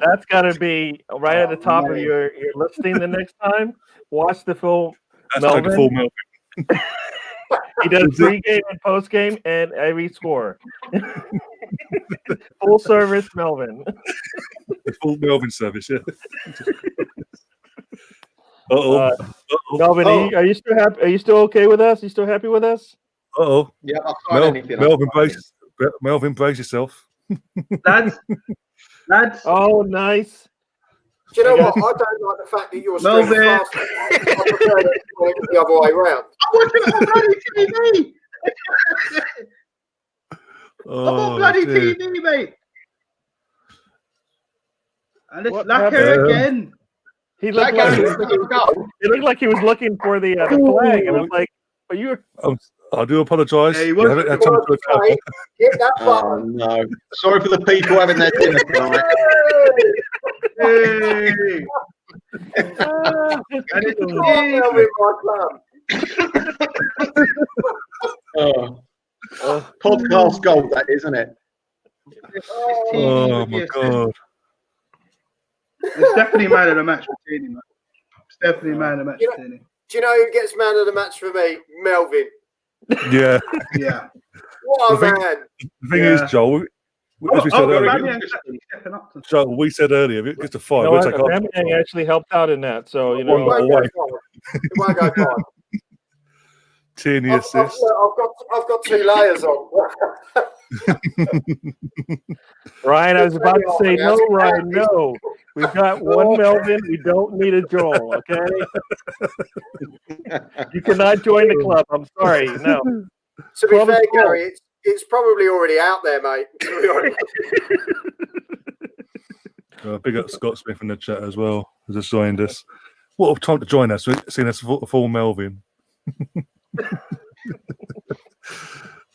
That's got to be right at the top of your listing the next time. Watch the full Melvin.
The full Melvin.
He does pre-game and post-game and every score. Full service Melvin.
The full Melvin service, yeah.
Melvin, are you still happy? Are you still okay with us? You still happy with us?
Yeah, I'll try anything.
Melvin, brace yourself.
Lads.
Oh, nice.
Do you know what? I don't like the fact that you're streaming faster. I prefer it the other way around.
I'm watching it on TV.
I'm on bloody
dear.
TV, mate. And it's
What
Lacquer
happened?
again.
He looked like he was looking for the flag, and I'm like, "But you."
I do apologise.
Yeah, he
You
was-
haven't had time to recover.
Get that
Oh
button.
no! Sorry for the people having their dinner tonight.
Hey. And it's
Come on, Melvin, my club.
Podcast gold, that isn't it?
Oh my god.
It's definitely man of the match for Tierney, man. It's definitely man of the match for Tierney.
Do you know who gets man of the match for me? Melvin.
Yeah.
Yeah.
What a
The thing-
man.
The thing is, Joel, as we said earlier, Joel, we said earlier, if it gets to 5,
You know
we'll
what?
take half.
Aubameyang actually helped out in that, so you
It won't
know.
go far. It won't go far.
Tierney
I've
assist.
got 2 layers on.
Ryan, I was about to say no, Ryan, no. We've got one Melvin. We don't need a Joel, okay? You cannot join the club. I'm sorry. No.
To be fair, Gary, it's probably already out there, mate. To be honest.
Big up Scott Smith in the chat as well, who just joined us. What a time to join us, seeing us full Melvin.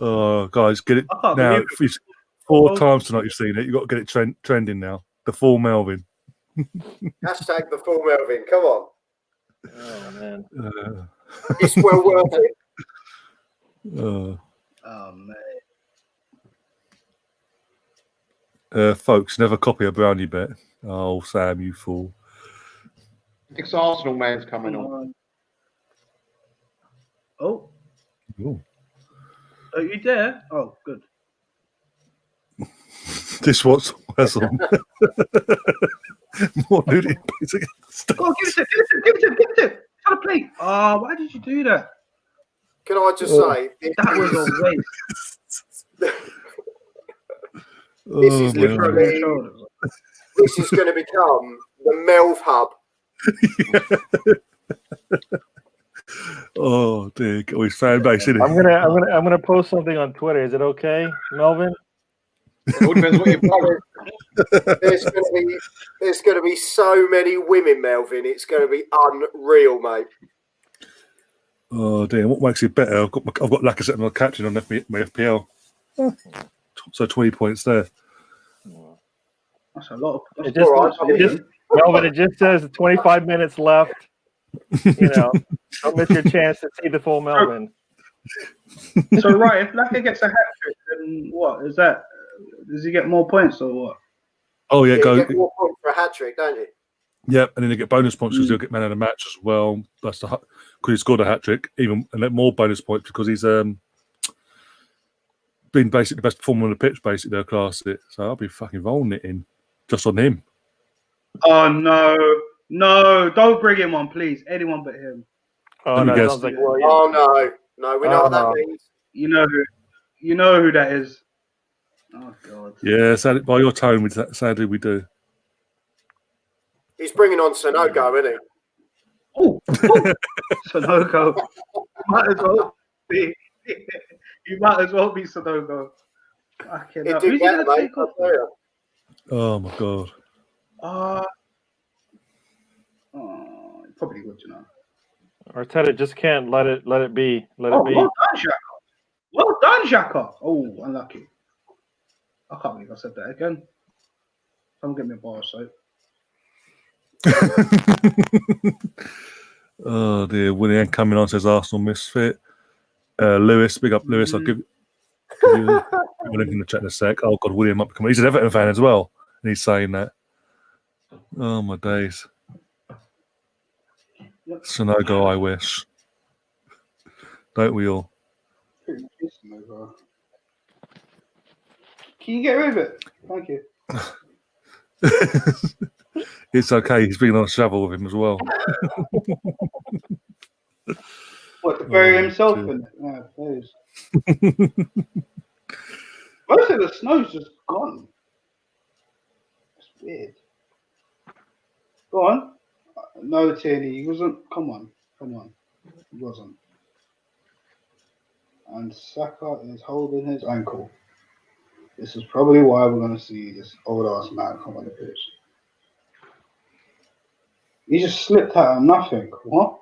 Oh, guys, get it now. 4 times tonight you've seen it. You've got to get it trending now. The full Melvin.
Hashtag the full Melvin. Come on.
Oh, man.
It's well worth it.
Oh, man.
Folks, never copy a brownie bet. Oh, Sam, you fool.
Next Arsenal man's coming on.
Oh.
Ooh.
Are you there? Oh, good.
This was on. More nudity.
Go on, give it to him. Try to play. Oh, why did you do that?
Can I just say
that was a waste.
This is literally. This is going to become the Melv Hub.
Oh dear, we fan base in it.
I'm gonna post something on Twitter. Is it okay, Melvin?
It all depends what you're
There's going to be so many women, Melvin. It's going to be unreal, mate.
Oh dear, what makes it better? I've got Lacazette and my captain on my FPL. So 20 points there.
That's a lot.
Melvin, it just says 25 minutes left. You know, don't miss your chance to see the full Melvin.
So right, if Lacazette gets a hat trick, then what is that? Does he get more points or what?
Oh yeah, go.
You get more points for a hat trick, don't you?
Yeah, and then they get bonus points because he'll get man of the match as well. That's because he scored a hat trick, even and then more bonus points because he's been basically the best performer on the pitch. Basically, they'll class it. So I'll be fucking rolling it in just on him.
Oh no, don't bring him on, please. Anyone but him.
Oh no, sounds like William.
Oh no, we know what that means.
You know who that is. Oh god.
Yeah, sadly, by your tone, sadly we do.
He's bringing on Sonogo, isn't he?
Oh, Sonogo. Might as well be. You might as well be Sonogo. Fucking hell. Who's he going to take off?
Oh my god.
Probably would, you know.
Arteta just can't let it be. Let it be.
Well done, Xhaka. Well done, Xhaka. Oh, unlucky. I can't believe I said that again. Someone get me a bar of soap.
Oh dear, William coming on says Arsenal misfit. Lewis, big up Lewis. I'll give you a link in the chat in a sec. Oh god, William might be coming. He's an Everton fan as well, and he's saying that. Oh my days. Sonogo, I wish. Don't we all?
Can you get rid of it? Thank you.
It's okay. He's been on a shovel with him as well.
What, to bury himself in it? Yeah, please. Most of the snow's just gone. It's weird. Go on. No, Tierney, he wasn't. Come on. He wasn't. And Saka is holding his ankle.
This is probably why we're going to see this old ass man come on the pitch. He just slipped out of nothing. What?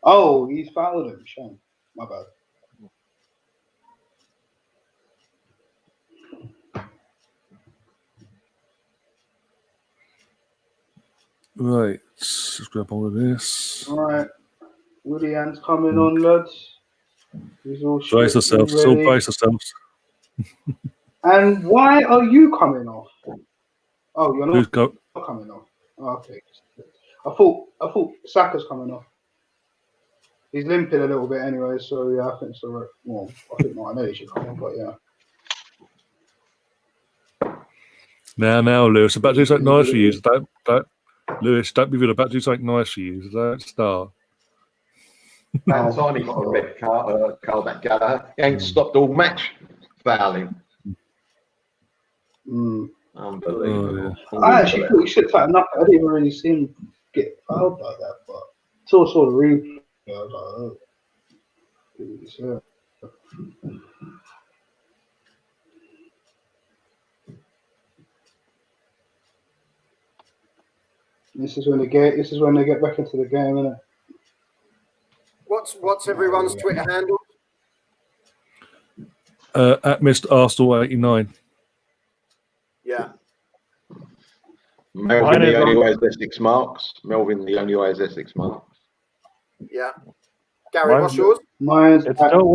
Oh, he's fouled him. Shame. My bad.
Right, let's grab on with this.
All right. Willian's coming on, lads. He's all
Brace yourselves,
ready.
all brace yourselves.
And why are you coming off? Oh, you're not coming off. Oh, okay. I thought Saka's coming off. He's limping a little bit anyway, so yeah, I think it's all right. Well, I think Martinelli should come on, but yeah.
Now, Lewis, about to do something nice for you. Don't, Lewis, don't be good. About to do something nice for you. Don't start.
Tiny got a red card that Gallagher. He ain't stopped all match fouling. Unbelievable.
I actually thought he should have enough. I didn't even really see him get fouled like that, but until I saw the replay, I was like, oh. This is when they get back into the game, isn't it?
What's everyone's Twitter handle?
At Mr. Arsenal 89.
Yeah.
Melvin the only way is their 6 marks. Melvin the only way is their 6 marks.
Yeah. Gary, what's yours?
Mine's
it's don't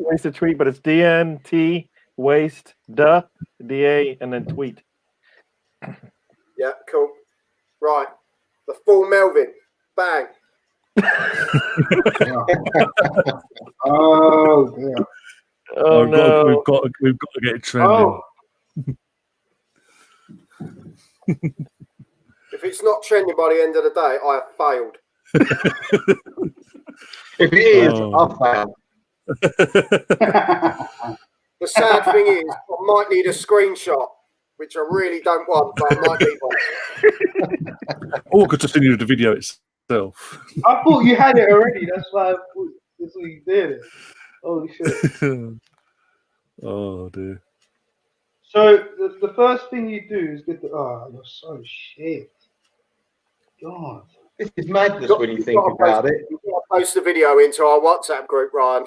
waste a tweet, but it's DNT waste DA and then tweet.
Yeah, cool. Right. The full Melvin. Bang.
Oh, yeah.
Oh no!
We've got to get it trending.
Oh.
If it's not trending by the end of the day, I have failed.
If it is, I've failed.
The sad thing is, I might need a screenshot, which I really don't want, but I might need one.
Or could just send you the video itself.
I thought you had it already. That's why that's what you did it. Holy shit.
Oh dear.
So the first thing you do is get the you're so shit. God.
This is madness when you think about it.
You've got to post the video into our WhatsApp group, Ryan.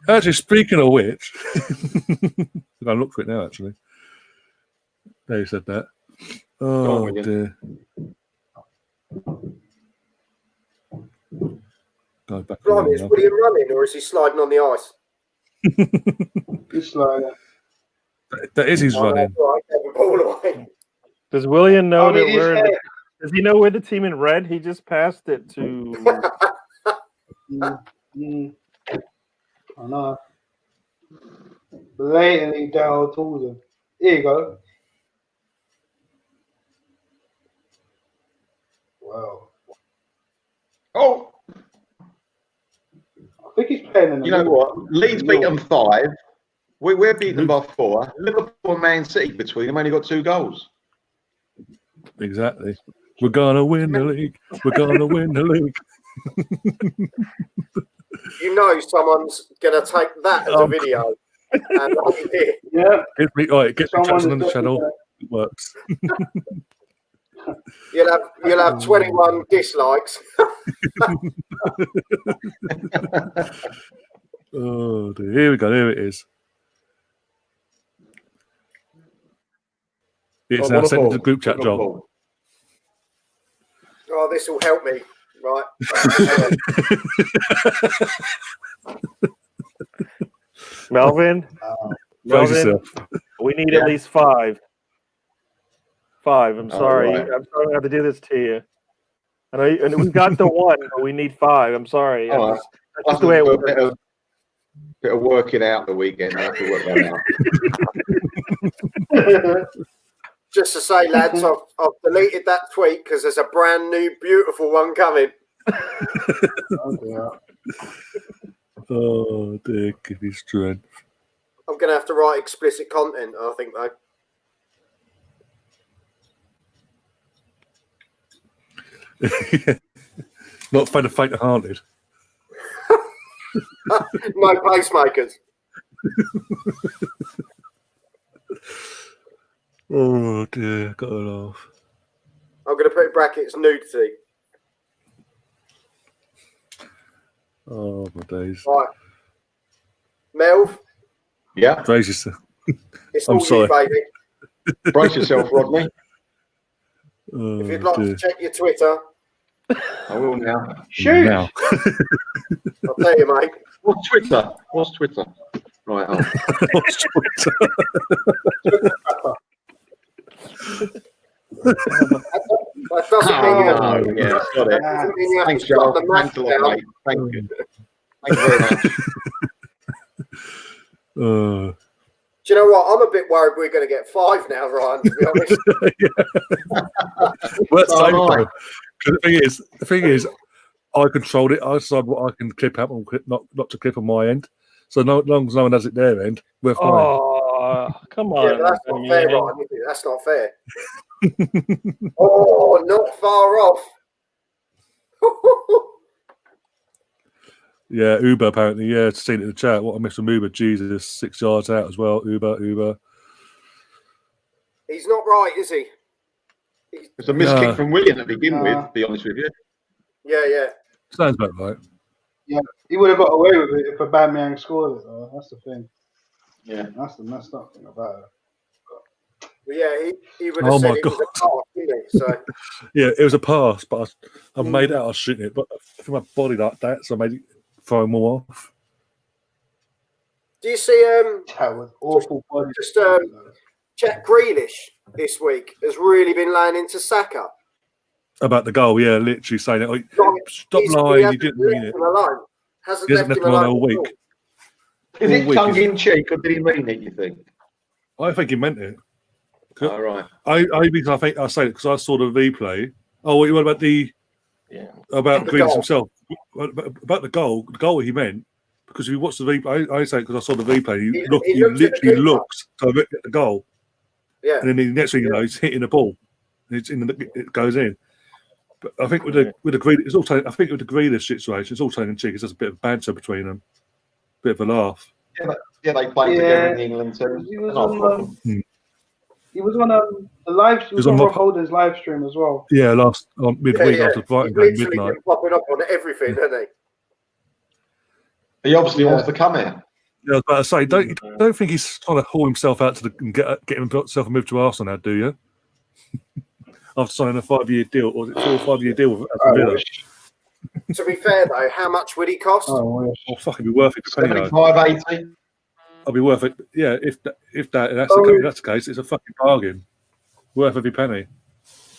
Actually, speaking of which, I'm going to look for it now, actually. There you said that. Oh, dear. Go back.
Blimey, is William running or is he sliding on the ice?
He's sliding.
That is his running.
Right, get the ball away.
Does William know that we're in does he know we're the team in red? He just passed it to
I know. Blatantly down towards him. Here you go. Wow.
Oh,
I think he's playing in the
you know what? Leeds beat them 5. We're beating them by 4. Liverpool and Man City between them only got 2 goals.
Exactly. We're going to win the league. We're going to win the league.
You know someone's going to take that as a video. And
yeah.
Get me Jackson on the channel. It works.
You'll have 21 dislikes.
Oh dear. Here we go. Here it is. It's now sent to the group chat, John.
Oh, this will help me, right?
Melvin. We need at least 5. 5. I'm sorry.
Right.
I'm sorry I have to do this to you. And we got the 1, but we need 5. I'm sorry. That's just the way it works.
Bit of working out the weekend. I have to work that out.
Just to say, lads, I've deleted that tweet because there's a brand new, beautiful one coming.
Oh dear, give me strength.
I'm going to have to write explicit content, I think, though.
Not faint-hearted.
No pacemakers.
Oh dear, got to laugh.
I'm going to put in brackets nudity.
Oh my days.
Right. Melv,
Yeah.
Crazy.
it's
I'm
all
sorry.
you, baby.
Brace yourself, Rodney.
Oh,
If you'd like
dear.
to check your Twitter,
I will now.
Shoot.
Now.
I'll tell you, mate.
What's Twitter? What's Twitter? Right. Oh.
What's Twitter?
That doesn't mean you have
Oh,
to.
yeah, got it.
That doesn't mean you have
Thanks,
to shut
Joel.
the match
Thanks a lot,
down.
mate. Thank you. Thank you very much.
Uh,
Do you know what? I'm a bit worried we're going to get 5 now, Ryan, to be honest.
well, that's
So
same
am I.
though. 'Cause the thing is, I controlled it. I decide what I can clip out and not to clip on my end. So no, as long as no one has it their end, we're fine.
Oh, come on.
Yeah, but that's not fair,
man.
Ryan. Is it? That's not fair. Oh, not far off.
Yeah, Uber apparently. Yeah, seen it in the chat. What I missed from Uber. Jesus, 6 yards out as well. Uber.
He's not right, is he?
It's a miskick
No.
from William to begin with, to be honest with you.
Yeah.
Sounds about right.
Yeah, he would have got away with it if Aubameyang scored it, though. That's the thing.
Yeah.
That's the messed up thing about it.
But yeah, he would have
Oh
said
my
it was a pass, didn't he? So,
Yeah, it was a pass, but I made out I was shooting it, but for my body like that, so I made it throw more off.
do you see
That was awful. Body.
just Jack Grealish this week has really been laying into Saka?
About the goal, yeah, literally saying it. Like,
Like,
stop
he
lying, you
hasn't
didn't
left
mean it.
him alone. Hasn't
He hasn't
left him
left him alone
alone
all
at all.
week.
Is it
week,
tongue in cheek or did he mean it, you think?
I think he meant it.
All right.
I think I say it because I saw the replay. Oh, what about the about
The
Grealish
goal.
himself? About the goal he meant, because if you watch the replay, I say it because I saw the replay.
He
He
looked at the
literally
keeper.
looks to look at the goal,
Yeah.
and then the next thing you know, he's hitting the ball. It goes in. But I think with the Grealish, it's also I think with the Grealish situation, it's all tongue in cheek. It's just a bit of banter between them, bit of a laugh.
Yeah, they played together in the England team.
He was
Not a
on,
problem.
he was on the live. He was on
on
Rob Holden's live stream as well.
Yeah, last midweek after
He's
Brighton game,
literally
midnight.
been popping up on everything, hasn't
He obviously wants to come here.
Yeah, I was about to say, don't think he's trying to haul himself out and get himself a move to Arsenal now, do you? After signing a 5-year deal, or was it 4 or 5-year deal with Aston Villa?
he? To be fair, though, how much would he cost?
Oh, fucking be worth it for penny.
75, 80.
I'll be worth it. Yeah, if that's the case, it's a fucking bargain. Worth every penny.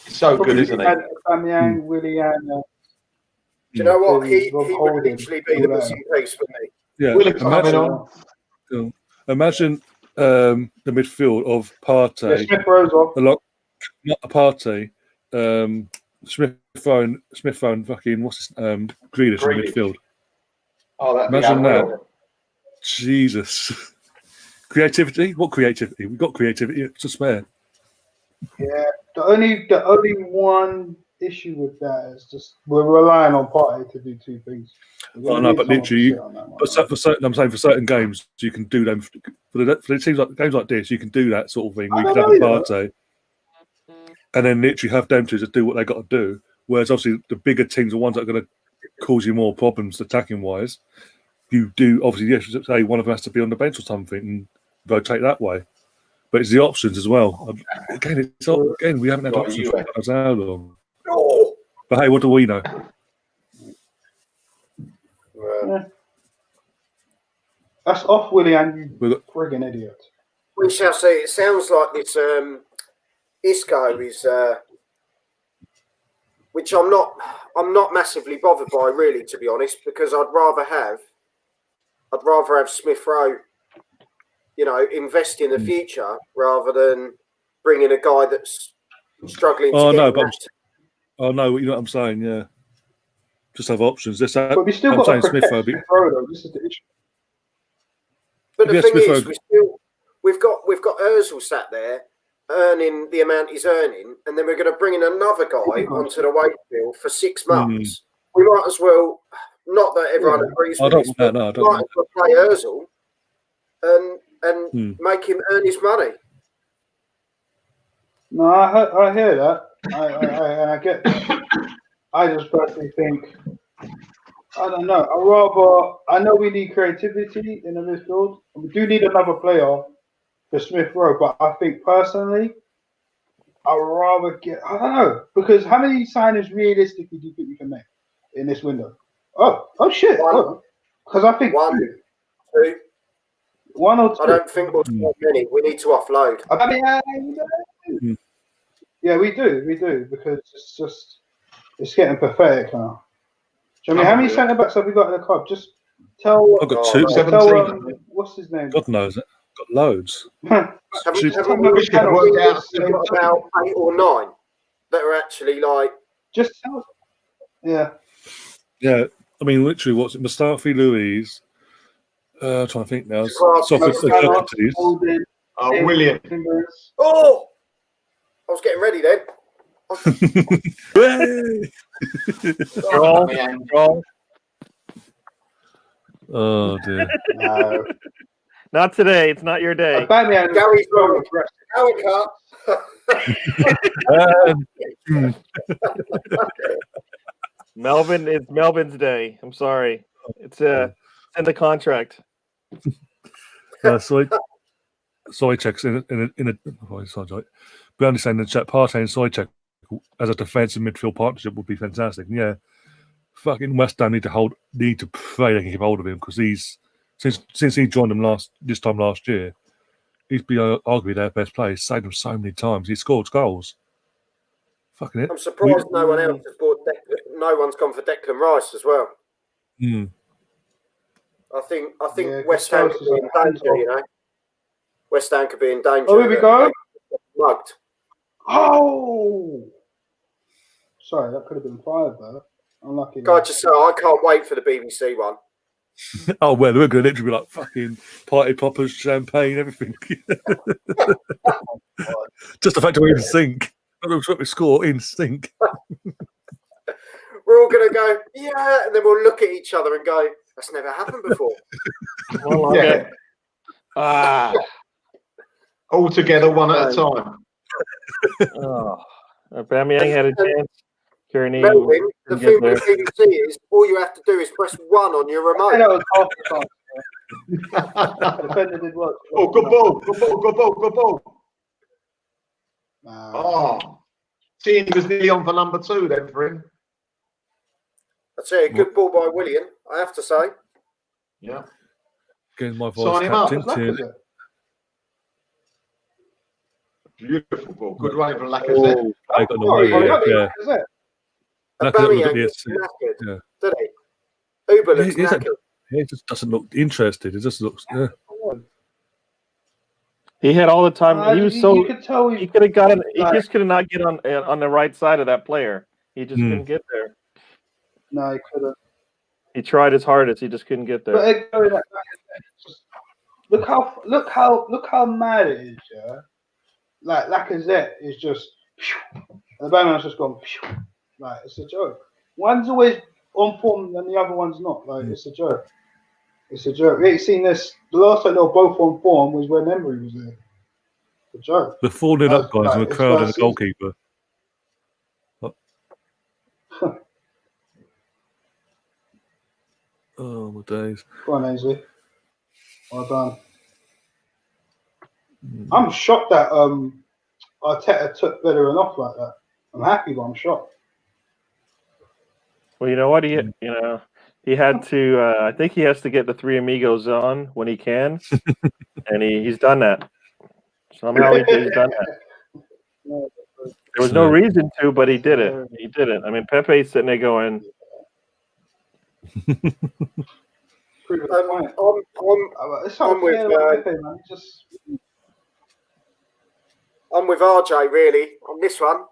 He's so good, isn't he?
Aubameyang, Willian.
Do you know what? He
Rob
would
Holding,
literally be the missing piece for me.
Yeah,
William's coming on.
imagine the midfield of Partey,
Smith Rowe's off.
not a Partey, Smith phone, fucking what's his Grealish in midfield.
Oh, that'd be
Imagine
unreal.
that. Jesus. Creativity? What creativity? We've got creativity to spare.
Yeah, the only one issue with that is just we're relying on Partey to do two things.
Oh, no, but literally, for certain games, you can do them. For it seems like games like this, you can do that sort of thing. We could have a Partey, and then literally have them to just do what they got to do. Whereas obviously the bigger teams are ones that are going to cause you more problems attacking wise. You do obviously, yes, say one of them has to be on the bench or something and rotate that way. But it's the options as well. Again, we haven't had options for how long.
Oh.
But hey, what do we know?
That's off, Willian.
We've got
Friggin' idiot.
We shall see. It sounds like this Isco is, which I'm not massively bothered by, really, to be honest, because I'd rather have Smith Rowe, invest in the future rather than bringing a guy that's struggling.
Oh
to
no,
get
but no, you know what I'm saying? Yeah, just have options.
But we still got to protect Smith Rowe, though. This is the issue.
But the thing is, we've got Ozil sat there earning the amount he's earning, and then we're going to bring in another guy onto the wage bill for 6 months. We might as well, not that everyone agrees with this, but might as well play Ozil. and make him earn his money.
No, I hear that. I get that. I just personally think, I don't know. I know we need creativity in the midfield. We do need another player for Smith Rowe, but I think personally, I'd rather I don't know, because how many signings realistically do you think we can make in this window? Oh shit. Because I think
one, two.
One or two.
I don't think we'll spend many. We need to offload.
I mean, yeah, we do, because it's getting pathetic now. Do you know what I mean, how many centre backs have we got in the club? Just tell.
I've got two.
What's his name?
God knows it. Got loads.
Haven't we got about 8 or 9 that are actually like
just tell. Yeah.
Yeah, I mean, literally, what's it? Mustafi, Louise. I'm trying to think now.
William.
Oh, I was getting ready then.
Oh dear.
No. Not today. It's not your day.
Gary's wrong.
Melvin, it's Melvin's day. I'm sorry. It's in the contract.
Soychek's in a sorry. But I'm just saying the chat Partey and Soychek as a defensive midfield partnership would be fantastic. And yeah, fucking West Ham need to pray they can keep hold of him, because he's since he joined them this time last year, he's been arguably their best player. He's saved them so many times. He scored goals. Fucking it.
I'm surprised no one else has bought. No one's gone for Declan Rice as well. I think West Ham could be in danger. You know, West Ham could be in danger.
Oh, here we go.
Mugged.
Oh, sorry, that could have been 5 though. Unlucky.
God, just so I can't wait for the BBC one.
Oh well, we're going to literally be like fucking party poppers, champagne, everything. Just the fact that we're in sync. We score in sync.
We're all going to go, yeah, and then we'll look at each other and go, that's never happened before.
All together, one at a time.
Aubameyang had a chance.
Melvin, the thing with the BBC is all you have to do is press 1 on your remote.
Oh, good ball. Oh, seeing he was nearly on for number 2 then for him.
I'd say a good ball by William, I have to say.
Yeah.
Getting my voice captain.
Beautiful ball. Good running from Lacazette.
I got the way.
Aubameyang looks knackered, doesn't he? Uber looks knackered.
He just doesn't look interested. It just looks. Yeah.
He had all the time. He was
you could tell
he could have gotten. He just could not get on the right side of that player. He just couldn't get there.
No, he couldn't.
He tried his hardest. He just couldn't get there.
But look how mad it is. Yeah, like Lacazette is just. The Batman's just gone. Like, it's a joke. One's always on form and the other one's not. Like, it's a joke. It's a joke. We ain't seen this. The last time they were both on form was when Emery was there. It's a joke.
The 4-0 up guys and the crowd and the goalkeeper. Oh, my days.
Go on, Ainsley. Well done. I'm shocked that Arteta took Bellerin off like that. I'm happy, but I'm shocked.
Well, you know what? He had to. I think he has to get the 3 amigos on when he can, and he's done that. Somehow he's done that. There was no reason to, but he did it. He did it. I mean, Pepe's sitting there going.
I'm with RJ really on this one.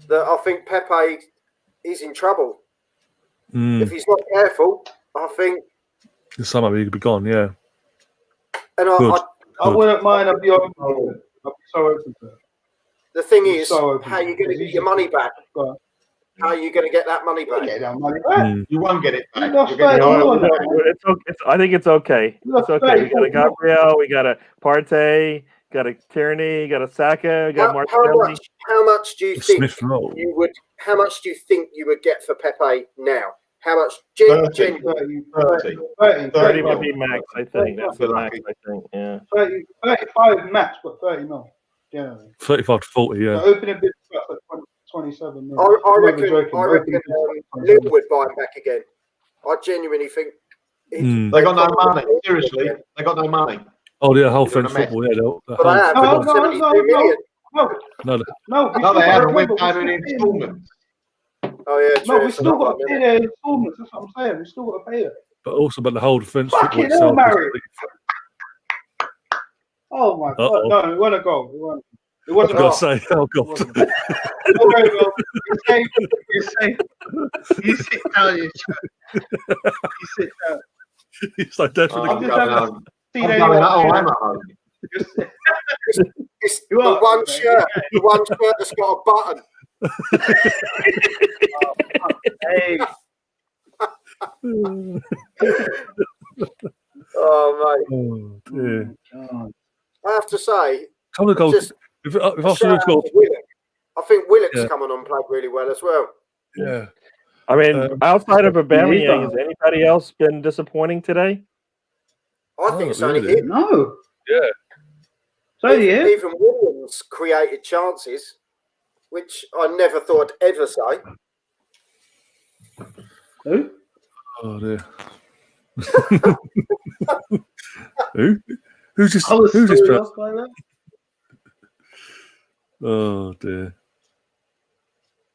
That I think Pepe is in trouble. If he's not careful, I think
somehow he could be gone. Yeah,
and
I wouldn't mind. I'd be open to it. I'd be so open to it.
The thing is, how are you going to get your money back? how are you going to get that money
You
back?
get that money back.
You won't get it back.
You lost
You'll get it
30
back.
on that.
It's okay. I think it's okay. It's okay. We got a Gabriel, we got a Partey, got a Tierney, got a Saka, we got Martinelli.
How much do you think
Smith Rowe.
you would? How much do you think you would get for Pepe now? How much?
30.
Genuinely,
30 might be max, I think. That's the max, I think. Yeah.
35 max, but 30 mil. Generally.
35 to 40, yeah.
The opening bid is like 27 mil.
I reckon Lille would buy him back again. I genuinely think
They got no money. Seriously, they got no money.
Oh, yeah, whole French
Doing a mess.
football, yeah.
But I have.
No,
They got 72 million.
No, they haven't. We're paying in installments.
Oh yeah, true.
No, we still got to pay their installments. That's what I'm saying. We still got to pay it.
But also, the whole French
Fucking
football
hell,
itself.
Mary. Oh my God! No, we want to go. It wasn't.
I've got to say, oh God.
Okay, well, you're safe. You sit down, you sit down.
He's like definitely.
I'm going home. I'm at home.
It's the one shirt. The one shirt that's got a button.
Hey.
Oh mate.
Oh, dear.
I have to say,
Come on,
just
if
shout
Arsenal
out
scored,
to Willock. I think Willock's
Yeah.
come on and played really well as well.
yeah.
I mean, outside of Aubameyang,
Yeah.
has anybody else been disappointing today?
I think it's only
really.
him.
No.
Yeah.
So yeah.
Even Williams created chances, which I never thought I'd ever say.
Who?
Oh dear. Who? Who's this?
I was
Who's this
so
person?
lost by that.
Oh dear.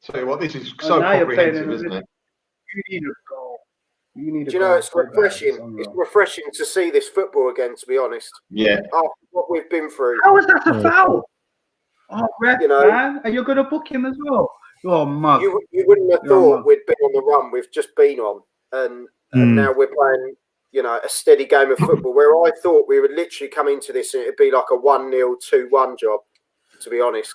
Tell you what, this is so
now you're playing
comprehensive,
in a
isn't it?
You need a goal. You need a
Do you
goal
know, it's
so bad,
refreshing.
unreal.
It's refreshing to see this football again, to be honest.
Yeah.
After what we've been through.
How is that a foul? Oh, red,
You know-
man. And you're going to book him as well. Oh, mug.
You wouldn't have
Yeah,
thought
man.
we'd been on the run we've just been on. And now we're playing, a steady game of football where I thought we would literally come into this and it'd be like a 1-0, 2-1 job, to be honest.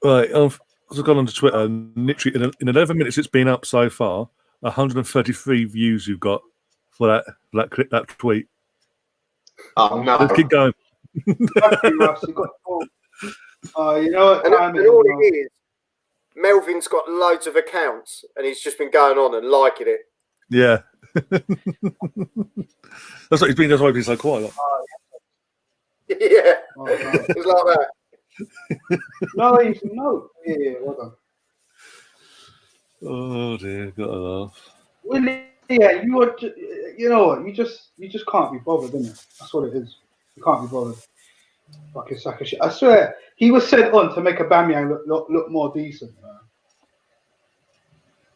Right. I've gone onto Twitter and literally in 11 minutes it's been up so far. 133 views you've got for that tweet.
Oh, no.
Let's keep going.
Lucky, Russ, you got four. You know what
And
time
all it is, Melvin's got loads of accounts and he's just been going on and liking it.
Yeah. That's why he's been so quiet. Like,
Yeah,
Oh, no.
it's like that.
No. Yeah, well done.
oh dear, got to laugh.
Willie, yeah, you are. You know what? You just can't be bothered, innit? That's what it is. You can't be bothered. Fucking sack of shit. I swear, he was sent on to make Aubameyang look more decent, man.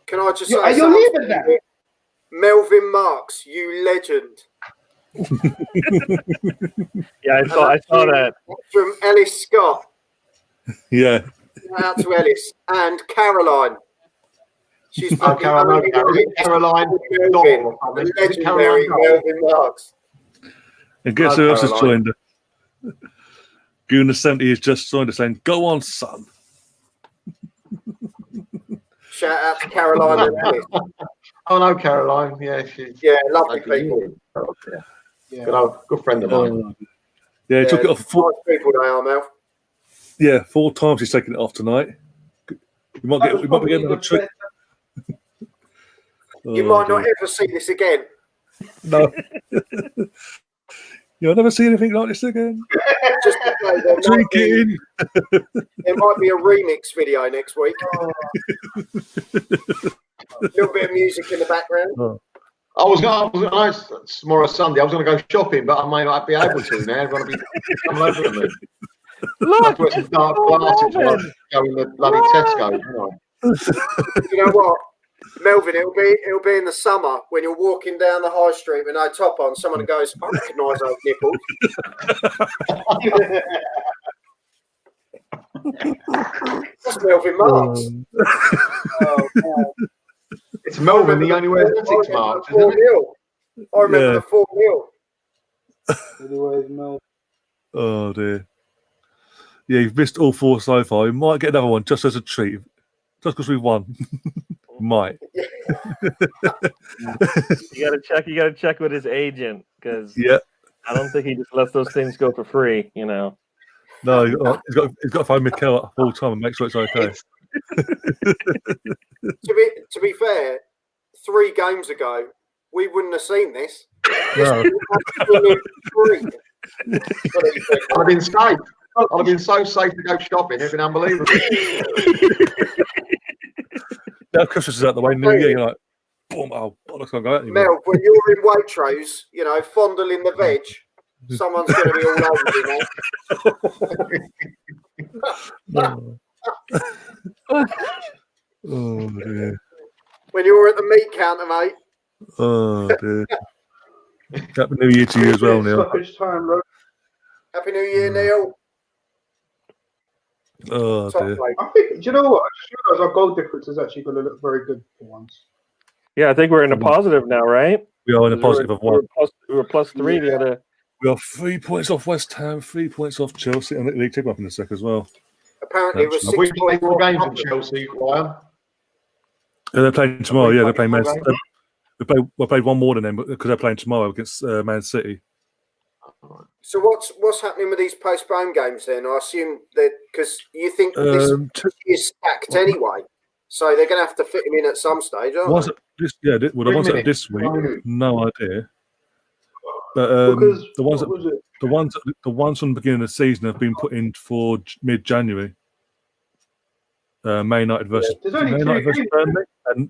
Can I just
You're
say
leaving that?
Melvin Marks, you legend.
Yeah, I saw that.
From Ellis Scott.
Yeah.
Shout out to Ellis and Caroline. She's
Oh,
fucking
Caroline. Caroline.
Melvin, the legendary Melvin Marks.
And guess who else has joined her? Goon the 70 has just joined us saying, "Go on, son."
Shout out to Caroline and Ellis.
Oh, no, Caroline. Yeah, she's
Lovely people.
Yeah. Good friend of mine.
Yeah, he took it off.
Nice people they are, Mel.
Yeah, 4 times he's taken it off tonight. We might be getting another trick.
You might not ever see this again.
No. You'll never see anything like this again.
Just to say, there might be a remix video next week. A little bit of music in the background.
Tomorrow Sunday, I was going to go shopping, but I may not be able to now. I'm going to be coming over to me. Look, put some dark glasses when I go in the bloody Tesco.
You know what, Melvin? It'll be in the summer when you're walking down the high street with no top on. Someone goes, "I recognise those nipples." That's Melvin Marks.
It's Melvin, the only way the 6 marks, isn't it?
I remember the 4-0.
Anyways, Mel.
Oh dear. Yeah, you've missed all 4 so far. You might get another one just as a treat, just because we won. Might.
You gotta check with his agent, because
Yeah.
I don't think he just lets those things go for free, you know.
No, he's got to phone Mikel at full time and make sure it's okay.
To be fair, 3 games ago, we wouldn't have seen this.
No.
I've been safe. I've been so safe to go shopping. It's been unbelievable.
Now Christmas is out the way, New Year, you're like, boom, oh, bollocks, I can't go out anymore.
Mel, when you're in Waitrose, fondling the veg, someone's going to be all over you, mate.
Oh, dear.
When you're at the meat counter, mate.
Oh, dear. Happy New Year to you as well, Neil.
Happy New Year, Neil.
Oh, dear.
I think, do you know what? I just realised our goal difference is actually going to look very good for once.
Yeah, I think we're in a positive now, right?
We are in a positive of 1.
We were plus 3 the other.
We are 3 points off West Ham, 3 points off Chelsea, and the league table up in a sec as well.
Apparently, it was 6
we played 4 games in Chelsea, Ryan.
They're playing tomorrow. Yeah, they're playing Man City. We played 1 more than them because they're playing tomorrow against Man City.
So what's happening with these postponed games then? I assume that because you think this is stacked anyway, so they're going to have to fit them in at some stage, aren't they?
The ones that are this week, no idea. But the ones from the beginning of the season have been put in for mid-January. Man United versus Burnley, and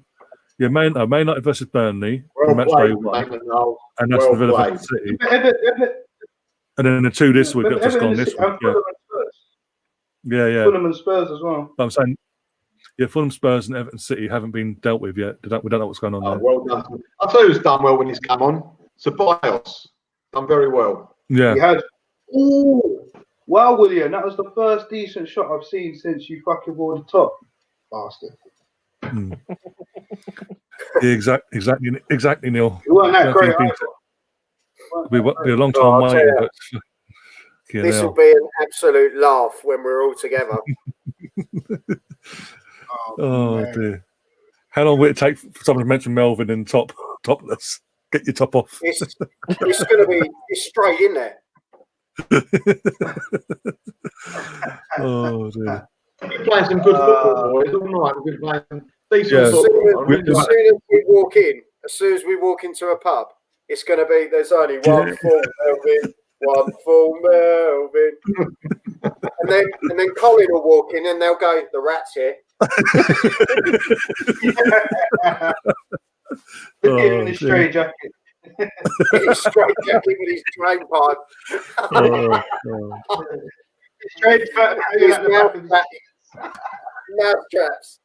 Man United versus Burnley, match day 1, and that's the Villa versus City. And then the 2 this week have just gone this week. Yeah.
Fulham and Spurs as well.
But I'm saying, Fulham, Spurs, and Everton City haven't been dealt with yet. We don't know what's going on there.
Well done. I'll tell you who's done well when he's come on. Ceballos done very well.
Yeah.
He had. Ooh, wow, William, that was the first decent shot I've seen since you fucking wore the top, bastard.
Yeah, exactly, Neil.
It wasn't that great.
Be a long time waiting, but
this will be an absolute laugh when we're all together.
Oh dear! How long will it take for someone to mention Melvin and topless? Get your top off.
It's going to be straight in there.
Oh dear! We're playing some good football, boys. All right, we're playing some decent football.
As soon as we walk into a pub, it's going to be, there's only one full Melvin, one full Melvin. and then Colin will walk in and they'll go, the rat's here.
In his straight jacket.
His straight jacket with his drain pipe.
Straight
mouth traps.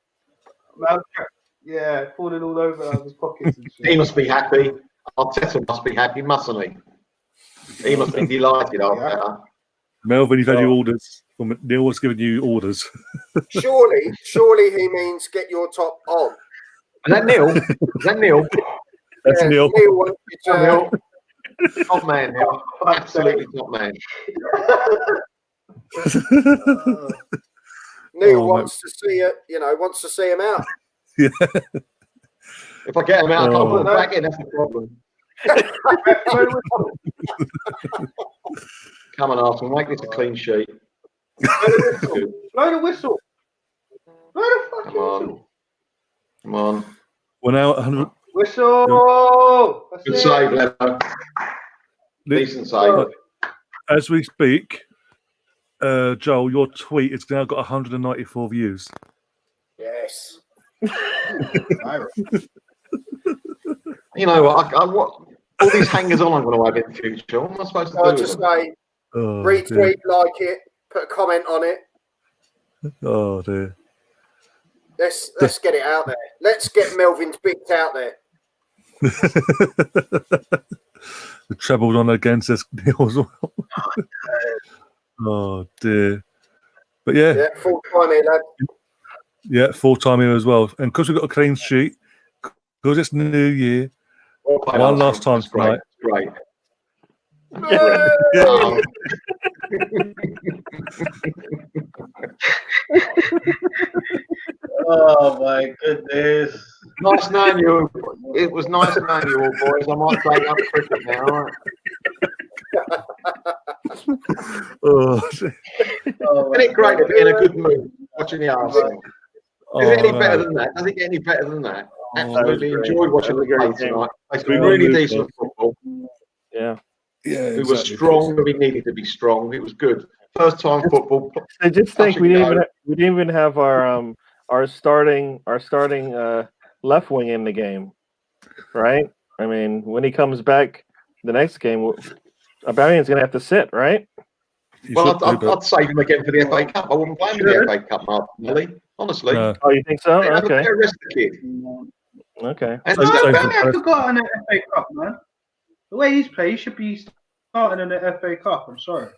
Yeah, falling all over out of his pockets and shit.
He must be happy. Arteta must be happy, mustn't he? He must be delighted, Arteta.
Melvin, you've had your orders. Neil was giving you orders.
Surely he means get your top on.
Is that Neil?
That's Neil.
Neil. Top man, Neil. Absolutely top man.
Neil wants to see it, wants to see him out.
Yeah.
If I get him out, I can't put him back in. That's the problem. Come on, Arsenal, make this a clean sheet.
Blow the whistle. Blow the fucking whistle.
Come on.
We're now at 100.
Whistle.
Good save, Levo. Decent save.
As we speak, Joel, your tweet has now got 194 views.
Yes.
You know what? What all these hangers on I'm going to have in the future. What am I supposed to do?
I'll just say, retweet, like it, put a comment on it.
Oh dear.
Let's get it out there. Let's get Melvin's bits out there.
The trebled on again, says Neil as well. Oh dear. But yeah,
full time here, lad.
Yeah, full time here as well. And because we've got a clean sheet, because it's New Year, one last time tonight.
Great.
Oh my goodness.
Nice knowing you. It was nice knowing you all, boys. I might break up cricket now. All right? Isn't it great to be in a good mood watching the Arsenal? Is it any better than that? Does it get any better than that? Absolutely enjoyed watching the game tonight. Played some really decent football.
Yeah.
Yeah, it was strong when we needed to be strong. It was good. First time football.
I just think we didn't even have our starting left wing in the game, right? I mean, when he comes back the next game, Aubameyang's going to have to sit, right?
Well, I'd save him again for the FA Cup. I wouldn't blame him for the FA Cup, Martinelly. Honestly.
Oh, you think so? Okay.
Arrest the kid.
Okay.
And Aubameyang forgot in the FA Cup, man. The way he's played, he should be starting in the FA Cup. I'm sorry.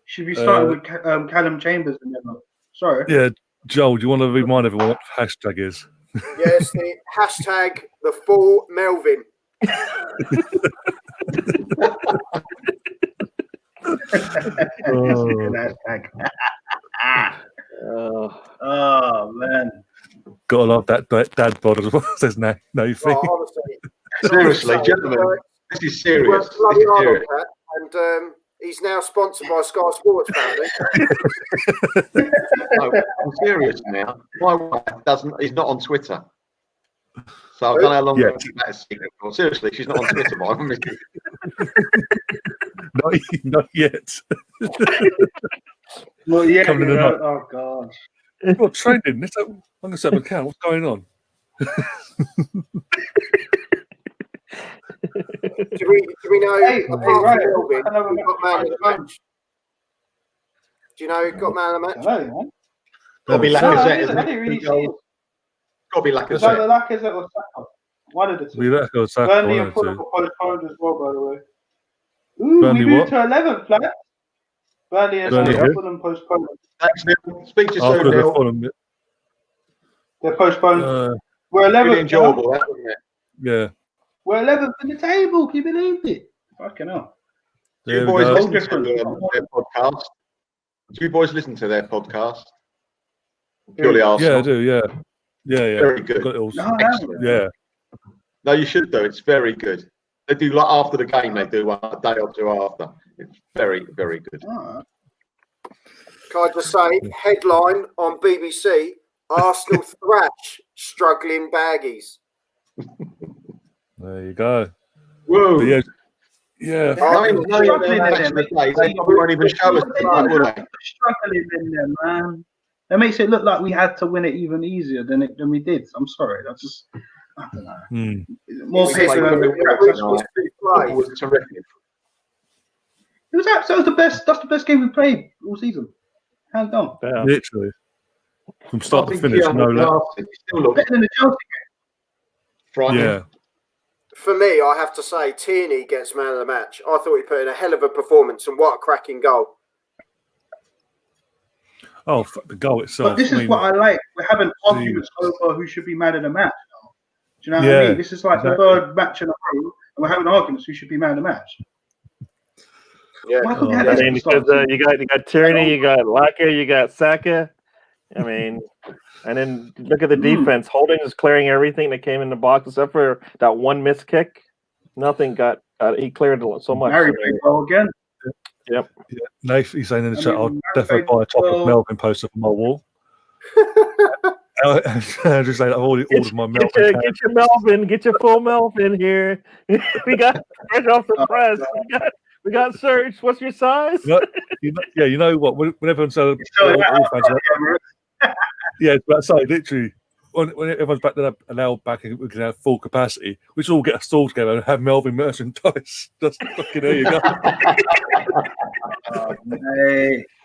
Should be starting with Callum Chambers and them. Sorry.
Yeah, Joel, do you want to remind everyone what the hashtag is?
Yes, the hashtag the full Melvin.
Oh man.
Gotta love that dad bod as well. Says no thing.
Seriously, gentlemen, this is serious. This is serious.
And he's now sponsored by Sky Sports, apparently.
No, I'm serious now. My wife is not on Twitter. So I don't know how long we'll keep that a secret for. Seriously, she's not on Twitter, but I'm
not yet.
Well, yeah. Oh gosh.
Well, trending. Let's have a seven count. What's going on?
Do we know? Apart from Melvin, who got man of the match? Do you know who got man of the match?
Got to be Lacazette, isn't it? Got to be Lacazette.
Is that Lacazette or Saka? One of the two. Burnley and Fulham postponed as well, by the way. Ooh,
Burnley
we moved to 11th, flat. Burnley and Fulham postponed.
Thanks, Neil. Speak to you soon, Neil.
They're postponed. We're 11th.
Really enjoyable, that, wasn't it?
Yeah.
We're 11th in the table. Can you believe it? Fucking hell.
Do you boys listen to their podcast? Do you boys listen to their podcast? Purely Arsenal.
Yeah, I do. Yeah.
Very good.
Excellent.
Yeah.
No, you should do. It's very good. They do like after the game. They do a day or two after. It's very, very good.
Oh.
Can I just say, headline on BBC: Arsenal thrash struggling baggies.
There you go.
Whoa.
Yeah.
They probably won't even show us tonight, will they?
Struggling in there, man. It makes it look like we had to win it even easier than we did. I'm sorry. That's just, I don't know. More paper than
it was terrific.
That was the best. That's the best game we played all season. Hands down.
Yeah. Literally. From start to finish, no less.
Better than the Chelsea game.
Frightening.
Yeah.
For me, I have to say, Tierney gets man of the match. I thought he put in a hell of a performance, and what a cracking goal.
Oh, fuck the goal itself.
But this is what I like. We're having arguments over who should be man of the match now. Do you know what I mean? This is like the third match in a row, and we're having arguments who should be man of the match.
Yeah.
I mean, because you got Tierney, you got Laka, you got Saka. I mean, and then look at the defense. Holding is clearing everything that came in the box except for that one missed kick. Nothing got. He cleared so much.
Very big goal again.
Yep. Yeah. Nath, he's saying in the chat, I'll definitely buy a top of Melvin poster for my wall. I'm just saying, I've already ordered my Melvin.
Get your Melvin, get your full Melvin here. We got fresh off the press. We got Serge. What's your size?
You know what? When everyone's yeah, but say literally when everyone's back then allowed back and we can have full capacity, we should all get a stall together and have Melvin merchandise. Just fucking there you go. Have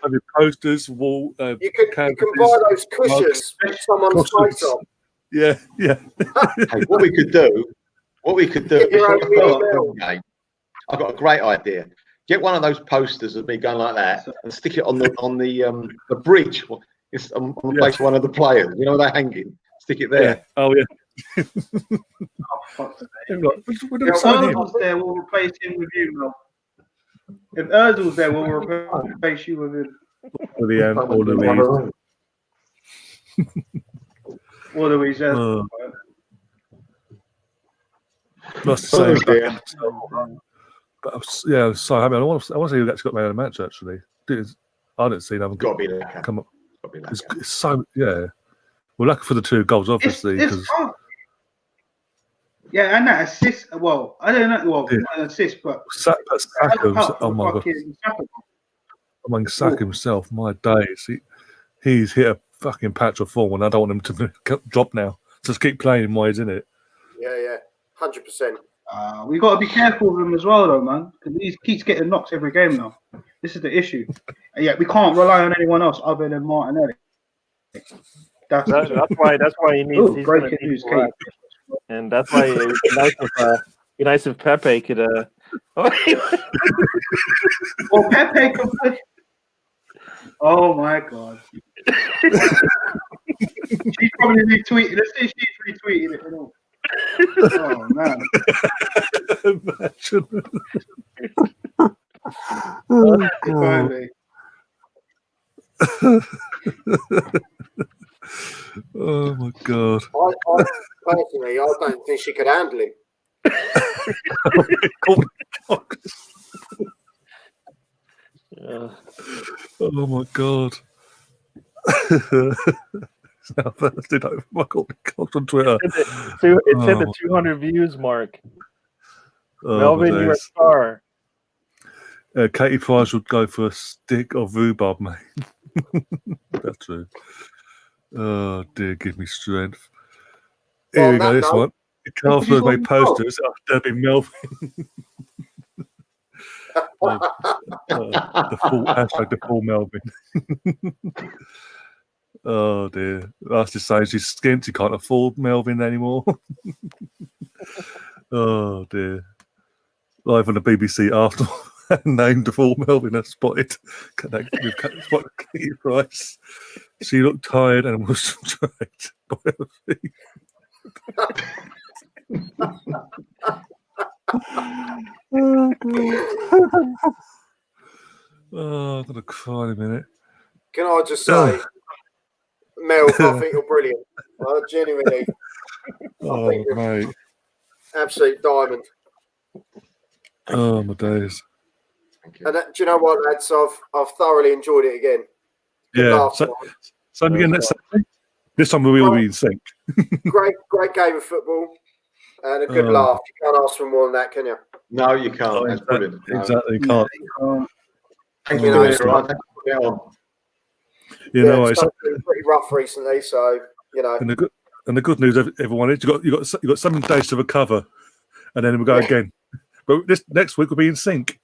your posters, wall.
You can buy those cushions with someone's face on.
Yeah.
Hey, what we could do. I've got a great idea. Get one of those posters of me going like that and stick it on the bridge. It's on the place of one of the players. You know where they're hanging. Stick it there.
Yeah. Oh yeah.
If Ozil's there, we'll replace him with you, Mel. If Ozil's there, we'll replace you with him.
Or Louise.
Or Louise.
That's the same. But yeah, I'm so happy. I want to see who actually got made of the match. Actually, I didn't see them come up. It's so we're lucky for the 2 goals, obviously.
Yeah, and that assist. Well, I don't know. Well, not an assist, but
Saka. Oh my god! Saka himself. My days. He's hit a fucking patch of form, and I don't want him to drop now. Just keep playing while he's in it.
Yeah, 100%.
We got to be careful with him as well, though, man, because he keeps getting knocked every game now. This is the issue. And yet we can't rely on anyone else other than Martinelli. That's
why he needs.
Breaking news, Kate.
And that's why it would be nice if Pepe could.
Well, Pepe can play. Oh my god. She's probably retweeted. Let's say she's retweeted it. Oh man.
Imagine. Oh my god.
Personally, I don't think she could handle him.
Oh my god. It's now Thursday night for Michael Cox on Twitter.
It's hit the 200 views mark. Melvin, you're a star.
Katie Price would go for a stick of rhubarb, mate. That's true. Oh dear, give me strength. Here we go, this one. Carlsberg made posters after Debbie Melvin. The full Melvin. Oh dear. That's just saying she's skint, she can't afford Melvin anymore. Oh dear. Live on the BBC after named the full Melvin has spotted Katie Price. She looked tired and was dragged by her feet. Oh, I'm gonna cry in a minute.
Can I just say, Mel, I think you're brilliant. Genuinely.
Oh, mate.
Absolute diamond.
Oh, my days.
And do you know what, lads? I've thoroughly enjoyed it again.
Yeah. Same again next Saturday. This time we will be in sync.
Great game of football and a good laugh. You can't ask for more than that, can you?
No, you can't. That's brilliant.
Exactly, you can't.
Thanks for doing it, right?
It's been pretty rough recently, so you know.
And the good news, everyone, is you got 7 days to recover, and then we'll go again. But this next week we'll be in sync.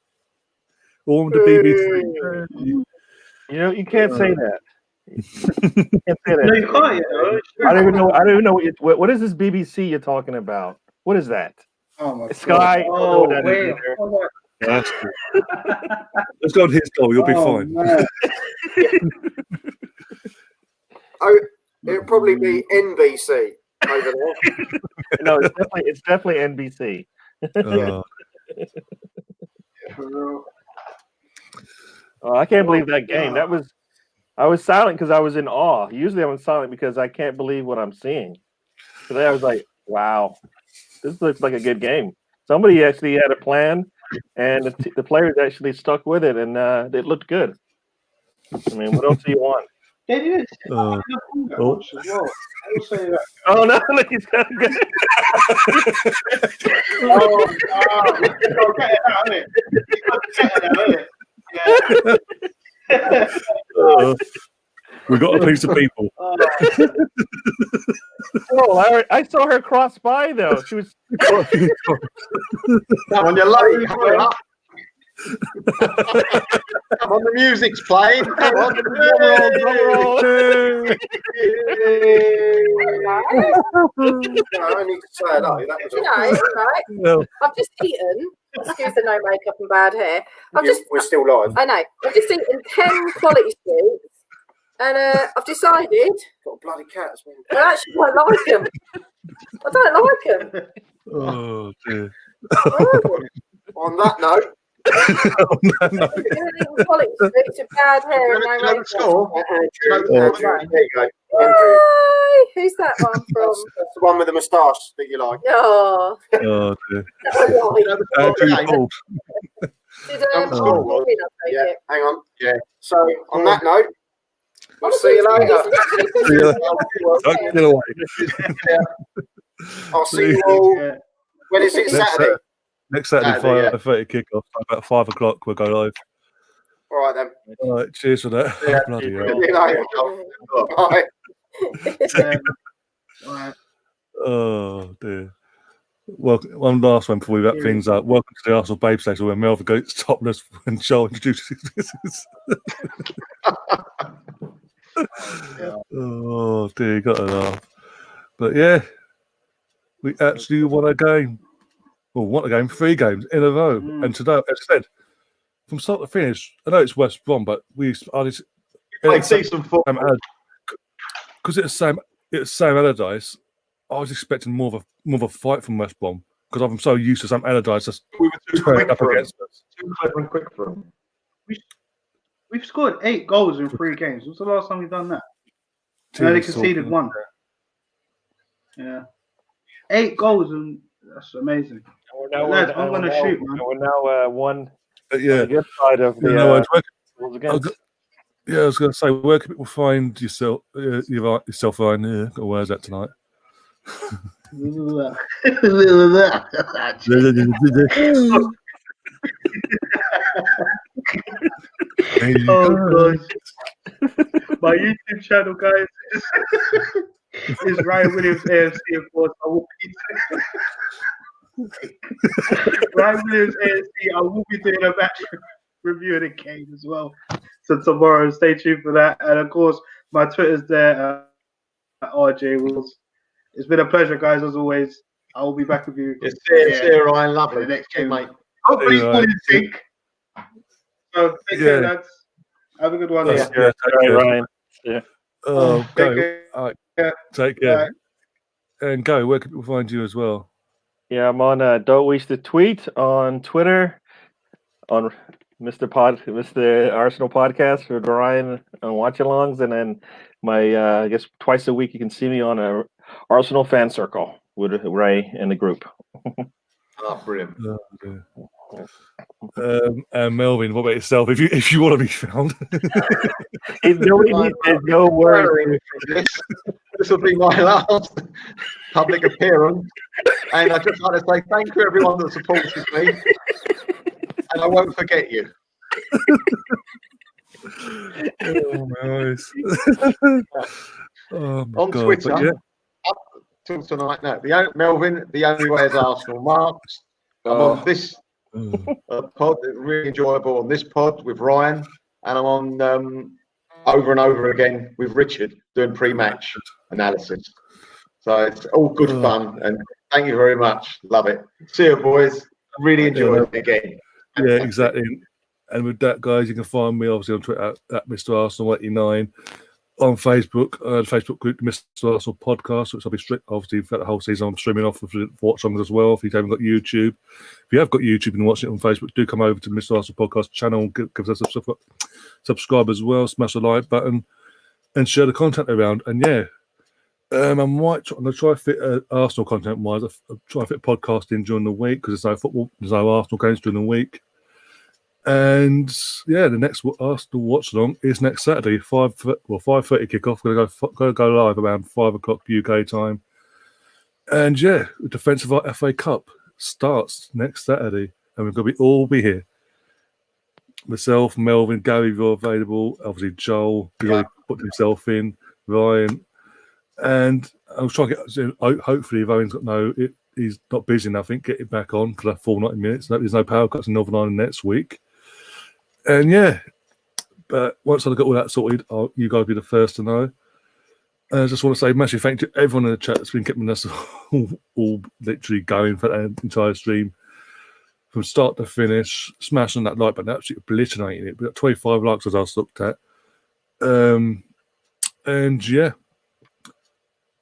All the BBC.
You know, you can't say that. You can't say that.
No, you can't. You know?
I don't even know. What is this BBC you're talking about? What is that?
Oh my
Sky.
God. Oh, wait.
That's cool. Let's go on his goal. You'll be fine.
It'll probably be NBC over there.
No, it's definitely NBC. Oh, I can't believe that game. I was silent because I was in awe. Usually I'm silent because I can't believe what I'm seeing. Today I was like, wow, this looks like a good game. Somebody actually had a plan, and the players actually stuck with it, and it looked good. I mean, what else do you want?
They did.
Oh no, look, he's got to get
we got a piece of people.
Oh, I saw her cross by though. She was
on your lucky. Come on, the music's playing. Come on,
I need to say hello.
Right? No. I've just eaten. Excuse the no makeup and bad hair.
We're still live.
I know. I've just eaten 10 quality sweets, and I've decided.
Got a bloody cat.
I actually don't like them. I don't like them.
Oh dear.
On that note.
Quality sweets with bad hair and no makeup.
There you go. Bye.
Who's that one from?
That's the one with the moustache that you like.
Oh,
Oh, dear.
Right.
Paul.
Did
Sure,
Robin take
Yeah,
it?
hang on.
Yeah.
So on that note, we'll see you later.
Don't get away.
I'll see you all. When is it? Saturday.
Next Saturday,
Saturday,
5:30 kickoff. About 5 o'clock, we'll go live.
All right then.
All right, cheers for that.
Yeah,
Bloody
cheers.
hell.
See you later. Bye.
Oh, dear. Well, one last one before we wrap things up. Welcome to the Arsenal Babe Station where Melvin goes topless when Joel introduces his business. Oh, dear, got to laugh. But yeah, we actually won a game. Well, won a game, 3 games in a row. And today, as I said, from start to finish, I know it's West Brom, but we
Played decent football.
Because it's Sam Allardyce. I was expecting more of a fight from West Brom because I'm so used to Sam Allardyce just
We were too
turning
quick
up
for him.
against us.
Too clever and quick for him.
We've scored 8 goals in 3 games. What's the last time we've done that? And they conceded 1. Yeah. 8 goals, and that's amazing. Lads, I'm going to shoot, man.
We're now one
Yeah,
good side of the against.
I was going to say, where can people find yourself, Ryan? Yeah, got words out tonight.
Oh gosh. My YouTube channel, guys, is Ryan Williams AFC, of course. I will be Ryan Williams AFC. I will be doing a match review of the game as well. So tomorrow, stay tuned for that. And of course, my Twitter's there at RJ Wills. It's been a pleasure, guys, as always. I will be back with you.
See you, Ryan. Lovely. Next game, mate.
Hopefully, it's all in sync. So take care, lads. Have a good one.
Take care,
Ryan. Yeah.
Oh, go.
Care.
All right. Take care. And go. Where can people find you as well?
Yeah, I'm on Don't Waste the Tweet on Twitter, on Mr. Arsenal Podcast with Ryan on Watchalongs, and then my I guess twice a week you can see me on a Arsenal fan circle with Ray and the group.
Oh, brilliant.
And Melvin, what about yourself? If you want to be found,
There's no worry.
This will be my last public appearance, and I'd just like to say thank you everyone that supports me, and I won't forget you.
Oh, nice. Oh, my
On
God.
Twitter, up till tonight. No, Melvin, the only way is Arsenal. Marks. I'm on this pod, really enjoyable on this pod with Ryan, and I'm on over and over again with Richard doing pre-match analysis. So it's all good fun, and thank you very much. Love it. See you, boys. Really enjoy it again.
Yeah, exactly. And with that, guys, you can find me obviously on Twitter at Mr. Arsenal 89. On Facebook, the Facebook group, Mr. Arsenal Podcast, which I'll be obviously for the whole season. I'm streaming off with Watchalong as well. If you haven't got YouTube, if you have got YouTube and watching it on Facebook, do come over to Mr. Arsenal Podcast channel. Give us a subscribe as well. Smash the like button and share the content around. And yeah, I'm going to try to fit Arsenal content wise. I'll try to fit podcasting during the week because there's no football, there's no Arsenal games during the week. And yeah, the next Arsenal watch along is next Saturday, 5:30 kickoff. We're going to go live around 5 o'clock UK time. And yeah, the Defence of our FA Cup starts next Saturday, and we're going to all be here. Myself, Melvin, Gary, you're available. Obviously, Joel, he's already put himself in. Ryan, and I'll try to get. Hopefully, if Owen's he's not busy enough. I think get it back on for that full 90 minutes. There's no power cuts in Northern Ireland next week. And yeah, but once I've got all that sorted, you guys will be the first to know. And I just want to say massive thank you to everyone in the chat that's been keeping us all literally going for that entire stream from start to finish, smashing that like button, absolutely obliterating it. We got 25 likes as I looked at. And yeah,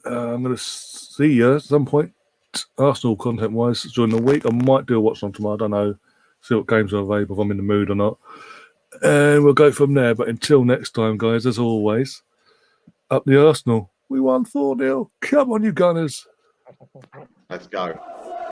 I'm going to see you at some point, Arsenal content-wise, during the week. I might do a watch on tomorrow. I don't know. See what games are available, if I'm in the mood or not. And we'll go from there. But until next time, guys, as always, up the Arsenal. We won 4-0. Come on, you Gunners.
Let's go.